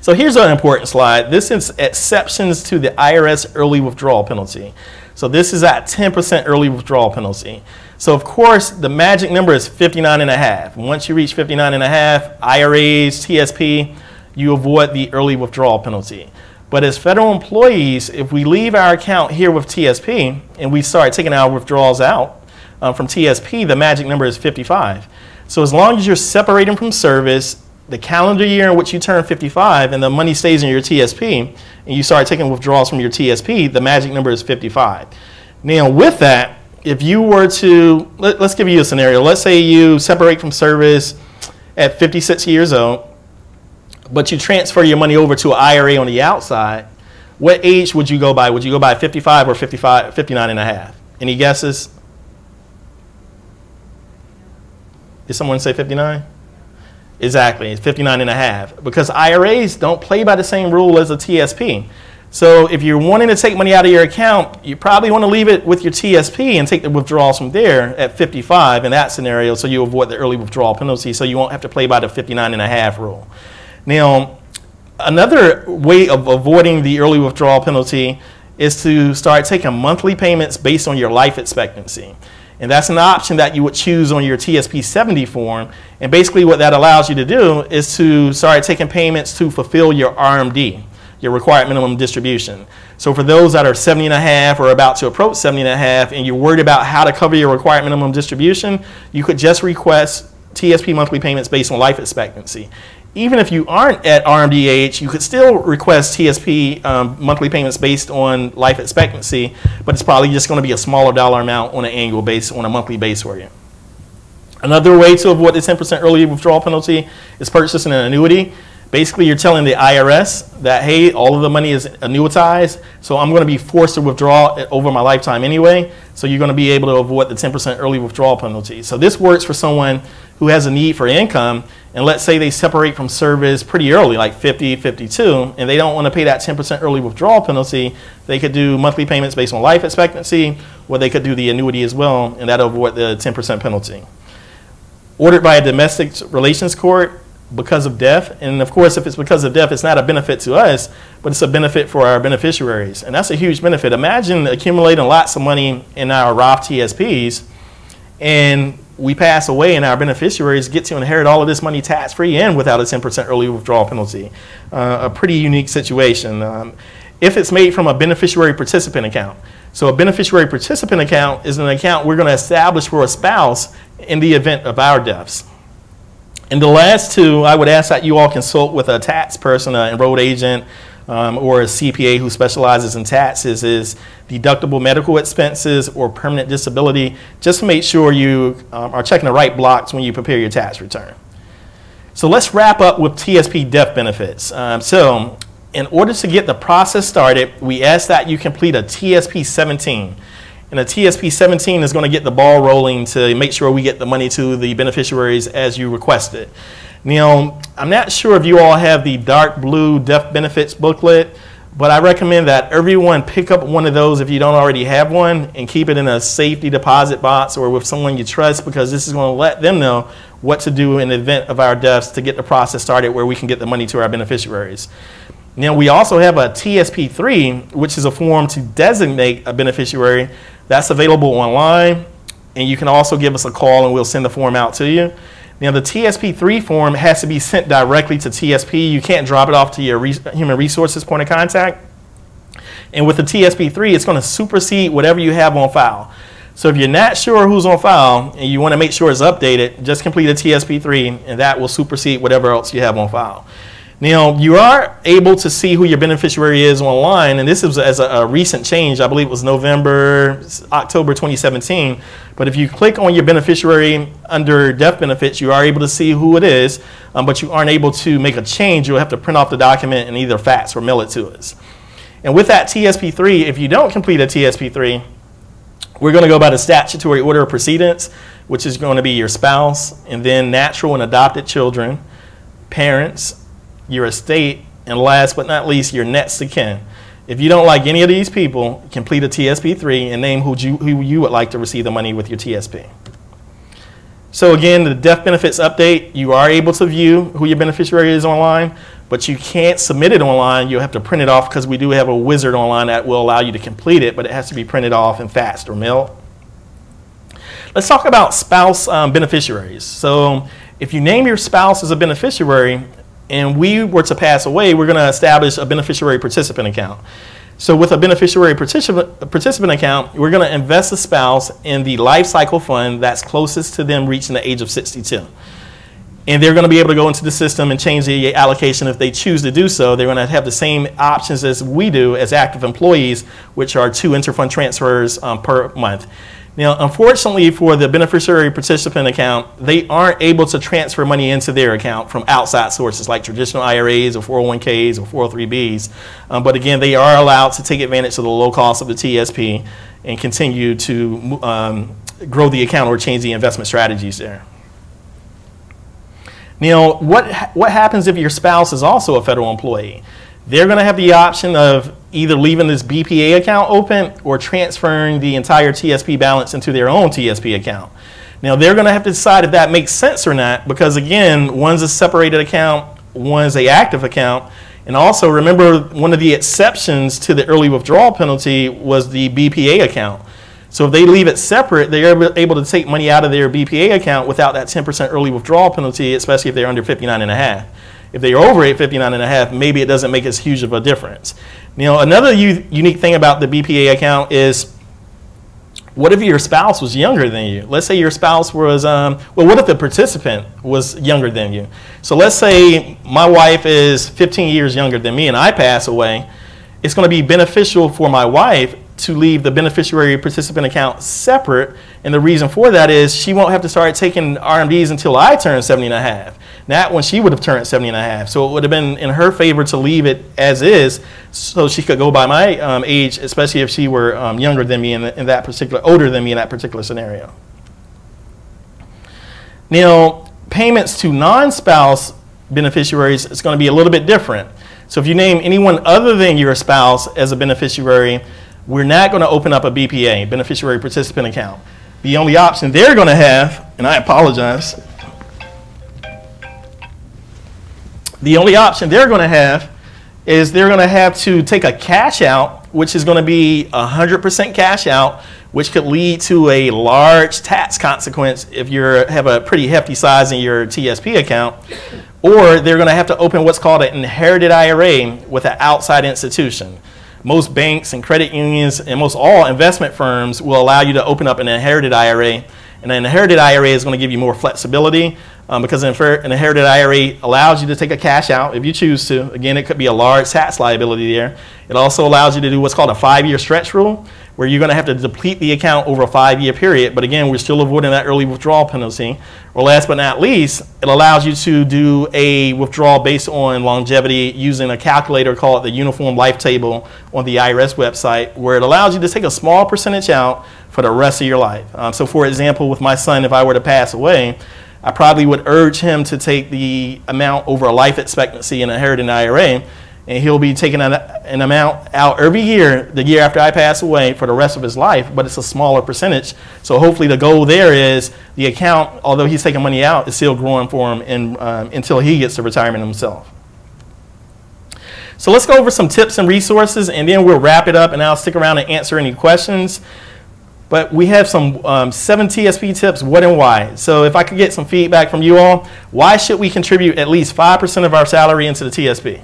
So here's an important slide. This is exceptions to the IRS early withdrawal penalty. So this is at 10% early withdrawal penalty. So of course, the magic number is 59.5. Once you reach 59.5, IRAs, TSP, you avoid the early withdrawal penalty. But as federal employees, if we leave our account here with TSP and we start taking our withdrawals out from TSP, the magic number is 55. So as long as you're separating from service, the calendar year in which you turn 55 and the money stays in your TSP and you start taking withdrawals from your TSP, the magic number is 55. Now with that, if you were to, let's give you a scenario. Let's say you separate from service at 56 years old, but you transfer your money over to an IRA on the outside. What age would you go by? Would you go by 55 or 59.5? Any guesses? Did someone say 59? Exactly, it's 59.5, because IRAs don't play by the same rule as a TSP. So if you're wanting to take money out of your account, you probably want to leave it with your TSP and take the withdrawals from there at 55 in that scenario, so you avoid the early withdrawal penalty, so you won't have to play by the 59.5 rule. Now, another way of avoiding the early withdrawal penalty is to start taking monthly payments based on your life expectancy. And that's an option that you would choose on your TSP 70 form. And basically what that allows you to do is to start taking payments to fulfill your RMD, your required minimum distribution. So for those that are 70.5 or about to approach 70.5 and you're worried about how to cover your required minimum distribution, you could just request TSP monthly payments based on life expectancy. Even if you aren't at RMD age, you could still request TSP monthly payments based on life expectancy, but it's probably just going to be a smaller dollar amount on an annual base, on a monthly base for you. Another way to avoid the 10% early withdrawal penalty is purchasing an annuity. Basically, you're telling the IRS that, hey, all of the money is annuitized, so I'm going to be forced to withdraw it over my lifetime anyway, so you're going to be able to avoid the 10% early withdrawal penalty. So this works for someone who has a need for income, and let's say they separate from service pretty early, like 50, 52, and they don't want to pay that 10% early withdrawal penalty. They could do monthly payments based on life expectancy, or they could do the annuity as well, and that'll avoid the 10% penalty. Ordered by a domestic relations court because of death, and of course if it's because of death, it's not a benefit to us, but it's a benefit for our beneficiaries, and that's a huge benefit. Imagine accumulating lots of money in our Roth TSPs, and we pass away and our beneficiaries get to inherit all of this money tax-free and without a 10% early withdrawal penalty. A pretty unique situation. If it's made from a beneficiary participant account. So a beneficiary participant account is an account we're going to establish for a spouse in the event of our deaths. And the last two, I would ask that you all consult with a tax person, an enrolled agent, or a CPA who specializes in taxes, is deductible medical expenses or permanent disability, just to make sure you are checking the right blocks when you prepare your tax return. So let's wrap up with TSP death benefits. So in order to get the process started, we ask that you complete a TSP 17. And a TSP 17 is going to get the ball rolling to make sure we get the money to the beneficiaries as you requested. Now, I'm not sure if you all have the dark blue death benefits booklet, but I recommend that everyone pick up one of those if you don't already have one and keep it in a safety deposit box or with someone you trust, because this is going to let them know what to do in the event of our deaths to get the process started where we can get the money to our beneficiaries. Now, we also have a TSP 3, which is a form to designate a beneficiary. That's available online, and you can also give us a call and we'll send the form out to you. Now, the TSP 3 form has to be sent directly to TSP. You can't drop it off to your human resources point of contact. And with the TSP 3, it's going to supersede whatever you have on file. So if you're not sure who's on file and you want to make sure it's updated, just complete a TSP 3, and that will supersede whatever else you have on file. Now, you are able to see who your beneficiary is online, and this is as a recent change. I believe it was October 2017. But if you click on your beneficiary under death benefits, you are able to see who it is, but you aren't able to make a change. You'll have to print off the document and either fax or mail it to us. And with that TSP 3, if you don't complete a TSP 3, we're going to go by the statutory order of precedence, which is going to be your spouse, and then natural and adopted children, parents, your estate, and last but not least, your next of kin. If you don't like any of these people, complete a TSP 3 and name who you would like to receive the money with your TSP. So again, the death benefits update, you are able to view who your beneficiary is online, but you can't submit it online. You'll have to print it off because we do have a wizard online that will allow you to complete it, but it has to be printed off and faxed or mailed. Let's talk about spouse beneficiaries. So if you name your spouse as a beneficiary and we were to pass away, we're going to establish a beneficiary participant account. So with a beneficiary participant account, we're going to invest the spouse in the life cycle fund that's closest to them reaching the age of 62. And they're going to be able to go into the system and change the allocation if they choose to do so. They're going to have the same options as we do as active employees, which are 2 interfund transfers per month. Now, unfortunately for the beneficiary participant account, they aren't able to transfer money into their account from outside sources like traditional IRAs or 401ks or 403bs. But again, they are allowed to take advantage of the low cost of the TSP and continue to grow the account or change the investment strategies there. Now, what happens if your spouse is also a federal employee? They're going to have the option of either leaving this BPA account open or transferring the entire TSP balance into their own TSP account. Now, they're going to have to decide if that makes sense or not because, again, one's a separated account, one's an active account. And also, remember, one of the exceptions to the early withdrawal penalty was the BPA account. So if they leave it separate, they're able to take money out of their BPA account without that 10% early withdrawal penalty, especially if they're under 59.5. If they're over 59.5, maybe it doesn't make as huge of a difference. Now, another unique thing about the BPA account is, what if your spouse was younger than you? Let's say your spouse was, well, what if the participant was younger than you? So let's say my wife is 15 years younger than me and I pass away. It's going to be beneficial for my wife to leave the beneficiary participant account separate. And the reason for that is she won't have to start taking RMDs until I turn 70.5. Not when she would have turned 70.5. So it would have been in her favor to leave it as is so she could go by my age, especially if she were younger than me in that particular, older than me in that particular scenario. Now, payments to non-spouse beneficiaries is going to be a little bit different. So if you name anyone other than your spouse as a beneficiary, we're not going to open up a BPA, beneficiary participant account. The only option they're going to have, and I apologize, the only option they're going to have is they're going to have to take a cash out, which is going to be 100% cash out, which could lead to a large tax consequence if you have a pretty hefty size in your TSP account. Or they're going to have to open what's called an inherited IRA with an outside institution. Most banks and credit unions and most all investment firms will allow you to open up an inherited IRA. And an inherited IRA is going to give you more flexibility because an inherited IRA allows you to take a cash out if you choose to. Again, it could be a large tax liability there. It also allows you to do what's called a 5-year stretch rule, where you're going to have to deplete the account over a 5-year period. But again, we're still avoiding that early withdrawal penalty. Or last but not least, it allows you to do a withdrawal based on longevity using a calculator called the Uniform Life Table on the IRS website, where it allows you to take a small percentage out for the rest of your life. So for example, with my son, if I were to pass away, I probably would urge him to take the amount over a life expectancy in an inherited IRA, and he'll be taking an amount out every year, the year after I pass away, for the rest of his life, but it's a smaller percentage. So hopefully the goal there is the account, although he's taking money out, is still growing for him until he gets to retirement himself. So let's go over some tips and resources, and then we'll wrap it up, and I'll stick around and answer any questions. But we have some 7 TSP tips, what and why. So if I could get some feedback from you all, why should we contribute at least 5% of our salary into the TSP?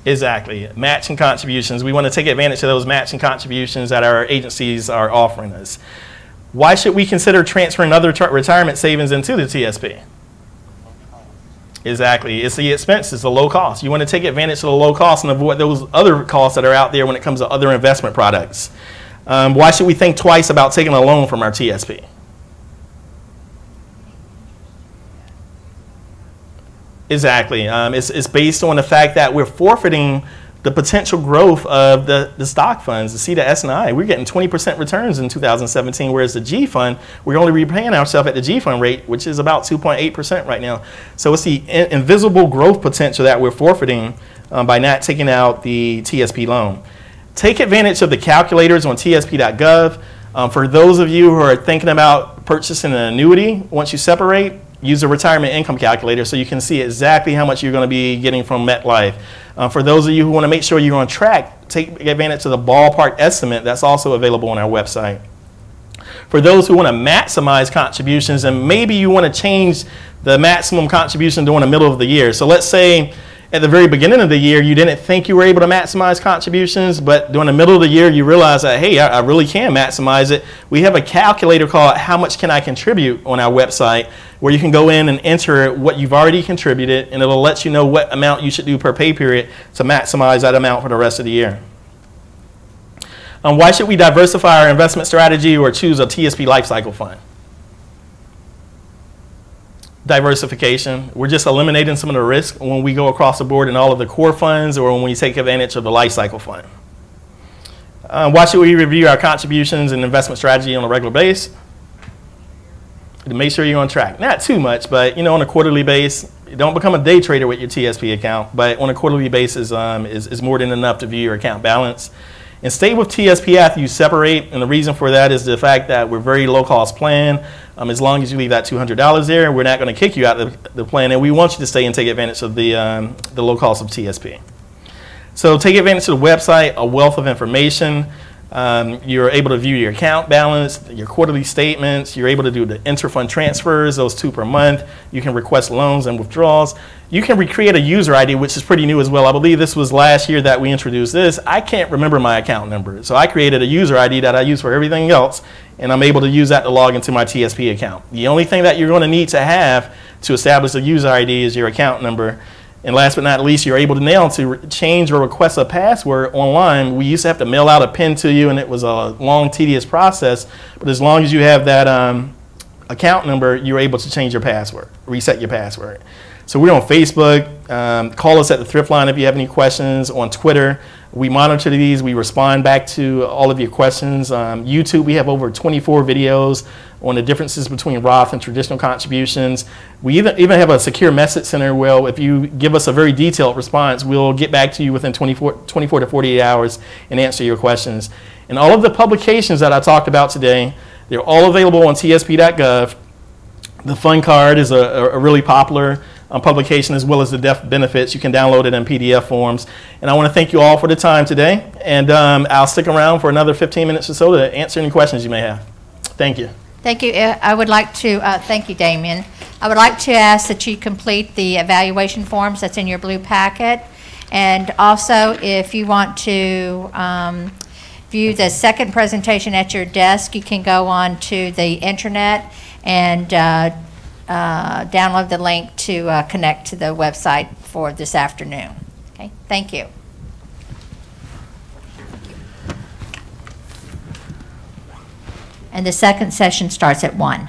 Exactly, matching contributions. We want to take advantage of those matching contributions that our agencies are offering us. Why should we consider transferring other retirement savings into the TSP? Exactly, it's the expenses, the low cost. You want to take advantage of the low cost and avoid those other costs that are out there when it comes to other investment products. Why should we think twice about taking a loan from our TSP? Exactly. It's based on the fact that we're forfeiting the potential growth of the stock funds, the C to S and I. We're getting 20% returns in 2017, whereas the G fund, we're only repaying ourselves at the G fund rate, which is about 2.8% right now. So it's the invisible growth potential that we're forfeiting by not taking out the TSP loan. Take advantage of the calculators on tsp.gov. For those of you who are thinking about purchasing an annuity, once you separate, use a retirement income calculator so you can see exactly how much you're going to be getting from MetLife. For those of you who want to make sure you're on track, take advantage of the ballpark estimate that's also available on our website. For those who want to maximize contributions, and maybe you want to change the maximum contribution during the middle of the year. So let's say at the very beginning of the year, you didn't think you were able to maximize contributions, but during the middle of the year, you realize that, hey, I really can maximize it. We have a calculator called How Much Can I Contribute on our website, where you can go in and enter what you've already contributed, and it'll let you know what amount you should do per pay period to maximize that amount for the rest of the year. Why should we diversify our investment strategy or choose a TSP lifecycle fund? Diversification. We're just eliminating some of the risk when we go across the board in all of the core funds or when we take advantage of the lifecycle fund. Why should we review our contributions and investment strategy on a regular basis? To make sure you're on track. Not too much, but on a quarterly basis. Don't become a day trader with your TSP account, but on a quarterly basis is more than enough to view your account balance. And stay with TSP after you separate, and the reason for that is the fact that we're very low-cost plan. As long as you leave that $200 there, we're not going to kick you out of the plan, and we want you to stay and take advantage of the low cost of TSP. So take advantage of the website, a wealth of information. You're able to view your account balance, your quarterly statements. You're able to do the interfund transfers, those 2 per month. You can request loans and withdrawals. You can recreate a user ID, which is pretty new as well. I believe this was last year that we introduced this. I can't remember my account number, so I created a user ID that I use for everything else, and I'm able to use that to log into my TSP account. The only thing that you're going to need to have to establish a user ID is your account number. And last but not least, you're able to now to change or request a password online. We used to have to mail out a PIN to you, and it was a long, tedious process. But as long as you have that account number, you're able to change your password, reset your password. So we're on Facebook. Call us at the Thrift line if you have any questions. On Twitter, we monitor these. We respond back to all of your questions. YouTube, we have over 24 videos on the differences between Roth and traditional contributions. We even have a secure message center where if you give us a very detailed response, we'll get back to you within 24 to 48 hours and answer your questions. And all of the publications that I talked about today, they're all available on tsp.gov. The fund card is a really popular publication, as well as the death benefits. You can download it in PDF forms. And I want to thank you all for the time today. And I'll stick around for another 15 minutes or so to answer any questions you may have. Thank you. Thank you. I would like to, thank you, Damien. I would like to ask that you complete the evaluation forms that's in your blue packet. And also, if you want to view the second presentation at your desk, you can go on to the internet and download the link to connect to the website for this afternoon. Okay, thank you. And the second session starts at 1.